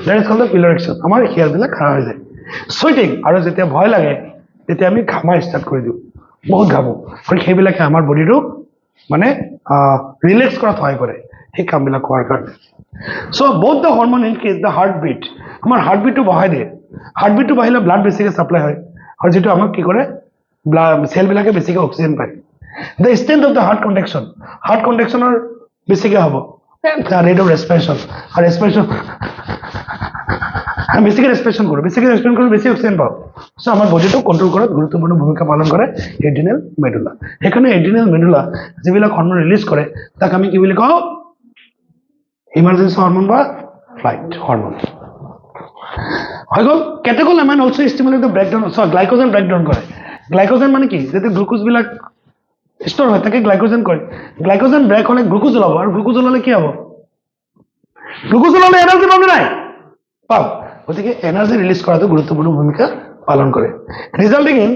that is called the pillar action আমাৰ হেয়াৰবিলাক খাৰা হৈ যায় চুইটিং আৰু যেতিয়া ভয় লাগে তেতিয়া আমি ঘামা ষ্টাৰ্ট কৰি দিওঁ বহুত ঘামোঁ আৰু সেইবিলাকে আমাৰ বডিটোক মানে ৰিলেক্স কৰাত সহায় কৰে সেই কামবিলাক কৰাৰ কাৰণে both the hormone increase the heartbeat আমাৰ হাৰ্টবিটটো বঢ়াই দিয়ে হাৰ্টবিটটো বাঢ়িলে ব্লাড বেছিকৈ ছাপ্লাই হয় আৰু যিটো আমাক কি কৰে চেলবিলাকে বেছিকৈ অক্সিজেন পায় the strength of the heart কণ্ট্ৰেকশ্যনৰ বেছিকৈ হ'ব ৰেট অফ ৰেছপিৰেশ্যন আৰু ৰেছপিৰেশ্যন বেছিকৈ ৰেছপিৰেশ্যন কৰোঁ বেছি অক্সিজেন পাওঁ আমাৰ বডিটো কণ্ট্ৰল কৰাত গুৰুত্বপূৰ্ণ ভূমিকা পালন কৰে এড্ৰিনেল মেডুলা সেইকাৰণে এড্ৰিনেল মেডুলা যিবিলাক হৰমন ৰিলিজ কৰে তাক আমি কি বুলি কওঁ ইমাৰ্জেঞ্চি হৰমন বা ফ্লাইট হৰমন হৈ গ'ল catecholamine also' stimulate the breakdown glycogen breakdown কৰে গ্লাইকোজেন মানে কি যেতিয়া গ্লুকোজবিলাক ষ্ট'ৰ হয় তাকে গ্লাইকোজেন কয় গ্লাইকোজেন ব্ৰেক হ'লে গ্লুকোজ ওলাব আৰু গ্লুকোজ ওলালে কি হ'ব গ্লুকোজ ওলালে এনাৰ্জি পাব নাই পাব গতিকে এনাৰ্জি ৰিলিজ কৰাটো গুৰুত্বপূৰ্ণ ভূমিকা পালন কৰে ৰিজাল্টিং in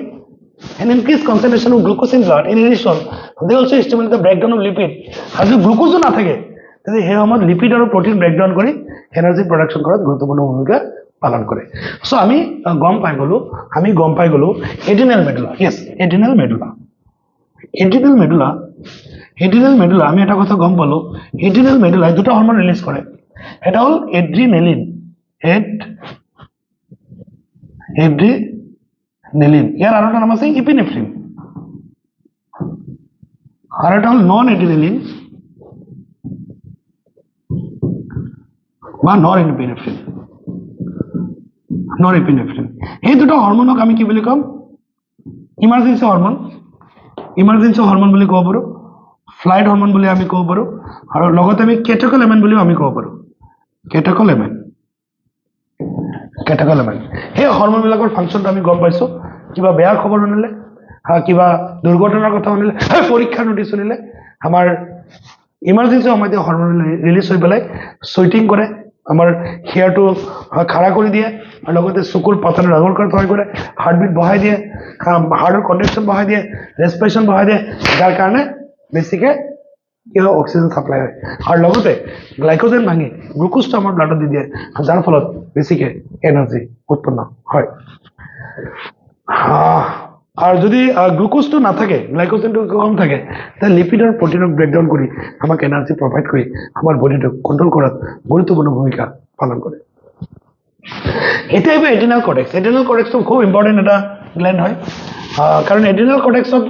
an increased concentration of glucose in blood in addition they also stimulate the breakdown of lipid আৰু যদি গ্লুকোজো নাথাকে তেতিয়া সেই সময়ত লিপিড আৰু প্ৰটিন ব্ৰেকডাউন কৰি এনাৰ্জি প্ৰডাকশ্যন কৰাত গুৰুত্বপূৰ্ণ ভূমিকা পালন কৰে আমি গম পাই গ'লো এড্ৰিনেল মেডুলা য়েছ এড্ৰিনেল মেডুলা আমি এটা কথা গম পালোঁ এড্ৰিনেল মেডুলাই দুটা হৰমন ৰিলিজ কৰে এটা হ'ল এড্ৰিনেলিন ইয়াৰ আৰু এটা নাম আছে ইপিনেফ্ৰিন আৰু এটা হ'ল নন এড্ৰিনেলিন বা নৰ ইপিনেফ্ৰিন এই দুটা হৰমনক আমি কি বুলি ক'ম ইমাৰ্জেঞ্চি হৰমন বুলি ক'ব পাৰোঁ ফ্লাইট হৰমন বুলি আমি ক'ব পাৰোঁ আৰু লগতে আমি কেটেকোলেমাইন বুলিও আমি ক'ব পাৰোঁ কেটেকলেমেণ্ট সেই হৰমনবিলাকৰ ফাংচনটো আমি গম পাইছোঁ কিবা বেয়া খবৰ শুনিলে কিবা দুৰ্ঘটনাৰ কথা শুনিলে পৰীক্ষাৰ নটিচ শুনিলে আমাৰ ইমাৰ্জেঞ্চি সময়তে হৰমন ৰিলিজ হৈ পেলাই চুইটিং কৰে আমাৰ হেয়াৰটো খাৰা কৰি দিয়ে আৰু লগতে চকুৰ পাতাটো ডাঙৰ কৰাত সহায় কৰে হাৰ্টবিট বঢ়াই দিয়ে হাৰ্টৰ কণ্ট্ৰেকশ্যন বঢ়াই দিয়ে ৰেছপিৰেশ্যন বঢ়াই দিয়ে যাৰ কাৰণে বেছিকৈ কি হয় অক্সিজেন ছাপ্লাই হয় আৰু লগতে গ্লাইকোজেন ভাঙি গ্লুক'জটো আমাৰ ব্লাডত দি দিয়ে যাৰ ফলত বেছিকৈ এনাৰ্জি উৎপন্ন হয় আৰু যদি গ্লুক'জটো নাথাকে গ্লাইকোজেনটো কম থাকে তেতিয়া লিপিড আৰু প্ৰটিনক ব্ৰেকডাউন কৰি আমাক এনাৰ্জি প্ৰভাইড কৰি আমাৰ বডিটোক কণ্ট্ৰল কৰাত গুৰুত্বপূৰ্ণ ভূমিকা পালন কৰে এতিয়া এইবোৰ এডিনাল কৰ্টেক্সটো খুব ইম্পৰ্টেণ্ট এটা গ্লেণ্ড হয় কাৰণ এডিনাল কৰ্টেক্সত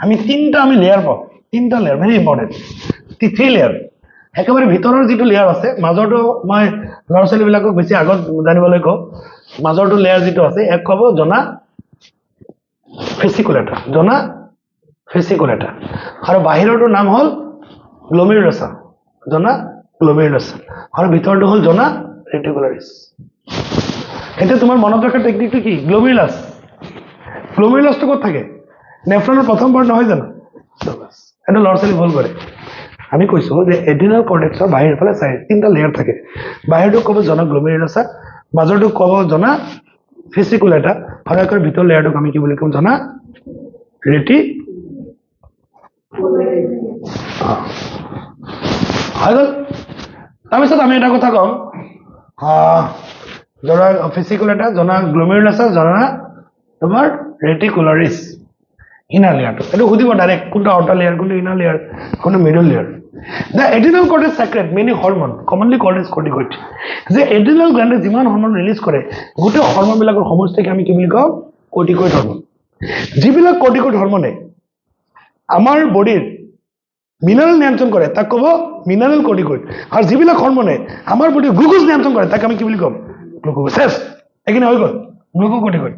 আমি তিনিটা লেয়াৰ পাওঁ তিনিটা লেয়াৰ ভেৰি ইম্পৰ্টেণ্ট 3 লেয়াৰ একেবাৰে ভিতৰৰ যিটো লেয়াৰ আছে মাজৰটো মই ল'ৰা ছোৱালীবিলাকক বেছি আগত জানিবলৈ কওঁ মাজৰটো লেয়াৰ যিটো আছে এক ক'ব জনা ফেচিকুলেটা আৰু বাহিৰৰটোৰ নাম হ'ল গ্লোমেৰুলাছা আৰু ভিতৰটো হ'ল জনা ৰেটিকুলাৰিছ এতিয়া তোমাৰ মনত ৰখাৰ টেকনিকটো কি গ্লোমেৰুলাছটো ক'ত থাকে নেফ্ৰনৰ প্ৰথম পাৰ্ট নহয় জানো এটা ল'ৰা ছোৱালী ভুল কৰে আমি কৈছোঁ যে এডিনাল কৰ্টেক্সৰ বাহিৰ ফালে তিনিটা লেয়াৰ থাকে বাহিৰটোক ক'ব জনা গ্লোমেৰুলাছা মাজৰটোক ক'ব জনা ফেচিকুলেটা আৰু একৰ ভিতৰ লেয়াৰটোক আমি কি বুলি ক'ম জনা ৰেটি হৈ গ'ল তাৰপিছত আমি এটা কথা ক'ম জনা ফেচিকুলেটা জনা গ্লোমেৰুলাছা জনা তোমাৰ ৰেটিকুলাৰিছ ইনাৰ লেয়াৰটো এইটো সুধিব ডাইৰেক্ট কোনটো আউটাৰ লেয়াৰ কোনটো ইনাৰ লেয়াৰ কোনটো middle layer the adrenal cortex secrete many hormone commonly called as corticoid যে এডিনাল গ্লেণ্ডে যিমান হৰমন ৰিলিজ কৰে গোটেই হৰমনবিলাকৰ সমষ্টিকে আমি কি বুলি কওঁ কৰ্টিকইড হৰমন যিবিলাক কৰ্টিকইড হৰমনে আমাৰ বডিৰ মিনাৰেল নিয়ন্ত্ৰণ কৰে তাক ক'ব মিনাৰেল কৰ্টিকইড আৰু যিবিলাক হৰমনে আমাৰ বডিৰ গ্লুক'জ নিয়ন্ত্ৰণ কৰে তাক আমি কি বুলি ক'ম গ্লুক'গ'জ এইখিনি হৈ গ'ল গ্লুক'কৰ্টিকইড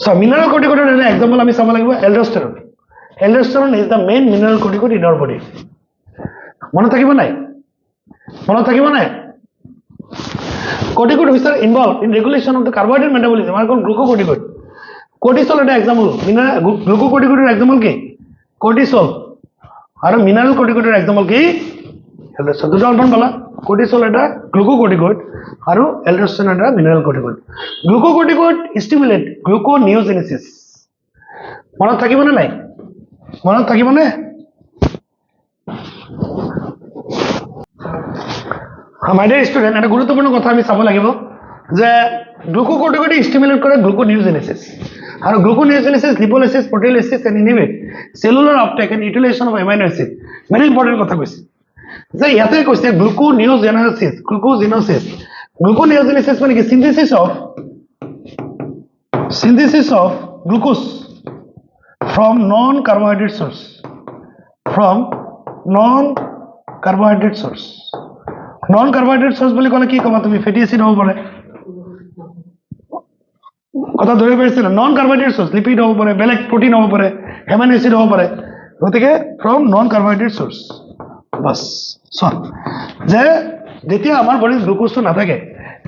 So mineral corticoid is an example আমি চাব লাগিব aldosterone is the main mineral corticoid in our body মনত থাকিব নাই corticoid is involved in regulation of the carbohydrate metabolism আর কোন glucocorticoid cortisol এটা example glucocorticoid এর example কি cortisol আর mineral corticoid এর example কি aldosterone দুটো অল্পন বলা cortisol এটা glucocorticoid আৰু aldosterone এটা mineral corticoid glucocorticoid stimulate gluconeogenesis মনত থাকিব না নাই my dear student এটা গুৰুত্বপূৰ্ণ কথা আমি চাব লাগিব যে glucocorticoid stimulate কৰে gluconeogenesis আৰু gluconeogenesis lipolysis proteolysis and inhibit cellular uptake and utilization of amino acid very important কথা কৈছে যে ইয়াতে কৈছে gluconeogenesis মানে কি synthesis of glucose from non carbohydrate source বুলি ক'লে কি ক'বা তুমি ফেটি এসিড হ'ব পাৰে কথা ধৰি পাইছে না নন কাৰ্বোহাইড্ৰেট সোৰ্স লিপিড হ'ব পাৰে বেলেগ প্ৰটিন হ'ব পাৰে এমাইনো এসিড হ'ব পাৰে গতিকে ফ্ৰম নন কাৰ্বোহাইড্ৰেট সোৰ্স বাস সন যে যেতিয়া আমাৰ বডিত গ্লুকোজটো নাথাকে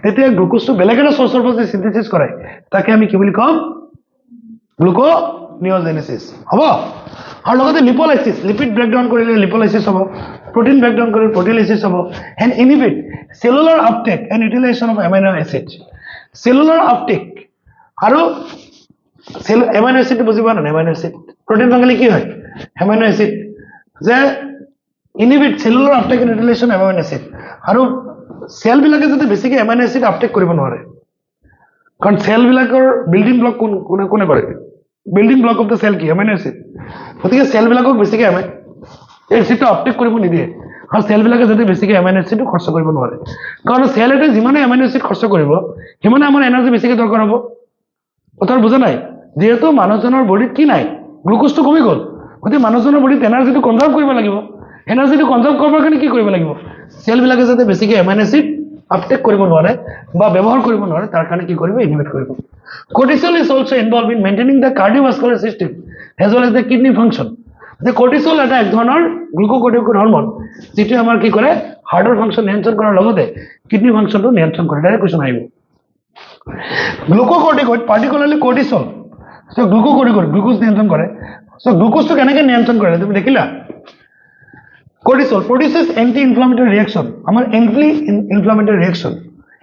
তেতিয়া গ্লুকোজটো বেলেগ এটা সোৰ্সৰ পৰা সিনথেসিস কৰে তাকে আমি কি বুলি কম গ্লুকোনিওজেনেসিস হ'ব আৰু লগতে লিপোলাইসিস লিপিড ব্ৰেকডাউন কৰিলে লিপোলাইসিস হ'ব protein breakdown করে proteolysis হবো and inhibit cellular uptake and utilization of amino acid cellular uptake আৰু amino acid বুজিবা না amino acid protein ভাঙলে কি হয় amino acid যে inhibit cellular uptake and utilization of amino acid আৰু সেল বিলাকে যদি বেছিকৈ amino acid uptake কৰিব নোৱাৰে কাৰণ সেল বিলাকৰ বিল্ডিং ব্লক কোনে কৰে building block of the cell কি amino acid গতিকে সেল বিলাকক বেছিকৈ এসিডটো আপটেক কৰিব নিদিয়ে আৰু সেল বিলাকে যদি বেছিকৈ এমাইনো এসিডটো খৰচ কৰিব নোৱাৰে কাৰণ সেল এটা যিমানে এমাইনো এসিড খৰচ কৰিব সিমানে আমাৰ এনাৰ্জি বেছিকৈ দৰকাৰ হ'ব কথা বুজা নাই যেহেতু মানুহজনৰ বডিত কি নাই গ্লুকোজটো কমি গ'ল গতিকে মানুহজনৰ বডিত এনাৰ্জিটো কনজাৰ্ভ কৰিব লাগিব এনাৰ্জিটো কনজাৰ্ভ কৰিবৰ কাৰণে কি কৰিব লাগিব সেল বিলাকে যাতে বেছিকৈ এমাইনো এসিড আপটেক কৰিব নোৱাৰে বা ব্যৱহাৰ কৰিব নোৱাৰে তাৰ কাৰণে কি কৰিব ইনহিবিট কৰিব cortisol is also involved in maintaining the cardiovascular system as well as the kidney function যে কৰ্টিসল এটা এক ধৰণৰ গ্লুকোকৰ্টিকইড হৰমন যেটো আমাৰ কি কৰে হাৰ্টৰ ফাংচন নিয়ন্ত্ৰণ কৰাৰ লগতে কিডনি ফাংচনটো নিয়ন্ত্ৰণ কৰে ডাইৰেক্ট কোৱেশ্চন আহিব গ্লুকোকৰ্টিকইড পাৰ্টিকুলাৰলি কৰ্টিসল সো গ্লুকোকৰ্টিকইড গ্লুকোজ নিয়ন্ত্ৰণ কৰে সো গ্লুকোজটো কেনেকৈ নিয়ন্ত্ৰণ কৰে তুমি দেখিলা কৰ্টিসল produces anti inflammatory reaction আমাৰ anti inflammatory reaction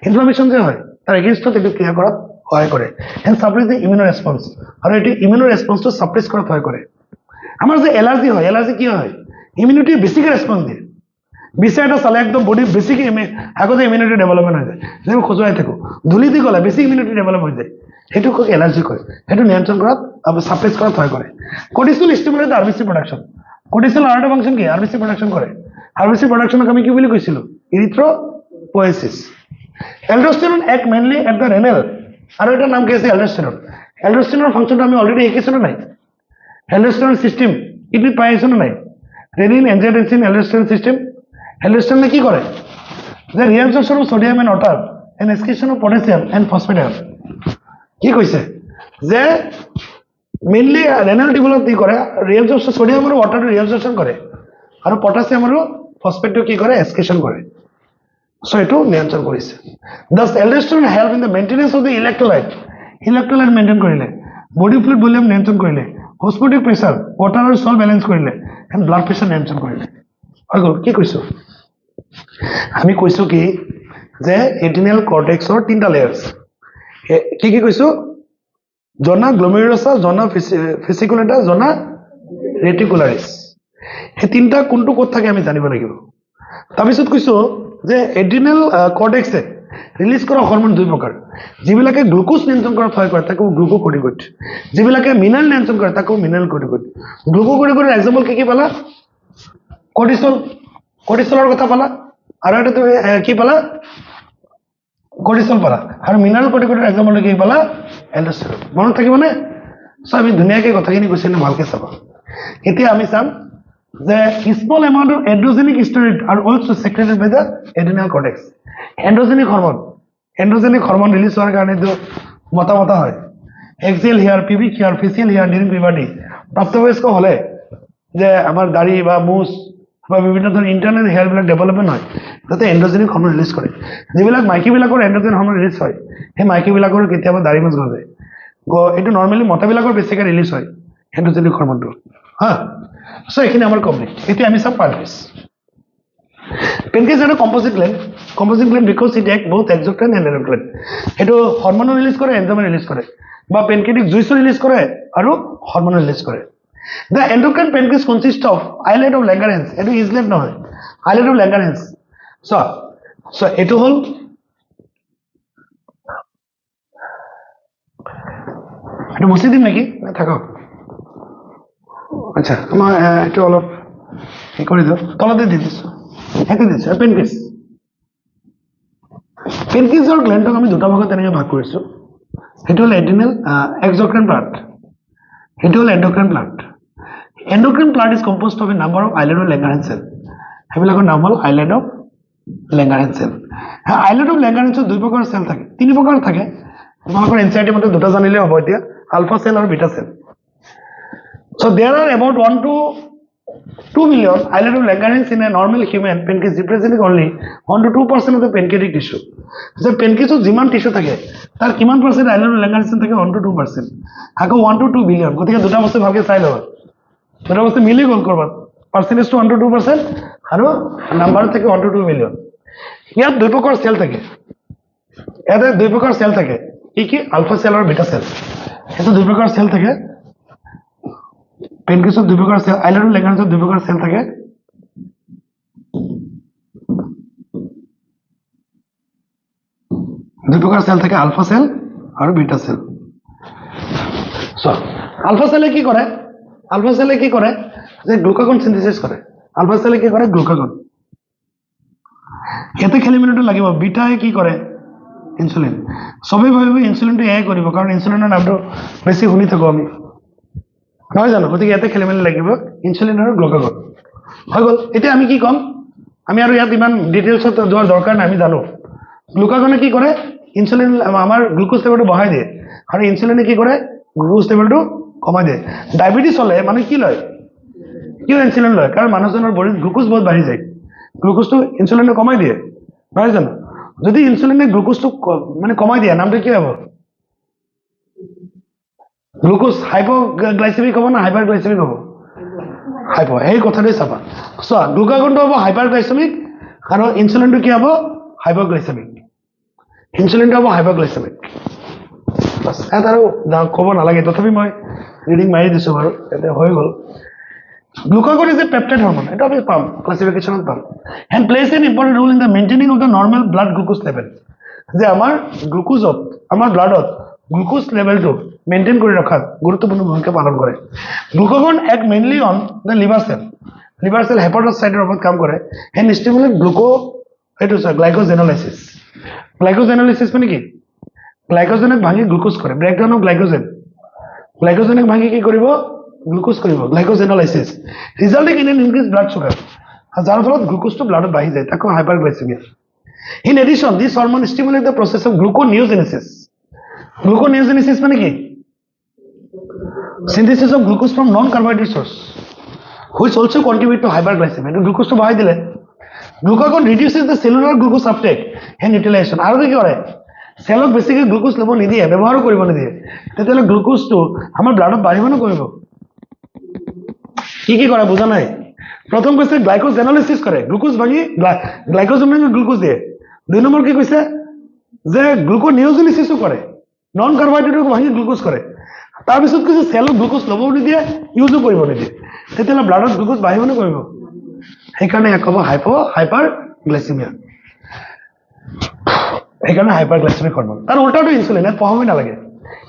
ইনফ্লামেশন যে হয় তাৰ এগেইনষ্টত এটো ক্ৰিয়া কৰাত সহায় কৰে এন্ড সাপ্ৰেছ দি ইমিউন ৰেসপন্স আৰু এটো ইমিউন ৰেসপন্সটো সাপ্ৰেছ কৰাত সহায় কৰে আমাৰ যে এলাৰ্জি হয় এলাৰ্জি কি হয় ইমিউনিটি বেছিক ৰেসপন্স দিয়ে বিছে এটা চালে একদম বডি বেছিক আগতে ইমিউনিটি ডেভেলপমেন্ট হৈ যায় যেন খজুৱাই থাকো ধুলি দি গলা বেছিক ইমিউনিটি ডেভেলপ হৈ যায় হেতু কক এলাৰ্জি কয় হেতু নিয়ন্ত্ৰণ কৰাত সাপ্ৰেছ কৰাত সহায় কৰে কৰ্টিসল ষ্টিমুলেট আৰবিসি প্ৰডাকশন কৰ্টিসল আৰু এটা ফাংশন কি আৰবিসি প্ৰডাকশন কৰে আৰবিসি প্ৰডাকশনক আমি কি বুলি কৈছিলো ইৰিথ্ৰোপয়েসিস এলডোস্টেরন এক মেইনলি এট দ্য রেনাল আর এটার নাম কি আছে এলডোস্টেরন এলডোস্টেরনের ফাংশনটা আমি অলরেডি এঁকেছি না নাই এলডোস্টেরন সিস্টেম কিডনি পাইছো না নাই renin angiotensin aldosterone system aldosterone কি করে যে reabsorption of sodium and water and excretion of potassium and phosphate কি কইছে যে মেইনলি রেনাল টিউবুলত কি করে রিঅ্যাবজর্পশন সোডিয়াম আর ওয়াটার রিঅ্যাবজর্পশন করে আর পটাশিয়াম আর ফসফেট কি করে এক্সক্রিশন করে So এটো নিয়ন্ত্ৰণ কৰিছে thus aldosterone help in the maintenance of the electrolyte maintain কৰিলে body fluid volume নিয়ন্ত্ৰণ কৰিলে osmotic pressure water আৰু salt balance কৰিলে and blood pressure নিয়ন্ত্ৰণ কৰিলে হৈ গল কি কৈছো আমি কৈছো কি যে adrenal cortex ৰ তিনটা লেয়াৰ্স কি কৈছো জনা গ্লোমেৰুলাছা জনা ফেসিকুলেটা জনা ৰেটিকুলাৰিস এই তিনটা কোনটো ক'ত থাকে আমি জানিব লাগিব তাৰপিছত কৈছো যে এড্ৰিনাল কৰ্টেক্সে ৰিলিজ কৰা হৰমন দুই প্ৰকাৰ যিবিলাকে গ্লুকোজ নিয়ন্ত্ৰণ কৰাত সহায় কৰে তাকো গ্লুকোকৰ্টিকইড যিবিলাকে মিনাৰেল নিয়ন্ত্ৰণ কৰে তাকো মিনাৰেল কৰ্টিকইড গ্লুকোকৰ্টিকইডৰ এক্সাম্পল কি পালা কৰ্টিসলৰ কথা পালা আৰু এটা তুমি কি পালা কৰ্টিসল পালা আৰু মিনাৰেল কৰ্টিকইডৰ এক্সাম্পল কি পালা এলডোস্টেৰন মনত থাকিবনে সো আমি ধুনীয়াকৈ কথাখিনি কৈছে না ভালকৈ চাবা এতিয়া আমি চাম the small amount of androgenic steroid are also secreted by the adrenal cortex androgenic hormone release হওয়ার কারণে তো মতা হয় axial hair pubic hair facial hair during puberty প্রাপ্তবয়স্ক হলে যে আমার দাড়ি বা মুছ বা বিভিন্ন ধরনের ইন্টারনাল হেয়ার বিলাক ডেভেলপমেন্ট হয় তাতে এন্ড্রোজেনিক হরমোন রিলিজ করে যেবিলাক মাইকী বিলাকৰ এন্ড্ৰোজেন হৰমোন ৰিলিজ হয় সেই মাইকী বিলাকৰ কেতিয়াবা দাড়ি মুছ গজে এটো নৰমালি মতা বিলাকৰ বেছিকৈ রিলিজ হয় এন্ড্রোজেনিক হরমোনটো হ্যাঁ So এখানে আমার কমপ্লিট এটি আমি সব পারফেস পেনক্রিয়াস একটা composite gland because it act both exocrine and endocrine এটো হরমোন রিলিজ করে এনজাইম রিলিজ করে বা পেনক্রিয়াটিক জুইস রিলিজ করে আর হরমোন রিলিজ করে the endocrine pancreas consist of islet of Langerhans এটো ইজলেট নহয় আইলেট অফ ল্যাঙ্গারেন্স সো এটো হল এটো মুছি দিম নাকি থাকক আচ্ছা আমার একটু অলপ এই করে দাও তলাতে দিয়ে দিচ্ছ একে দিচ্ছ পেনক্ৰিয়াসৰ গ্ল্যান্ডক আমি দুটা ভাগত তেনেকৈ ভাগ কৰিছো সেইটো হল এড্ৰিনেল এক্সোক্ৰাইন পাৰ্ট সেইটো হল endocrine part is composed of a number of islet of Langerhans cell সেইবিলাকৰ নাম হল islet of Langerhans cell islet of ল্যাঙ্গাৰেন্সৰ দুই প্ৰকাৰ সেল থাকে তিনি প্ৰকাৰ থাকে তোমালোকৰ এনসাইটি মতে দুটা জানিলে হ'ব এতিয়া আলফা সেল আৰু beta cell So there are about 1 to 2 million islet of Langerhans in a normal human pancreas, representing only 1 to 2% of the pancreatic tissue. So pancreas of jiman tissue থাকে তার কিমান পার্সেন্ট islet of Langerhans থাকে 1 to 2%. হাকো 1 to 2 billion গতিকে দুটা বস্তু ভালকে চাই লবা দুটা বস্তু মিলি গল করবা পার্সেন্টেজ টু 1 to 2% আৰু নাম্বাৰ থেকে 1 to 2 মিলিয়ন ইয়াত দুই প্ৰকাৰ সেল থাকে ইয়াতে দুই প্ৰকাৰ সেল থাকে কি আলফা সেল আৰু বিটা সেল এটা দুই প্ৰকাৰ সেল থাকে পেনক্ৰিয়াসৰ দুই প্ৰকাৰ সেল আইলেট অফ ল্যাঙ্গাৰেন্সৰ দুই প্ৰকাৰ সেল থাকে দুই প্ৰকাৰ সেল থাকে আলফা সেল আৰু বিটা সেল সো আলফা সেলে কি কৰে যে গ্লুকাগন সিনথেসিস কৰে আলফা সেলে কি কৰে গ্লুকাগন এতে খেলি মেলিটো লাগিব বিটায়ে কি কৰে ইনসুলিন সবে ভাবে ইনসুলিনটো এ কৰিব কাৰণ ইনসুলিনৰ নামটো বেছি শুনি থাকো আমি নহয় জানো গতিকে এতে খেলি মেলি লাগিব ইনসুলিন আৰু গ্লুকাগন হৈ গল এতিয়া আমি কি কম আমি আৰু ইয়াত ইমান ডিটেইলছত যোৱাৰ দৰকাৰ নাই আমি জানো গ্লুকাগনে কি কৰে ইনসুলিন আমাৰ গ্লুকোজ লেভেলটো বঢ়াই দিয়ে আৰু ইনসুলিনে কি কৰে গ্লুকোজ লেভেলটো কমাই দিয়ে ডায়াবেটিস হলে মানে কি লয় কিয় ইনসুলিন লয় কাৰণ মানুহজনৰ বডিত গ্লুকোজ বহুত বাঢ়ি যায় গ্লুকোজটো ইনসুলিনে কমাই দিয়ে নহয় জানো যদি ইনসুলিনে গ্লুকোজটো মানে কমাই দিয়ে নামটো কি হ'ব গ্লুকোজ হাইপোগ্লাইসেমিক হ'ব না হাইপাৰগ্লাইসেমিক হ'ব হাইপো এই কথাটোৱে চাবা চোৱা গ্লুকাগনটো হ'ব হাইপাৰগ্লাইসেমিক আৰু ইনসুলিনটো কি হ'ব হাইপোগ্লাইসেমিক ইনসুলিনটো হ'ব হাইপোগ্লাইসেমিক বাস এটা আৰু ক'ব নালাগে তথাপি মই ৰিডিং মাৰি দিছোঁ বাৰু এতিয়া হৈ গ'ল Glucagon is a peptide hormone. It is pump classification of pump and plays an important role in the maintaining of the normal blood glucose level. যে আমাৰ গ্লুকোজত আমাৰ ব্লাডত গ্লুকোজ লেভেলটো মেইনটেইন কৰি ৰখাত গুৰুত্বপূৰ্ণ ভূমিকা পালন কৰে glucagon act mainly on the liver cell হেপাটোসাইটৰ ওপৰত কাম কৰে এণ্ড ষ্টিমুলেট এইটো গ্লাইকোজেনোলাইসিস মানে কি গ্লাইকোজেনক ভাঙি গ্লুকোজ কৰে ব্ৰেকডাউন অফ গ্লাইকোজেনক ভাঙি কি কৰিব গ্লুকোজ কৰিব glycogenolysis resulting in an increase blood sugar যাৰ ফলত গ্লুকোজটো ব্লাডত বাঢ়ি যায় তাকো হাইপাৰগ্লাইসেমিয়া In addition, this hormone stimulates the process of gluconeogenesis. Gluconeogenesis মানে কি? Synthesis of glucose from non-carbohydrate source, which also contribute to hyperglycemia. And glucose to বাঢ়াই দিলে, glucagon reduces the cellular glucose uptake and utilization. আৰু কি কৰে? সেলক বেছিকৈ গ্লুকোজ ল'ব নিদিয়ে, ব্যৱহাৰো কৰিব নিদিয়ে। তেতিয়াহ'লে গ্লুকোজটো আমাৰ ব্লাডত বাঢ়িব নে কমিব? কি কৰে বুজা নাই? প্ৰথম কৈছে গ্লাইকোজেনোলাইসিস কৰে, গ্লুকোজ ভাঙি গ্লাইকোজেন ভাঙি গ্লুকোজ দিয়ে। দুই নম্বৰ কি কৈছে যে গ্লুকোনিওজেনেসিসও কৰে নন কাৰ্বহাইড্ৰেটক ভাঙি গ্লুকোজ কৰে তাৰপিছত কৈছে সেলক গ্লুকোজ ল'বও নিদিয়ে ইউজো কৰিব নিদিয়ে তেতিয়াহ'লে ব্লাডত গ্লুকোজ বাঢ়িব নে কমিব সেইকাৰণে এক হ'ব হাইপাৰগ্লাইসেমিয়া সেইকাৰণে হাইপাৰগ্লাইসেমিক হৰমন তাৰ উল্টাটো ইনসুলিন পঢ়াবই নালাগে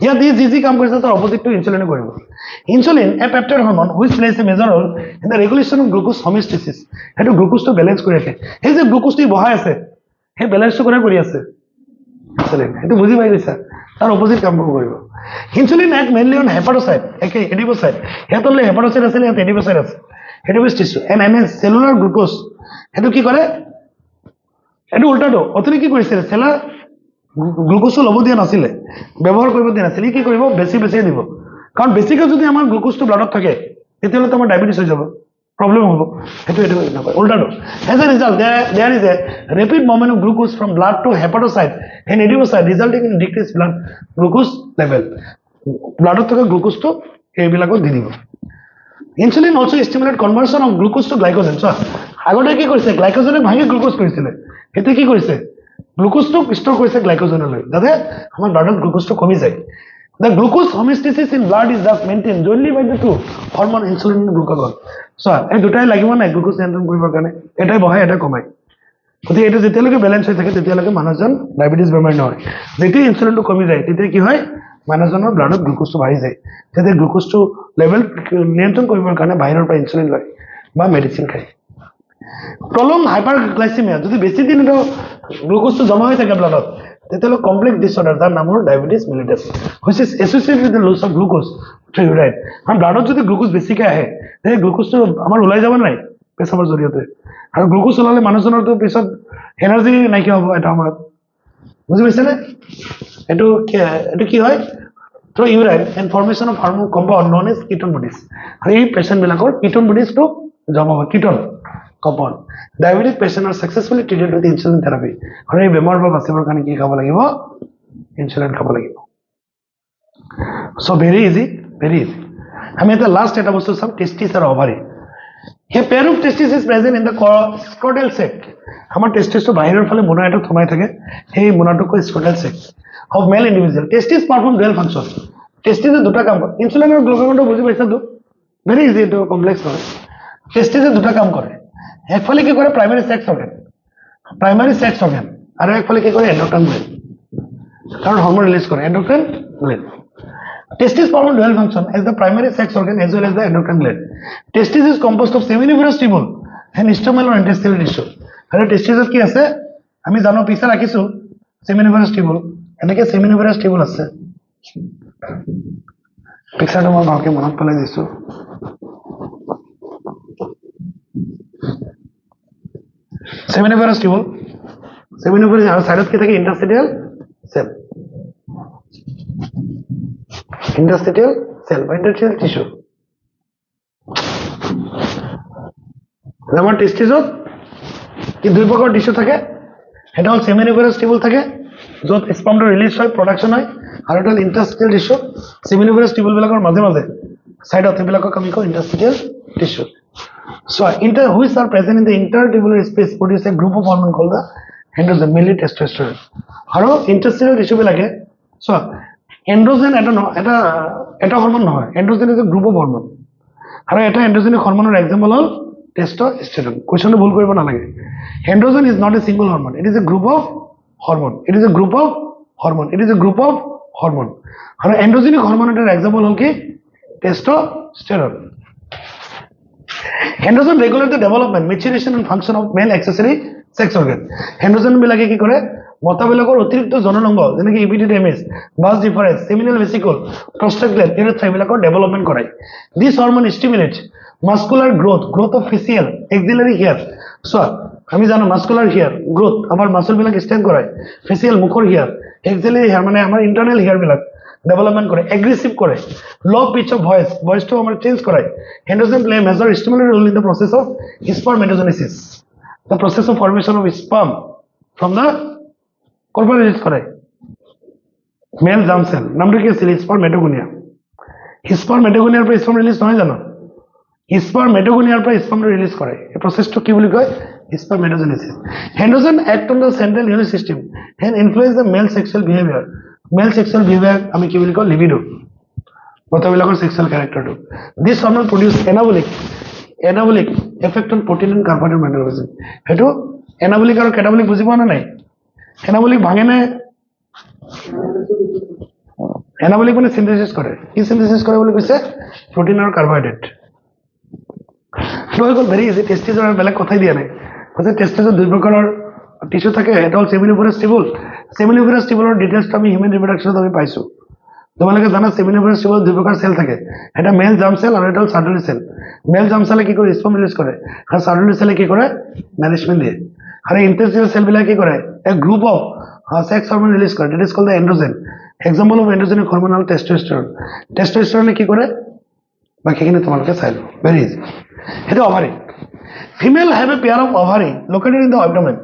ইয়াত যি কাম কৰিছে তাৰ অপজিটটো ইনসুলিনে কৰিব insulin a peptide hormone which plays a major role in the regulation of glucose homeostasis সেইটো গ্লুকোজটো বেলেঞ্চ কৰি ৰাখে সেই যে গ্লুকোজটো বহাই আছে সেই বেলেঞ্চটো কোনে কৰি আছে ইনসুলিন সেইটো বুজি পাই গৈছা তাৰ অপজিট কাম কৰিব insulin act mainly on hepatocyte একে এডিপোসাইট ইয়াতলৈ হেপাটোসাইট আছে ইয়াত এডিপোসাইট আছে হেডিপোজ টিস্যু এণ্ড এন সেলুলাৰ গ্লুকোজ সেইটো কি কৰে এইটো উল্টাটো অথনি কি কৰিছিলে চেলাৰ গ্লুকোজটো ল'ব দিয়া নাছিলে ব্যৱহাৰ কৰিব দিয়া নাছিলে কি কৰিব বেছি দিব কাৰণ বেছিকৈ যদি আমাৰ গ্লুকোজটো ব্লাডত থাকে তেতিয়াহ'লে আমাৰ ডায়েবেটিছ হৈ যাব problem hobo etu napai ulta do as a result there is a rapid movement of glucose from blood to hepatocyte and adipocyte resulting in decreased blood glucose level blood thaka glucose to ei bilako di dibo insulin also stimulate conversion of glucose to glycogen so agote ki korise glycogen ek bhangi glucose korisile etu ki korise glucose to store korise glycogen loi jate amar blood glucose to komi jay the glucose homeostasis in blood is thus maintained only by the two hormone insulin and glucagon so এই দুটাই লাগিব না গ্লুকোজ নিয়ন্ত্ৰণ কৰিবৰ কাৰণে এটাই বহাই এটা কমাই গতি এটা যেতিয়ালৈকে বেলেন্স হৈ থাকে তেতিয়ালৈকে মানুহজন ডায়াবেটিস বেমাৰ নহয় যেতিয়া ইনসুলিনটো কমি যায় তেতিয়া কি হয় মানুহজনৰ ব্লাডত গ্লুকোজটো বাঢ়ি যায় তেতিয়া গ্লুকোজটো লেভেল নিয়ন্ত্ৰণ কৰিবৰ কাৰণে বাহিৰৰ পৰা ইনসুলিন লয় বা মেডিচিন খায় প্ৰলং হাইপাৰগ্লাইসেমিয়া যদি বেছি দিন এটা গ্লুকোজটো জমা হৈ থাকে ব্লাডত তেতিয়াহ'লে কমপ্লেক্স ডিসঅৰ্ডাৰ যাৰ নাম হ'ল diabetes mellitus which is associated with the loss of glucose to urine আৰু ব্লাডত যদি গ্লুকোজ বেছিকৈ আহে এই গ্লুকোজটো আমাৰ ওলাই যাব নাই পেছাবৰ জৰিয়তে আৰু গ্লুকোজ ওলালে মানুহজনৰটো পিছত এনাৰ্জি নাইকিয়া হ'ব এটা সময়ত বুজি পাইছেনে এইটো কি হয় through urine and formation of hormone compound known as ketone bodies আৰু এই পেচেণ্টবিলাকৰ কিটোন বডিজটো জমা হয় ketone compound diabetic patient are successfully treated with insulin therapy আৰু এই বেমাৰৰ পৰা বাচিবৰ কাৰণে কি খাব লাগিব ইনসুলিন খাব লাগিব so very easy আমি এটা লাষ্ট এটা বস্তু চাম টেস্টিস আৰু ওভাৰি হে pair of testis is present in the scrotal sac আমাৰ টেস্টিসটো বাহিৰৰ ফালে মোনা এটা থমাই থাকে সেই মোনাটো কয় scrotal sac of male individual testis perform dual function টেস্টিসে দুটা কাম কৰে ইনসুলিন আৰু গ্লুকাগনটো বুজি পাইছাতো ভেৰি ইজি এইটো কমপ্লেক্স নহয় টেস্টিসে দুটা কাম কৰে একফালে কি কৰে প্ৰাইমাৰী সেক্স অৰ্গান আৰু একফালে কি কৰে এন্ডোক্ৰাইন গ্ল্যান্ড কাৰণ হৰমোন ৰিলিজ কৰে এন্ডোক্ৰাইন gland testis perform dual function as the primary sex organ as well as the endocrine gland testis is composed of seminiferous tubule and stromal or intestinal tissue আৰু testis কি আছে আমি জানো পিছা ৰাখিছো seminiferous tubule এনেকে seminiferous tubule আছে পিছাটো মই ভালকে মনত পেলাই দিছো seminiferous আৰু সাইডত কি থাকে interstitial cell interstitial cell বা interstitial tissue আমাৰ টেস্টিসত কি দুই প্ৰকাৰৰ টিস্যু থাকে এটা হ'ল সেমিনিউক্লিয়াৰ টিউবুল থাকে য'ত স্পামটো ৰিলিজ হয় প্ৰডাকশ্যন হয় আৰু এটা হ'ল ইণ্টাৰষ্টিটিয়েল টিস্যু সেমিনিউক্লিয়াৰ টিউবুলবিলাকৰ মাজে মাজে সাইডত এইবিলাকক আমি কওঁ ইণ্টাৰষ্টিটিয়েল tissue So, which are present in the intertubular space produce a group of hormone called the androgen, mainly testosterone. How interstitial tissue belage? So, androgen এটা hormone নহয়. Androgen is a group of hormone. How এটা androgenic hormone example হল testosterone. Question ভুল কৰিব নালাগে. Androgen is not a single hormone. It is a group of hormone. It is a group of hormone. It is a group of hormone. How androgenic hormone এটার example হল কি? Testosterone. Androgen regulate the development, maturation and function of male accessory sex organ. Androgen বিলাকে কি কৰে মতাবিলাকৰ অতিৰিক্ত জননংগ যেনেকৈ epididymis, vas deferens, seminal vesicle, prostate gland urethra বিলাকৰ ডেভেলপমেন্ট কৰায়. This hormone stimulates muscular growth of facial axillary hair. So আমি জানো muscular hair growth আমাৰ মাসল বিলাক স্ট্ৰেংথ কৰায়. facial মুখৰ hair, axillary hair মানে আমাৰ internal hair বিলাক development করে aggressive করে low pitch of voice to আমরা চেঞ্জ করাই androgen play a major stimulating role in the process of spermatogenesis the process of formation of sperm from the corpus release করাই male germ cell নামটা কি ছিল spermatogonia spermatogonia পর sperm রিলিজ হয় জানো spermatogonia পর sperm রিলিজ করে এই প্রসেসটা কি বলি কয় spermatogenesis androgen act on the central immune system and influence the male sexual behavior Male sexual behavior আমি কি বলি কয় libido মতাবিলাকৰ sexual character to this hormone produce anabolic effect on protein and carbohydrate metabolism হেতু anabolic আৰু catabolic বুজি পোৱা নাই anabolic ভাঙে নে anabolic মানে synthesis কৰে কি synthesis কৰে বুলি কৈছে protein আৰু carbohydrate তো ভেৰি ইজি টেস্টিজৰ বেলেগ কথাই দিয়া নাই কৈছে টেস্টিজৰ দুই প্ৰকাৰৰ টিস্যু থাকে এটা হ'ল সেমিনিউক্লিয়াৰ টিউবুল সেমিনিউক্লিয়াৰ টিউবুলৰ ডিটেইলছটো আমি হিউম্যান ৰিপ্ৰডাকচনত আমি পাইছো তোমালোকে জানা সেমিনিউক্লিয়াৰ টিউবুল দুই প্ৰকাৰ সেল থাকে এটা মেল জাৰ্ম সেল আৰু এটা হ'ল সাৰ্ডলি সেল মেল জাৰ্ম সেলে কি কৰে স্পাৰ্ম ৰিলিজ কৰে আৰু সাৰ্ডলি সেলে কি কৰে নাৰিশমেন্ট দিয়ে আৰু ইন্টাৰষ্টিটিয়েল সেল বিলাক কি কৰে a group of sex hormone release কৰে that is called the androgen example of androgenic hormone হ'ল টেস্টোষ্টেৰন কি কৰে বাকিখিনি তোমালোকে চাই লও ভেৰি ইজি এটা ovary female have a pair of ovary located in the abdomen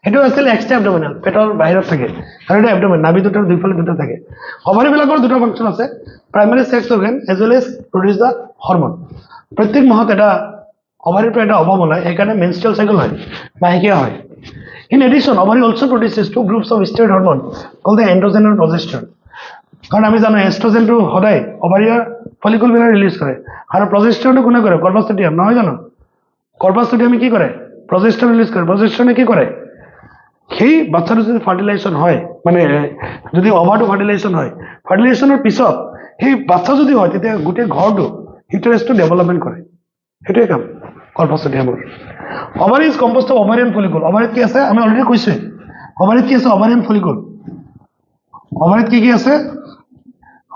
এটা আছিল এক্সট্ৰা অ্যাবডোমিনাল পেটৰ বাহিৰত থাকে আৰু এটা অ্যাবডোমেন নাভি দুটাৰ দুইফালে দুটা থাকে ওভাৰি বিলাকৰ দুটা ফাংচন আছে primary sex organ as well as produce the hormone প্ৰত্যেক মাহত এটা ওভাৰিৰ পৰা এটা অভাৱ ওলায় সেইকাৰণে মেনষ্ট্ৰুৱেল সাইকেল হয় মাহেকীয়া হয় in addition ovary also produces two groups of steroid hormone called the androgen আৰু প্ৰজেষ্টেৰন কাৰণ আমি জানো এষ্ট্ৰোজেনটো সদায় ওভাৰিৰ ফলিকুল বিলাক ৰিলিজ কৰে আৰু প্ৰজেষ্টেৰনটো কোনে কৰে কৰ্পাছ লুটিয়াম নহয় জানো কৰ্পাছ লুটিয়ামে কি কৰে প্ৰজেষ্টেৰন ৰিলিজ কৰে প্ৰজেষ্টেৰনে কি কৰে সেই বাচ্চাটো যদি ফাৰ্টিলাইজেশ্যন হয় মানে যদি ওভাৰটো ফাৰ্টিলাইজেশ্যন হয় ফাৰ্টিলাইজেশ্যনৰ পিছত সেই বাচ্চা যদি হয় তেতিয়া গোটেই ঘৰটো ইউটেৰাছটো ডেভেলপমেন্ট কৰে সেইটোৱে কাম কৰ্পাছ লুটিয়ামৰ ovary is composed of ovarian follicle ওভাৰিত কি আছে আমি অলৰেডি কৈছোৱে ওভাৰিত কি আছে ওভাৰিয়ান ফলিকুল ওভাৰিত কি আছে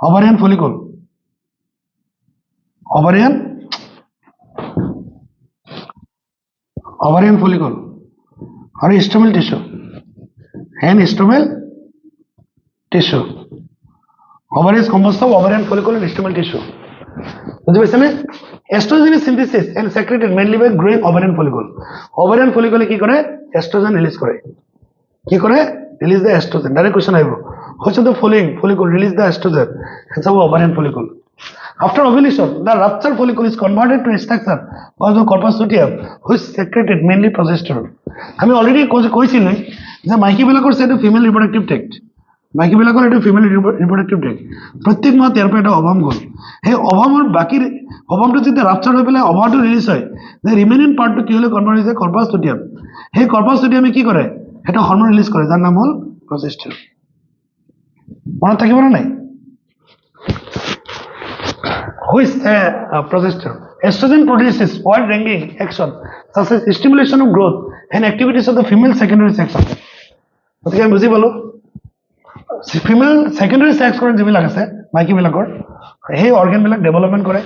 ওভাৰিয়ান follicle ovarian follicle or stromal tissue and stromal tissue ovary is composed of ovarian follicle and stromal tissue বুঝতে পারছেন oestrogen is synthesis and secreted mainly by growing ovarian follicle কি করে এস্ট্রোজেন রিলিজ করে কি করে release the oestrogen direct question আইবো হচ্ছে the following follicle release the estrogen and some ovarian follicle After ovulation, the ruptured follicle is converted to a structure called the corpus luteum, which secreted mainly progesterone. আমি অলরেডি কইছিল যে মাইকী বিলাকৰ সেটো ফিমেল ৰিপ্ৰোডাক্টিভ ট্ৰেক্ট মাইকী বিলাকৰ এটো ফিমেল ৰিপ্ৰোডাক্টিভ ট্ৰেক্ট প্ৰত্যেক মাহ ইয়াৰ পৰা এটা অভাম গল সেই অভামৰ বাকি অভামটো যেতিয়া ৰাপচাৰ হৈ পেলাই অভাৰটো ৰিলিজ হয় যে ৰিমেইনিং পাৰ্টটো কি হলে কনভাৰ্ট হৈছে কৰ্পাছ লুটিয়াম সেই কৰ্পাছ লুটিয়ামে কি কৰে এটা হৰমন ৰিলিজ কৰে যাৰ নাম হল প্ৰজেষ্টেৰন মনত থাকিব না নাই Who is progesterone? Estrogen produces wide-ranging action such as stimulation of growth and activities of the female secondary sex organ. Okay, I'm busy bolo. Female secondary sex organ যিবিলাক আছে মাইকী বিলাকৰ সেই organ বিলাক development কৰে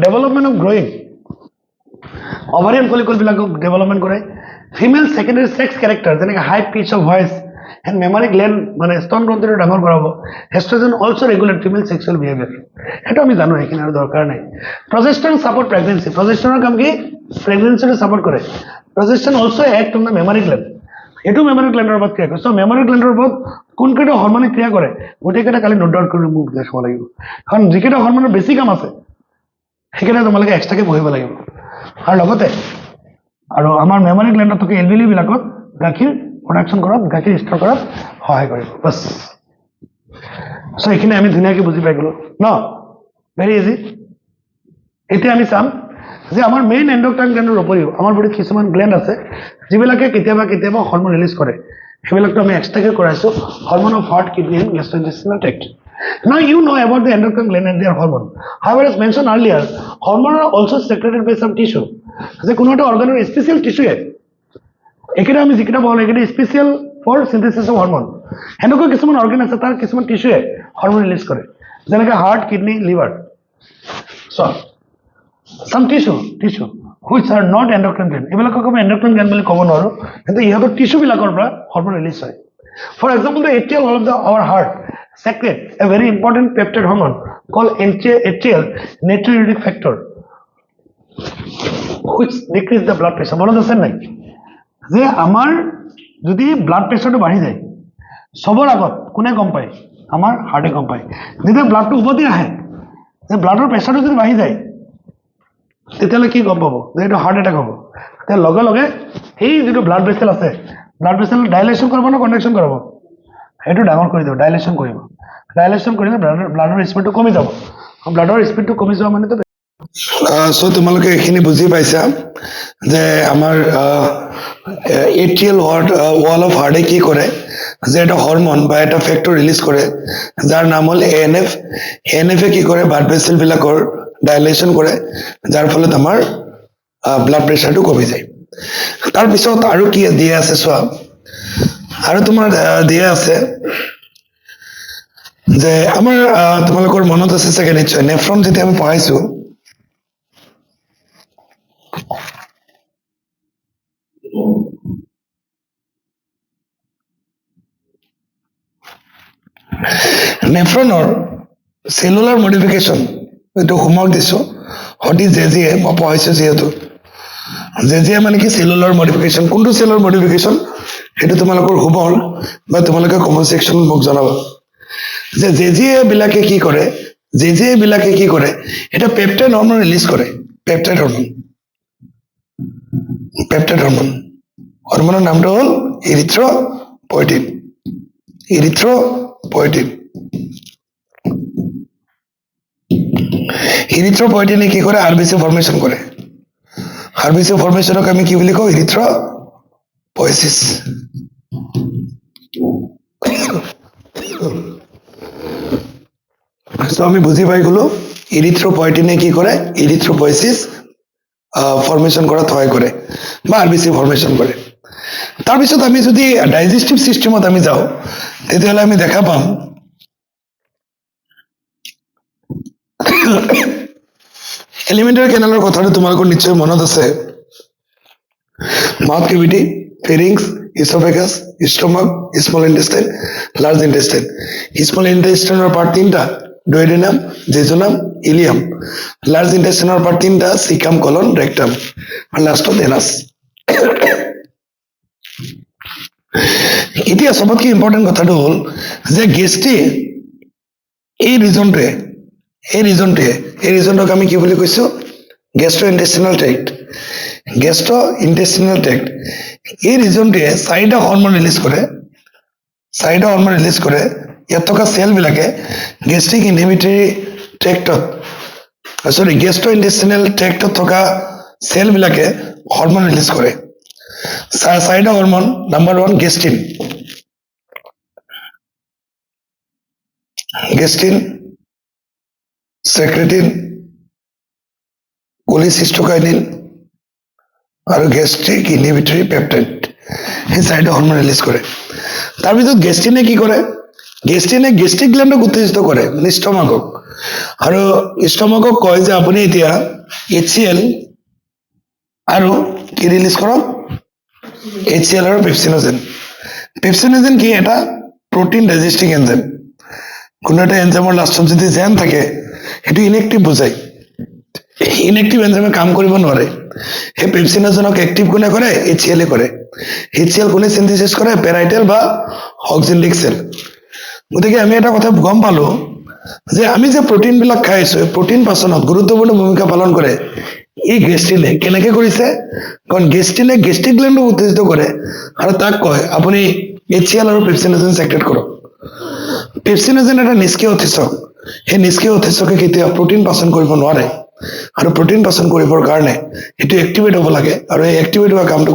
development of growing ovarian follicle বিলাকক development কৰে female secondary sex character যেনেকৈ high pitch of voice and mammary gland মানে স্তন গ্ৰন্থিটো ডাঙৰ কৰাব estrogen also regulate female sexual behavior এটা আমি জানো এখানে আর দরকার নাই progesterone support pregnancy progesterone কাম কি প্রেগন্যান্সিটো সাপোর্ট করে progesterone also act on the mammary gland এইটো মেমৰি গ্লেণ্ডৰ ওপৰত ক্ৰিয়া কৰে চ' মেমৰি গ্লেণ্ডৰ ওপৰত কোনকেইটা হৰমনে ক্ৰিয়া কৰে গোটেইকেইটা কালি নোট ডাউন কৰি মোক দেখাব লাগিব কাৰণ যিকেইটা হৰমনৰ বেছি কাম আছে সেইকেইটা তোমালোকে এক্সট্ৰাকে পঢ়িব লাগিব আৰু লগতে আৰু আমাৰ মেমৰি গ্লেণ্ডত থকা এলভিলি বিলাকত গাখীৰ প্ৰডাকশ্যন কৰাত গাখীৰ ষ্ট'ৰ কৰাত সহায় কৰিব বাছ চ' এইখিনি আমি ধুনীয়াকৈ বুজি পাই গ'লো ন ভেৰি ইজি এতিয়া আমি চাম যে আমাৰ মেইন এণ্ডক্ৰাইন গ্লেণ্ডৰ উপৰিও আমাৰ বডিত কিছুমান গ্লেণ্ড আছে যিবিলাকে কেতিয়াবা কেতিয়াবা হৰমন ৰিলিজ কৰে সেইবিলাকতো আমি এক্সট্ৰাকে কৰাইছো hormone of heart kidney and gastrointestinal tract Now you know about the endocrine gland and their hormone. However, as mentioned earlier, hormones are also secreted by some tissue. যে কোনো একটা অর্গানের স্পেশাল টিস্যু একেটা আমি যিকেইটা বল একেটা special for synthesis of hormone এনেকুৱা কিছুমান অৰ্গান আছে তাৰ কিছুমান টিস্যুৱে হৰমন ৰিলিজ কৰে যেনেকৈ heart kidney liver so' some tissue which are not endocrine gland এইবিলাকক আমি endocrine gland বুলি ক'ব নোৱাৰো কিন্তু ইহঁতৰ টিস্যুবিলাকৰ পৰা হৰমন ৰিলিজ হয় for example the atrial wall of our heart secrete a very important peptide hormone called atrial natriuretic factor which decrease the blood pressure মনত আছে নাই যে আমাৰ যদি ব্লাড প্ৰেছাৰটো বাঢ়ি যায় সবৰ আগত কোনে গম পায় আমাৰ হাৰ্টে গম পায় যেতিয়া ব্লাডটো উভতি আহে যে ব্লাডৰ প্ৰেছাৰটো যদি বাঢ়ি যায় তেতিয়াহ'লে কি গম পাব যে এইটো হাৰ্ট এটাক হ'ব তেতিয়া লগে লগে সেই যিটো ব্লাড ভেচেল আছে ব্লাড ভেচেল ডাইলেশ্যন কৰিব নে কণ্ট্ৰেকশ্যন কৰাব সেইটো ডাঙৰ কৰি দিব ডাইলেশ্যন কৰিব ডাইলেশ্যন কৰিলে ব্লাডৰ স্পীডটো কমি যাব ব্লাডৰ স্পীডটো কমি যোৱা মানেতো চ' তোমালোকে এইখিনি বুজি পাইছা যে আমাৰ এট্ৰিয়েল ৱাল অফ হাৰ্টে কি কৰে যে এটা হৰমন বা এটা ফেক্টৰ ৰিলিজ কৰে যাৰ নাম হ'ল ANF ANF-এ কি কৰে ব্লাড ভেচেলবিলাকৰ ডাইলেশ্যন কৰে যাৰ ফলত আমাৰ ব্লাড প্ৰেছাৰটো কমি যায় তাৰপিছত আৰু কি দিয়া আছে চোৱা আৰু তোমাৰ দিয়া আছে যে আমাৰ তোমালোকৰ মনত আছে চাগে নিশ্চয় নেফ্ৰন যেতিয়া আমি পঢ়াইছো নেফ্ৰনৰ চেলুলাৰ মডিফিকেশ্যন এইটো হোমৱৰ্ক দিছো সতি জেজিয়ে মই পঢ়াইছো যিহেতু জেজিয়ে মানে কি চেলুলাৰ মডিফিকেশ্যন কোনটো চেলুলাৰ মডিফিকেশ্যন সেইটো তোমালোকৰ হোমৱৰ্ক বা তোমালোকে কমেণ্ট ছেকশ্যনত মোক জনাবা যে জেজিয়ে বিলাকে কি কৰে এটা পেপটাইড হৰমন ৰিলিজ কৰে পেপটাইড হৰমন হৰমনৰ নামটো হ'ল ইৰিথ্ৰপয়েটিন ইৰিথ্ৰপয়েটিনে কি কৰে আৰবিসি ফৰ্মেশ্যন কৰে আৰবিসি ফৰ্মেশ্যনক আমি কি বুলি কওঁ ইৰিথ্ৰপয়েচিছ আমি বুজি পাই গলো ইৰিথ্ৰপয়েটিনে কি কৰে ইৰিথ্ৰপয়েচিছ ফৰ্মেশ্যন কৰাত সহায় কৰে বা আৰবিসি ফৰ্মেশ্যন কৰে তাৰপিছত আমি যদি ডাইজেষ্টিভ চিষ্টেমত আমি যাওঁ তেতিয়াহ'লে আমি দেখা পাম এলিমেণ্টাৰী কেনেলৰ কথাটো তোমালোকৰ নিশ্চয় মনত আছে mouth cavity pharynx oesophagus stomach small intestine large intestine small ইণ্টেষ্টাইনৰ পাৰ্ট তিনিটা ডুওডেনাম জেজুনাম ইলিয়াম লাৰ্জ ইণ্টেষ্টাইনৰ পাৰ্ট তিনিটা চিকাম কলন ৰেক্টাম আৰু লাষ্টত এনাছ এতিয়া চবতকৈ ইম্পৰ্টেণ্ট কথাটো হ'ল যে গেষ্ট্ৰি এই ৰিজনটোক আমি কি বুলি কৈছো গেষ্ট্ৰোইণ্টেষ্টিনেল ট্ৰেক্ট এই ৰিজনটোৱে চাৰিটা হৰমন ৰিলিজ কৰে ইয়াত থকা চেলবিলাকে গেষ্ট্ৰোইণ্টেষ্টিনেল ট্ৰেক্টত থকা চেলবিলাকে হৰমন ৰিলিজ কৰে চাৰিটা হৰমন নাম্বাৰ 1 গেষ্ট্ৰিন সেক্ৰেটিন কোলিচিস্টোকাইনিন আৰু গেষ্ট্ৰিক ইনহিবিটৰী পেপটাইড এই চাৰিটা হৰমন ৰিলিজ কৰে তাৰপিছত গেষ্ট্ৰিনে কি কৰে গেষ্ট্ৰিক গ্লেণ্ডক উত্তেজিত কৰে মানে ষ্টমাকক আৰু ষ্টমাকক কয় যে আপুনি এতিয়া HCl আৰু কি ৰিলিজ কৰক HCl আৰু পেপচিনোজেন কি এটা প্ৰটিন ডাইজেষ্টিং এনজাইম কোনো এটা এনজাইমৰ লাষ্টত যদি জেন থাকে সেইটো ইনএক্টিভ বুজায় ইনএক্টিভ এনজাইমে কাম কৰিব নোৱাৰে সেই পেপচিনোজেনক এক্টিভ কোনে কৰে HCl এ কৰে HCl কোনে সিনথেসিস কৰে পেৰাইটেল বা অক্সিনডিক সেল গতিকে আমি এটা কথা গম পালো যে আমি যে প্ৰটিন বিলাক খাই আছো প্ৰটিন পাচনত গুৰুত্বপূৰ্ণ ভূমিকা পালন কৰে এই গেষ্ট্ৰিনে কেনেকে কৰিছে কাৰণ গেষ্ট্ৰিনে গেষ্ট্ৰিক গ্ল্যান্ডক উত্তেজিত কৰে আৰু তাক কয় আপুনি HCl আৰু পেপচিনোজেন সেক্ৰেট কৰক পেপচিনোজেন এটা নিষ্ক্ৰিয় উৎসেচক সেই নিষ্ক্ৰিয় উৎসেচকে কেতিয়া প্ৰটিন পাচন কৰিব নোৱাৰে আৰু প্ৰটিন পাচন কৰিবৰ কাৰণে এটো এক্টিভেট হ'ব লাগে আৰু এই এক্টিভেট হোৱা কামটো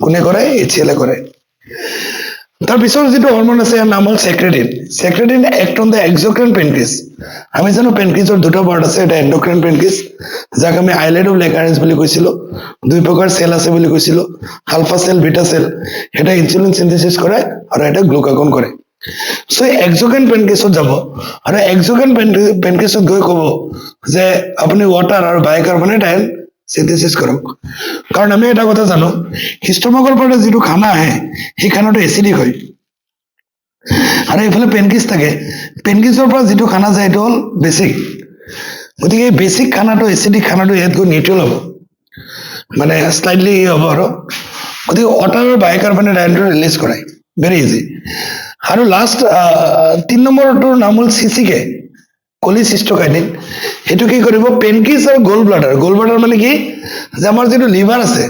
কোনে কৰে HCl এ কৰে তাৰ পিছৰ যেটো হৰমন আছে নাম হল সেক্ৰেটিন সেক্ৰেটিন এক্ট অন দ্য এক্সোক্ৰাইন পেনক্ৰিয়াছ আমি জানো পেনক্ৰিয়াছৰ দুটা পাৰ্ট আছে এটা এন্ডোক্ৰাইন পেনক্ৰিয়াছ যাক আমি আইলেট অফ লেকাৰেন্স বুলি কৈছিলো দুই প্ৰকাৰ সেল আছে বুলি কৈছিলো আলফা সেল বিটা সেল এটা ইনসুলিন সিনথেসিস কৰে আৰু এটা গ্লুকাগন কৰে সো এক্সোক্ৰাইন পেনক্ৰিয়াছত যাব আৰু এক্সোক্ৰাইন পেনক্ৰিয়াছত গৈ ক'ব যে আপুনি ওয়াটাৰ আৰু বাইকাৰ্বনেট আয়ন সিনথেসিস কৰক কাৰণ আমি এটা কথা জানো হিষ্টমাকৰ পৰা যেটো খানা আহে সেই খানাটো এসিডিক হয় আৰু এইফালে পেনক্ৰিয়াছ থাকে পেনক্ৰিয়াছৰ পৰা যেটো খানা যায় এটো হল বেসিক গতিকে বেসিক খানাটো এসিডিক খানাটো ইয়াত গৈ নিউট্ৰেল হ'ব মানে স্লাইটলি হ'ব আৰু গতিকে ওয়াটাৰ আৰু বাইকাৰ্বনেট আয়নটো ৰিলিজ কৰায় ভেৰি ইজি আৰু লাষ্ট 3 নম্বৰটোৰ নাম হল CCK কোলিসিস্টোকাইনিন এটো কি কৰিব পেনক্ৰিয়াছ আৰু গোল ব্লাডাৰ মানে কি যে আমাৰ যেটো লিভাৰ আছে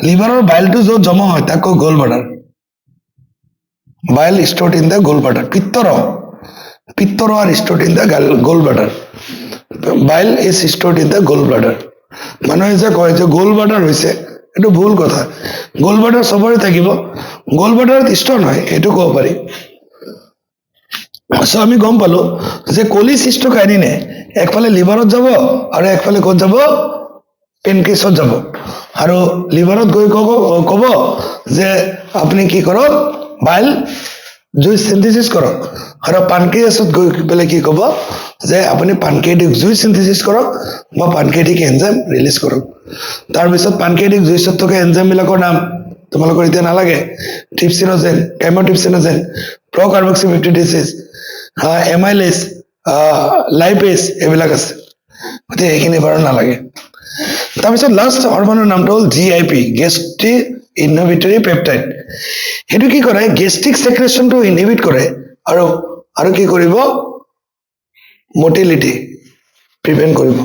লিভাৰৰ বাইলটো য'ত জমা হয় তাক কয় gallbladder bile stored in the gallbladder পিত্তৰ are stored in the gallbladder bile is stored in the gallbladder মানুহে যে কয় যে gallbladder হৈছে এটো ভুল কথা gallbladder সবৰে থাকিব gallbladder ষ্টন হয় এটো ক'ব পাৰি সো আমি গম পালো যে কোলিসিস্টোকাইনিনে একফালে লিভাৰত যাব আৰু একফালে ক'ত যাব পেনক্ৰিয়াছত যাব আৰু লিভাৰত গৈ ক'ব যে আপুনি কি কৰক বাইল জুইচ সিনথেসিস কৰক আৰু পানক্ৰিয়াছত গৈ পেলে কি ক'ব যে আপুনি পানক্ৰিয়াটিক জুইচ সিনথেসিস কৰক বা পানক্ৰিয়াটিক এনজাইম ৰিলিজ কৰক তাৰ পিছত পানক্ৰিয়াটিক জুইচত থকা এনজাইম বিলাকৰ নাম তোমালোকৰ এতিয়া নালাগে ট্ৰিপচিনোজেন কেমোট্ৰিপচিনোজেন প্ৰকাৰ্বক্সিপেপটিডেছ এমাইলেজ লাইপেজ এইবিলাক আছে গতিকে এইখিনি বাৰু নালাগে তাৰপিছত লাষ্ট হৰমনৰ নামটো হল GIP গেষ্ট্ৰিক ইনহিবিটৰি পেপটাইড এটো কি কৰে গেষ্ট্ৰিক সেক্ৰেশনটো ইনহিবিট কৰে আৰু কি কৰিব মোটিলিটি প্ৰিভেন্ট কৰিব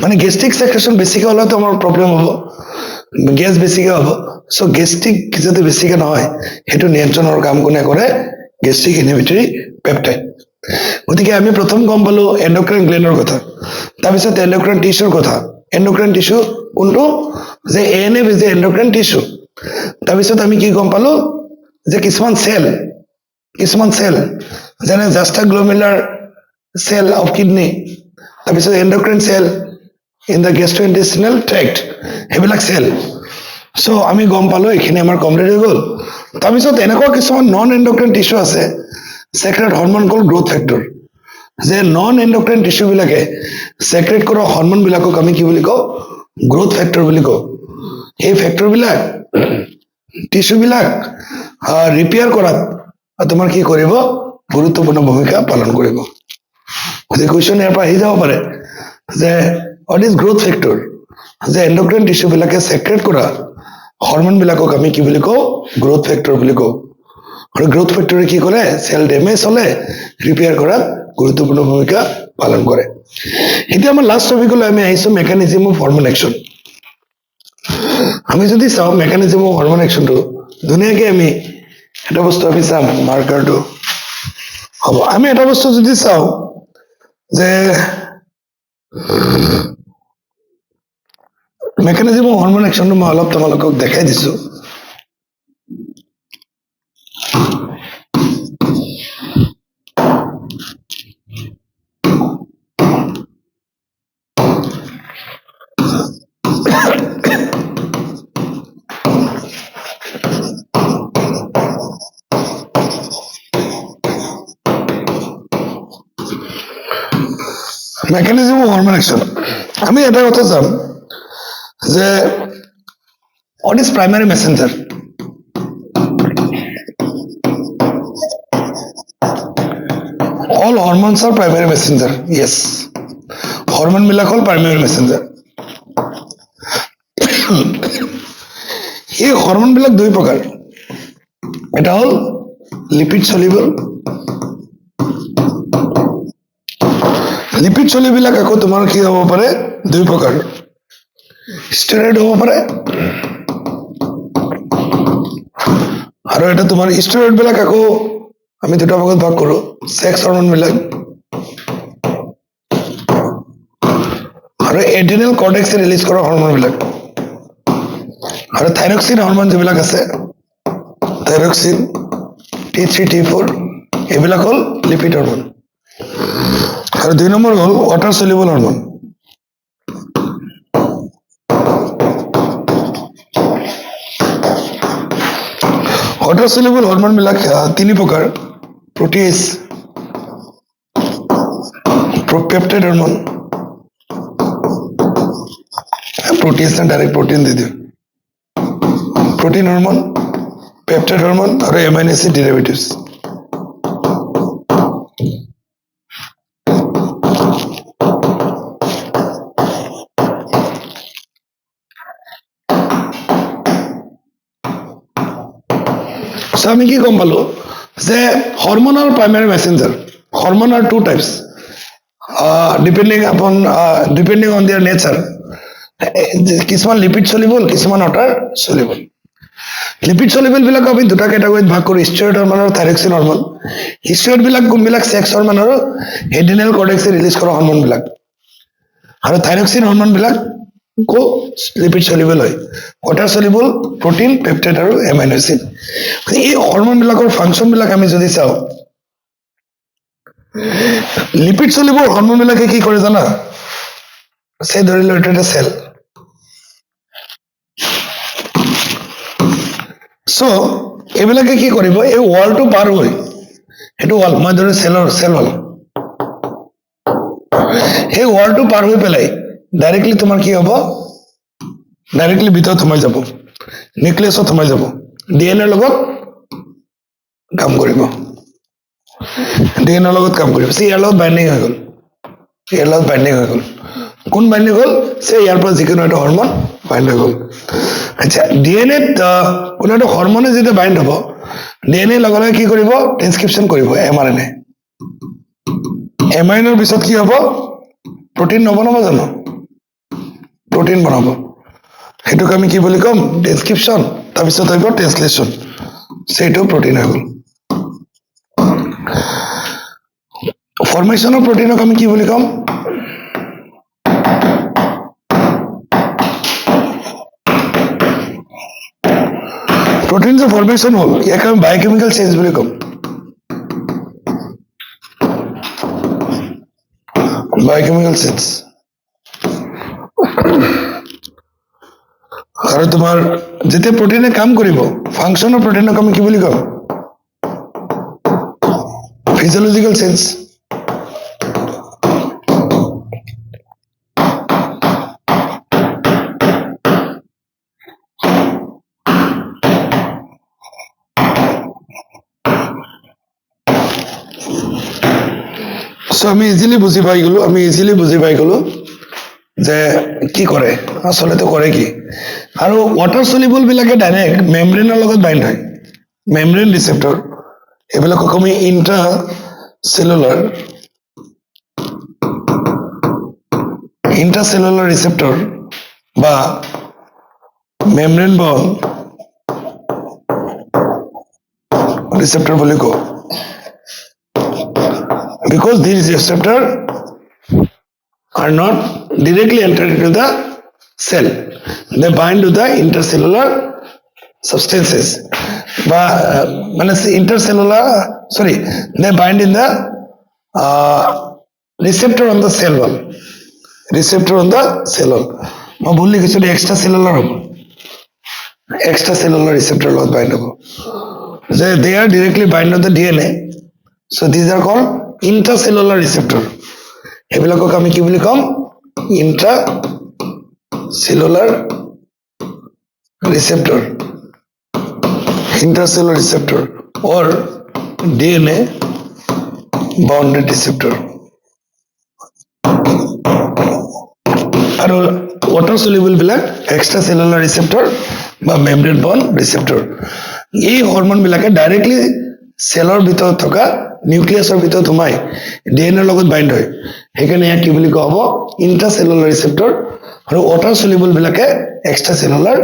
মানে গেষ্ট্ৰিক সেক্ৰেশন বেছিকে হলে তো আমাৰ প্ৰবলেম হ'ব গ্যাস বেছিকে হ'ব সো গেষ্ট্ৰিক যদি বেছিকে নহয় হেতু নিয়ন্ত্ৰণৰ কাম কোনে কৰে গেষ্ট্ৰিক ইনহিবিটৰি পেপটাইড গতিকে আমি প্ৰথম গম পালো এন্ডোক্ৰাইন গ্ল্যান্ডৰ কথা তাৰপিছত এন্ডোক্ৰাইন টিস্যুৰ কথা এন্ডোক্ৰাইন টিস্যু কোনটো যে ANF is the endocrine tissue তাৰপিছত আমি কি গম পালো যে কিছুমান সেল যেনে জাষ্টাগ্লোমেৰুলাৰ সেল অফ কিডনি তাৰপিছত endocrine cell in the gastrointestinal tract হেবিলাক সেল সো আমি গম পালো এখিনি আমাৰ কমপ্লিট হৈ গ'ল তাৰপিছত এনেকুৱা কিছুমান নন এন্ডোক্ৰাইন টিস্যু আছে সেক্ৰেট হৰমন কল গ্ৰোথ ফেক্টৰ যে নন এন্ডোক্ৰাইন টিস্যু বিলাকে সেক্ৰেট কৰা হৰমন বিলাকক আমি কি বুলি কওঁ গ্ৰোথ ফেক্টৰ বুলি কওঁ এই ফেক্টৰ বিলাক টিস্যু বিলাক ৰিপেয়াৰ কৰাত তোমাৰ কি কৰিব গুৰুত্বপূৰ্ণ ভূমিকা পালন কৰিব গতিকে কুৱেশ্যন ইয়াৰ পৰা আহি যাব পাৰে যে হোৱাট ইজ গ্ৰোথ ফেক্টৰ যে এন্ডোক্ৰাইন টিস্যু বিলাকে সেক্ৰেট কৰা হৰমন বিলাকক আমি কি বুলি কওঁ গ্ৰোথ ফেক্টৰ বুলি কওঁ আৰু গ্ৰোথ ফেক্টৰে কি কৰে সেল ড্যামেজ হলে ৰিপেয়াৰ কৰাত গুৰুত্বপূৰ্ণ ভূমিকা পালন কৰে এতিয়া আমাৰ লাষ্ট টপিকলৈ আমি আহিছো মেকানিজম অফ হৰমন একচন আমি যদি চাও মেকানিজম অফ হৰমন একচনটো ধুনীয়াকে আমি এটা বস্তু আমি চাম মাৰ্কাৰটো হ'ব আমি এটা বস্তু যদি চাও যে মেকানিজম অফ হৰমন একচনটো মই অলপ তোমালোকক দেখাই দিছো মেকানিজম অফ হৰমন একচন আমি এটা কথা চাম যে what is primary messenger all hormones are primary messenger yes hormone বিলাক হল primary messenger এই হরমোনবিলাক দুই প্ৰকাৰ এটা হ'ল লিপিড সলিবল লিপিড সলিবিলাক আকৌ তোমাৰ কি হ'ব পাৰে দুই প্ৰকাৰ ষ্টেৰইড হ'ব পাৰে আৰু এটা তোমাৰ ষ্টেৰইড বিলাক আকৌ আমি দুটা ভাগত ভাগ কৰো সেক্স হৰমোন বিলাক আৰু এড্ৰিনেল কৰ্টেক্সে ৰিলিজ কৰা হৰমোন বিলাক আৰু থাইৰক্সিন হৰমোন যিবিলাক আছে থাইৰক্সিন T3 T4 এইবিলাক হ'ল লিপিড হৰমোন আৰু দুই নম্বৰ হ'ল water soluble hormone water soluble hormone বিলাক তিনি প্ৰকাৰ প্ৰোটিয়েজ পেপটাইড হৰমোন প্রোটিয়েজ না ডাইরেক্ট প্রোটিন দি দিও প্রোটিন হরমোন পেপটাইড হরমোন আর অ্যামাইনো অ্যাসিড ডেরিভেটিভস সো আমি কি গম পালো যে হরমোন আর প্রাইমারি মেসেঞ্জার হরমোন আর two types depending on their nature কিছুমান লিপিড সলিবল কিছুমান ওয়াটার সলিবল লিপিড সলিবল বিলাক আমি দুটা ক্যাটাগরিত ভাগ কৰো ষ্টেৰইড হৰমোন আৰু থাইৰক্সিন হৰমোন ষ্টেৰইড বিলাক কোনবিলাক সেক্স হৰমোন আৰু এড্ৰিনেল কৰ্টেক্সে ৰিলিজ কৰা হৰমোন বিলাক আৰু থাইৰক্সিন হৰমোন বিলাক কো লিপিড সলিবল হয় ওয়াটাৰ সলিবল প্ৰোটিন পেপটাইড আৰু অ্যামাইনো অ্যাসিড এই হৰমোন বিলাকৰ ফাংশন বিলাক আমি যদি চাওঁ লিপিড সলিবল হরমোন বিলাকে কি করে জানা সে ধরিল এটা একটা সেল সো এইবিলাকে কি কৰিব এই ওয়ালটো পাৰ হৈ এটো ওয়াল মই ধৰি সেল ওয়াল এই ওয়ালটো পাৰ হৈ পেলাই ডাইৰেক্টলি তোমাৰ কি হ'ব ডাইৰেক্টলি ভিতৰত সোমাই যাব নিউক্লিয়াছত সোমাই যাব ডিএনএৰ লগত কাম কৰিব ডিএনএৰ লগত কাম কৰিব সি ইয়াৰ লগত বাইণ্ডিং হৈ গ'ল কোন বাইণ্ডিং হ'ল সে ইয়াৰ পৰা যিকোনো এটা হৰমোন বাইণ্ড হৈ গ'ল আচ্ছা ডিএনএ কোনো এটা হৰমোনে যেতিয়া বাইণ্ড হ'ব ডিএনএ লগে লগে কি কৰিব ট্ৰান্সক্ৰিপশ্যন কৰিব এমআৰএনএ এমআৰএনএৰ পিছত কি হ'ব প্ৰটিন নবনাব জানো প্ৰটিন বনাব সেইটোক আমি কি বুলি ক'ম ট্ৰান্সক্ৰিপশ্যন তাৰপিছত আহিব ট্ৰান্সলেশ্যন সেইটো প্ৰটিন হৈ গ'ল ফৰ্মেশ্যন অফ প্ৰটিনক আমি কি বুলি ক'ম প্ৰটিনৰ ফৰ্মেশ্যন হ'ল ইয়াক আমি বায়োকেমিকেল চেঞ্জ বুলি ক'ম বায়োকেমিকেল চেঞ্জ আৰু তোমাৰ যেতিয়া প্ৰটিনে কাম কৰিব ফাংচন অফ প্ৰটিনক আমি কি বুলি ক'ম ফিজিঅলজিক্যাল চেঞ্জ সো আমি ইজিলি বুজি পাই গলো যে কি কৰে আসলতে কৰে কি আৰু ওয়াটাৰ সলিবল বিলাকে ডাইৰেক্ট মেমব্ৰেনৰ লগত বাইণ্ড হয় মেমব্ৰেন ৰিসেপ্টৰ এইবিলাকক আমি ইন্ট্ৰাসেলুলাৰ ৰিসেপ্টৰ বা মেমব্ৰেন বন্ড ৰিসেপ্টৰ বুলি কওঁ because these receptors are not directly entered into the cell they bind to the intercellular substances but they bind in the receptor on the cell wall মই ভুল লিখিছো extracellular হ'ব extracellular receptor লগত bind হ'ব they are directly bind on the DNA so these are called intracellular receptor এইবিলাকক আমি কি বুলি ক'ম intracellular receptor or DNA bounded receptor আৰু water soluble বিলাক extracellular receptor বা membrane bound receptor এই হৰমন বিলাকে ডাইৰেক্টলি সেলৰ ভিতৰত থকা নিউক্লিয়াছৰ ভিতৰত সোমাই ডিএনএৰ লগত বাইণ্ড হয় সেইকাৰণে ইয়াক কি বুলি কোৱা হ'ব ইন্ট্ৰাসেলুলাৰ ৰিসেপ্টৰ আৰু water soluble বিলাকে extracellular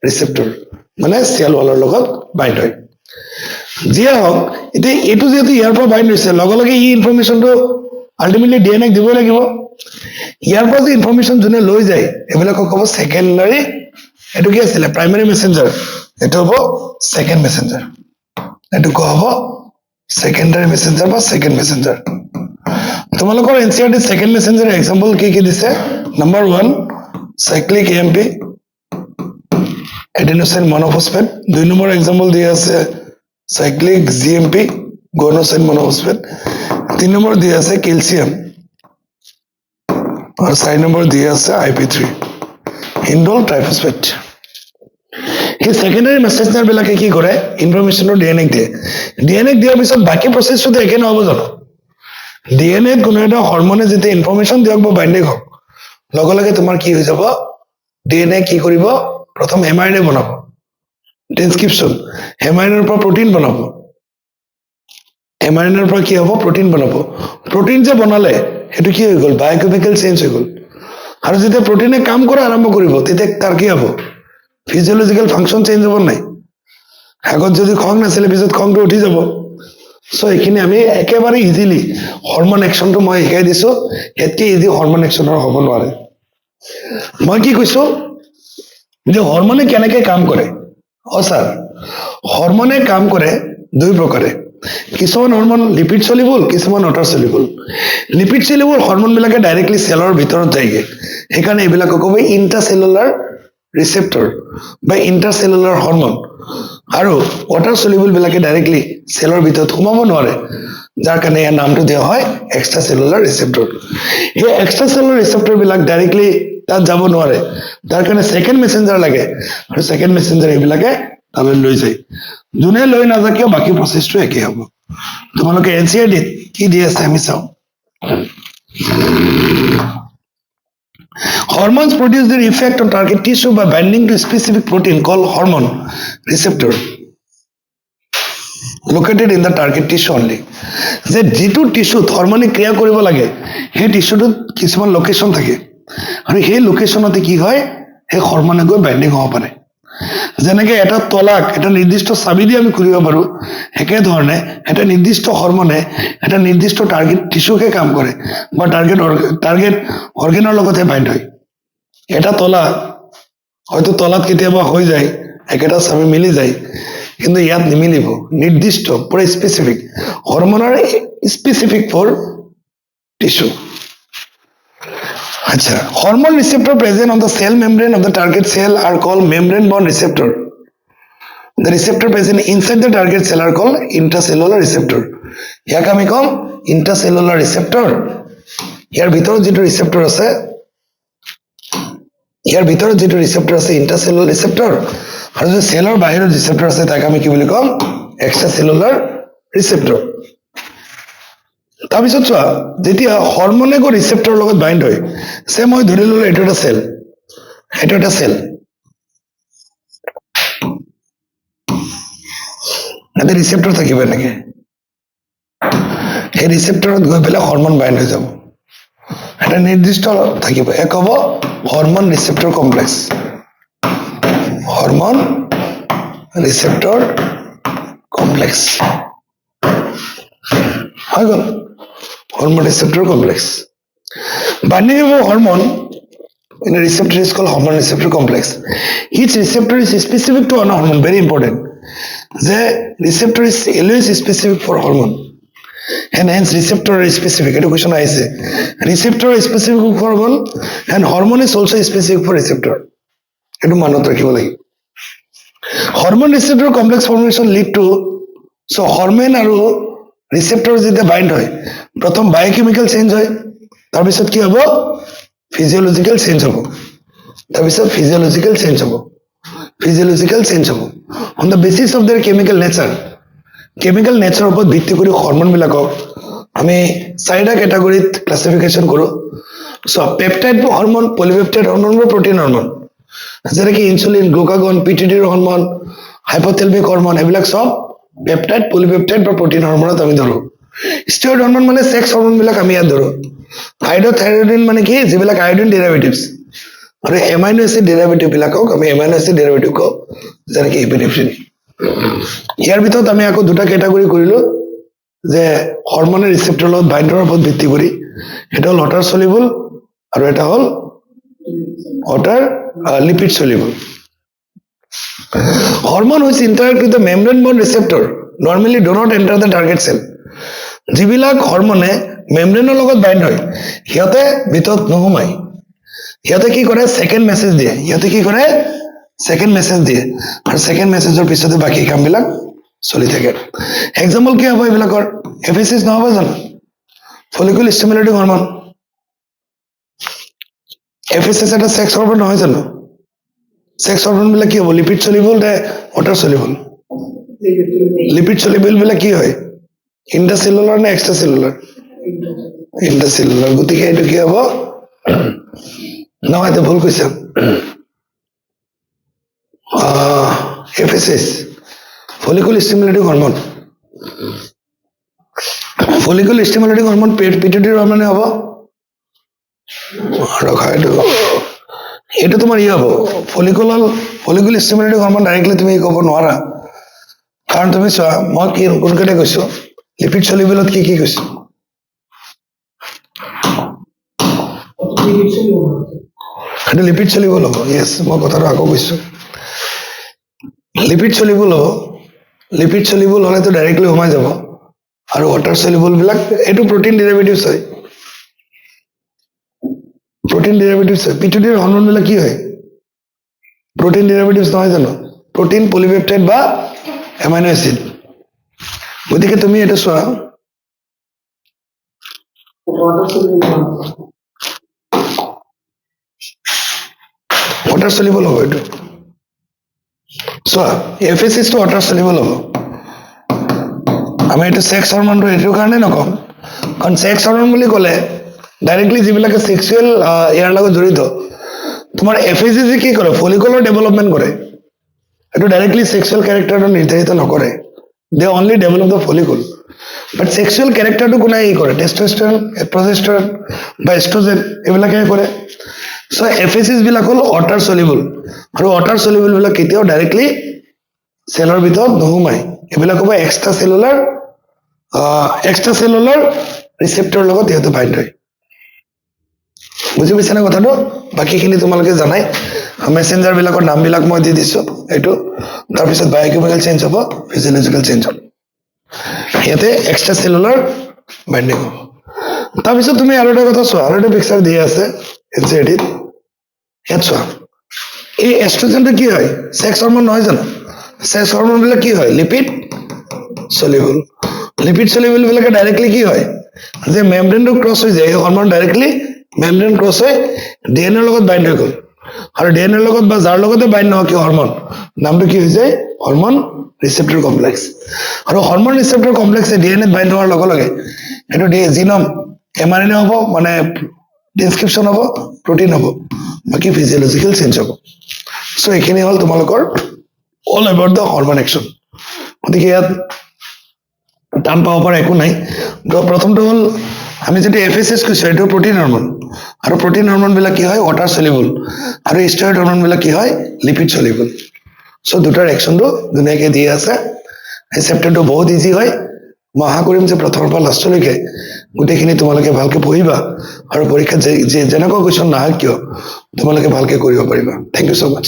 receptor মানে সেল ওয়ালৰ লগত বাইণ্ড হয় যিয়ে হওক এতিয়া এইটো যেহেতু ইয়াৰ পৰা বাইণ্ড হৈছে লগে লগে এই ইনফৰমেশ্যনটো আল্টিমেটলি ডিএনএ দিবই লাগিব ইয়াৰ পৰা যে ইনফৰমেশ্যন যোনে লৈ যায় এইবিলাকক ক'ব সেকেন্ডাৰী এটো কি আছিল প্ৰাইমাৰী মেসেঞ্জাৰ এটো হ'ব সেকেন্ড মেসেঞ্জাৰ এটো কোৱা হ'ব সেকেন্ডাৰী মেসেঞ্জাৰ বা সেকেন্ড মেসেঞ্জাৰ তোমালোকৰ এনসিআৰটি সেকেন্ড মেসেঞ্জাৰ এক্সাম্পল কি কি দিছে number 1 cyclic AMP adenosine monophosphate 2 number example দিয়া আছে cyclic GMP guanosine monophosphate 3 number দিয়া আছে ক্যালসিয়াম और 4 নম্বৰ দিয়া আছে IP3 ইনডল ট্ৰাইফসফেট এই সেকেন্ডাৰী মেসেঞ্জাৰ বিলাকে কি কৰে ইনফৰমেশ্যনৰ ডিএনএ দিয়ে ডিএনএ দিয়াৰ পিছত বাকি প্ৰসেছটো একে নহব জানো ডিএনএ কোনো এটা হৰমনে যেতিয়া ইনফৰমেশ্যন দিয়ক বা বাইন্ডিং হওক লগে লগে তোমাৰ কি হৈ যাব ডিএনএ কি কৰিব প্ৰথম এমআৰএনএ বনাব ট্ৰান্সক্ৰিপশন এমআৰএনএৰ পৰা প্ৰটিন বনাব এমআৰএনএৰ পৰা কি হ'ব প্ৰটিন বনাব প্ৰটিন যে বনালে এটো কি হৈ গল বায়োকেমিক্যাল চেঞ্জ হৈ গল আৰু যেতিয়া প্ৰটিনে কাম কৰা আৰম্ভ কৰিব তেতিয়া তাৰ কি হ'ব ফিজিওলজিক্যাল ফাংশন চেঞ্জ হ'ব নাই আগত যদি খং নাছিলে পিছত খংটো উঠি যাব সো এখিনি আমি একেবাৰে ইজিলি হৰমন একশনটো মই শিকাই দিছো এতকে ইজি হৰমন একশনৰ হ'ব নোৱাৰে মই কি কৈছো যে হৰমনে কেনেকৈ কাম কৰে স্যার হরমোনে কাম করে দুই প্রকারে কিছুমান হরমোন লিপিড সলিবল কিছুমান water soluble lipid soluble hormone বিলাকে ডাইরেক্টলি সেলৰ ভিতৰত যায়গে সেইকাৰণে এইবিলাকক ক'ব ইন্ট্ৰাসেলুলাৰ ৰিসেপ্টৰ বা ইন্ট্ৰাসেলুলাৰ হৰমোন আৰু ওয়াটাৰ সলিবল বিলাকে ডাইৰেক্টলি সেলৰ ভিতৰত সোমাব নোৱাৰে যাৰ কাৰণে ইয়াৰ নামটো দিয়া হয় এক্সট্ৰাসেলুলাৰ ৰিসেপ্টৰ এই এক্সট্ৰাসেলুলাৰ ৰিসেপ্টৰ বিলাক ডাইৰেক্টলি তাত যাব নোৱাৰে তাৰ কাৰণে সেকেন্ড মেসেঞ্জাৰ লাগে আৰু সেকেন্ড মেসেঞ্জাৰ এইবিলাকে তালৈ লৈ যায় যোনে লৈ নাযাকিও বাকি প্ৰসেছটো একে হ'ব তোমালোকে এনসিআরটি কি দি আছে আমি চাও hormones produce their effect on target tissue by binding to specific protein called hormone receptor located in the target tissue only যে যেটো টিস্যুত হরমোনে ক্রিয়া কৰিব লাগে সেই টিস্যুটোত কিছুমান লোকেশন থাকে আৰু সেই লোকেশনতে কি হয় সেই হৰমোনে গৈ বাইন্ডিং হ'ব পাৰে যেনেকৈ এটা তলাক এটা নিৰ্দিষ্ট চাবি দি আমি খুলিব পাৰো একে ধৰণে এটা নিৰ্দিষ্ট হৰমোনে এটা নিৰ্দিষ্ট টাৰ্গেট টিস্যুকে কাম কৰে বা টাৰ্গেট অৰ্গানৰ লগতে বাইন্ড হয় এটা তলা হয়তো তলাত কেতিয়াবা হৈ যায় একেটা চাবি মিলি যায় কিন্তু ইয়াত নিমিলিব নিৰ্দিষ্ট পুৰা স্পেসিফিক হৰমোনৰ স্পেসিফিক ফৰ টিস্যু আচ্ছা hormone receptor present on the cell membrane of the target cell are called membrane bound receptor the receptor present inside the target cell are called intracellular receptor ইয়াক আমি কম intracellular receptor ইয়াৰ ভিতৰত যেটো receptor আছে intracellular receptor আৰু যে সেলৰ বাহিৰত receptor আছে তাক আমি কি বুলি কম extracellular receptor তাৰপিছত চোৱা যেতিয়া হৰমোনে গো ৰিসেপ্টৰ লগত বাইন্ড হয় সে মই ধৰি ললো এটা সেল এটা ৰিসেপ্টৰ থাকিব নেকি এই ৰিসেপ্টৰত গৈ পেলাই হৰমোন বাইন্ড হৈ যাব এটা নিৰ্দিষ্ট থাকিব এক হ'ব হৰমোন ৰিসেপ্টৰ কমপ্লেক্স হৰমোন ৰিসেপ্টৰ কমপ্লেক্স হৈ গ'ল hormone receptor complex binding of a hormone in a receptor is called hormone receptor complex each receptor is specific to one hormone very important the receptor is always specific for hormone and hence receptor is specific education I say receptor is specific for hormone and hormone is also specific for receptor etu manot rakhibo lagi hormone receptor complex formation lead to so hormone aru ৰিসেপ্টৰ যেতিয়া বাইন্ড হয় প্ৰথম বায়োকেমিক্যাল চেঞ্জ হয় তাৰ পিছত কি হ'ব ফিজিওলজিক্যাল চেঞ্জ হ'ব তাৰ পিছত ফিজিওলজিক্যাল চেঞ্জ হ'ব on the basis of their chemical nature ওপৰত ভিত্তি কৰি হৰমন বিলাকক আমি চাৰিটা ক্যাটাগৰীত ক্লাসিফিকেশন কৰো So peptide hormone, polypeptide hormone বা protein hormone যেনেকে ইনসুলিন, গ্লুকাগন, পিটিডিৰ হৰমন, হাইপোথেলমিক হৰমন এইবিলাক সব পেপটাইড, পলিপেপটাইড বা প্ৰটিন হৰমনত আমি ধৰো। ষ্টেৰইড হৰমন মানে সেক্স হৰমন বিলাক আমি ইয়াত ধৰো। আইডোথাইৰয়েডিন মানে কি, যিবিলাক আয়োডিন ডেৰিভেটিভছ আৰু এমাইনো এচিড ডেৰিভেটিভ বিলাকক আমি এমাইনো এচিড ডেৰিভেটিভ কওঁ, যেনেকে ইপিনেফ্ৰিন। ইয়াৰ ভিতৰত আমি আকৌ দুটা কেটাগৰী কৰিলো, যে হৰমনৰ ৰিচেপ্টৰৰ লগত বাইণ্ডৰ ওপৰত ভিত্তি কৰি, এটা হ'ল ওয়াটাৰ সলিউবল আৰু এটা হ'ল water lipid soluble. Hormone which interact with the membrane-bound receptor normally do not enter the target cell. যিবিলাক হৰমনে মেমব্ৰেনৰ লগত বাইণ্ড হয়, সিহঁতে ভিতৰত নোসোমায়। সিহঁতে কি কৰে, সেকেন্ড মেছেজ দিয়ে। সিহঁতে কি কৰে, সেকেন্ড মেছেজ দিয়ে, আৰু সেকেন্ড মেছেজৰ পিছতে বাকী কামবিলাক চলি থাকে। এক্সাম্পল কি হ'ব এইবিলাকৰ, এফএসএস নহ'ব জানো, ফলিকুল ষ্টিমুলেটিং হৰমন। এফএসএস এটা সেক্স হৰমন নহয় জানো? সেক্স হরমোন বিলাক কি হ'ব, লিপিড সলিউবল নে ওয়াটার সলিউবল? লিপিড সলিউবল বিলাক কি হয়, ইন্ট্রাসেলুলার নে এক্সট্রাসেলুলার? ইন্ট্রাসেলুলার। গতিকে এইটো কি হ'ব, নহয় এইটো ভুল কৈছা। FSS follicle stimulating hormone, follicle stimulating hormone pituitary হরমোনে হ'ব। ৰখা, এইটো তোমাৰ ই হ'ব, ফলিকুল ষ্টিমুলেটিং হৰমন ডাইৰেক্টলি তুমি ক'ব নোৱাৰা, কাৰণ তুমি চোৱা মই কি কোনকেইটা কৈছো, লিপিড সলিউবলত কি কি কৈছো, সেইটো লিপিড সলিউবল হ'ব। ইয়েছ, মই কথাটো আকৌ কৈছো, লিপিড সলিউবল হ'ব। লিপিড সলিউবল হ'লেতো ডাইৰেক্টলি সোমাই যাব, আৰু ওৱাটাৰ সলিউবল বিলাক এইটো প্ৰটিন ডেৰিভেটিভছ হয়, প্ৰটিন ডেৰিভেটিভছ হয়। পিটুইটাৰি হৰমন বিলাক কি হয়, প্ৰটিন ডেৰিভেটিভছ নহয় জানো, প্ৰটিন, পলিপেপটাইড বা এমাইনো এচিড। গতিকে তুমি এটা চোৱা, ওয়াটাৰ সলিউবল হ'ব এইটো। চোৱা এফএসএস টো ওয়াটাৰ সলিউবল হ'ব। আমি এইটো সেক্স হৰমনটো এইটো কাৰণে নকওঁ, কাৰণ সেক্স হৰমন বুলি ক'লে ডাইৰেক্টলি যিবিলাকে সেক্সুৱেল ইয়াৰ লগত জড়িত, তোমাৰ এফএসএস কি কৰে, ফলিকুলৰ ডেভেলপমেণ্ট কৰে, এইটো ডাইৰেক্টলি সেক্সুৱেল ক্যাৰেক্টাৰটো নিৰ্ধাৰিত নকৰে। They only develop the follicle, but sexual ক্যাৰেক্টাৰটো কোনে ই কৰে, টেষ্টষ্টেৰন, প্ৰজেষ্টেৰন বা এষ্ট্ৰজেন এইবিলাকে কৰে। সো এফএসএস বিলাক হ'ল ওয়াটাৰ সলিউবল, আৰু ওয়াটাৰ সলিউবল বিলাক কেতিয়াও ডাইৰেক্টলি সেলৰ ভিতৰত নোসোমায়। এইবিলাক হ'ব এক্সট্ৰা সেলুলাৰ ৰিচেপ্টৰৰ লগত ইহঁতে বাইণ্ড হয়। বুজি পাইছা নে কথাটো? বাকীখিনি তোমালোকে জানাই, মেছেঞ্জাৰ বিলাকৰ নামবিলাক মই দি দিছো। এইটো তাৰপিছত বায়'কেমিকেল চেঞ্জ হ'ব, ফিজিঅলজিকেল চেঞ্জ হ'ব, ইয়াতে এক্সট্ৰা সেলুলাৰ বাইণ্ডিং হ'ব। তাৰপিছত তুমি আৰু এটা কথা চোৱা, আৰু এটা পিকচাৰ দি আছে এনচিইআৰটিত, ইয়াত চোৱা, এই এষ্ট্ৰজেনটো কি হয়, সেক্স হৰমন নহয় জানো? সেক্স হৰমন বিলাক কি হয়, লিপিড সলিউবল। লিপিড সলিউবল বিলাকে ডাইৰেক্টলি কি হয়, যে মেমব্ৰেনটো ক্ৰছ হৈ যায়, এই হৰমন ডাইৰেক্টলি মেমব্ৰেন ক্ৰছ হৈ ডিএনএৰ লগত বাইণ্ড হৈ গ'ল, আৰু ডিএনএৰ লগত বা যাৰ লগতে বাইণ্ড নহওক কি হৰমন, নামটো কি হৈ যায়, হৰমন ৰিচেপ্টৰ কমপ্লেক্স। আৰু হৰমন ৰিচেপ্টৰ কমপ্লেক্সে ডিএনএত বাইণ্ড হোৱাৰ লগে লগে এইটো জিনম এমআৰএনএ হ'ব, মানে ট্ৰান্সক্ৰিপশ্যন হ'ব, প্ৰটিন হ'ব, বাকী ফিজিঅলজিকেল চেঞ্জ হ'ব। চ' এইখিনি হ'ল তোমালোকৰ all about the hormone action. গতিকে ইয়াত টান পাব পৰা একো নাই। প্ৰথমটো হ'ল, আমি যদি এফএসএস কৈছো, এইটো প্ৰটিন হৰমন, আৰু প্ৰটিন হৰমন বিলাক কি হয়, ওয়াটাৰ সলিউবল, আৰু ষ্টেৰইড হৰমন বিলাক কি হয়, লিপিড সলিউবল। চ' দুটাৰ একশ্যনটো ধুনীয়াকে দি আছে। এই চেপ্টাৰটো বহুত ইজি হয়। মই আশা কৰিম যে প্ৰথমৰ পৰা লাষ্টলৈকে গোটেইখিনি তোমালোকে ভালকে পঢ়িবা, আৰু পৰীক্ষাত যেনেকুৱা কুৱেশ্যন নাহক কিয় তোমালোকে ভালকে কৰিব পাৰিবা। Thank you so' much.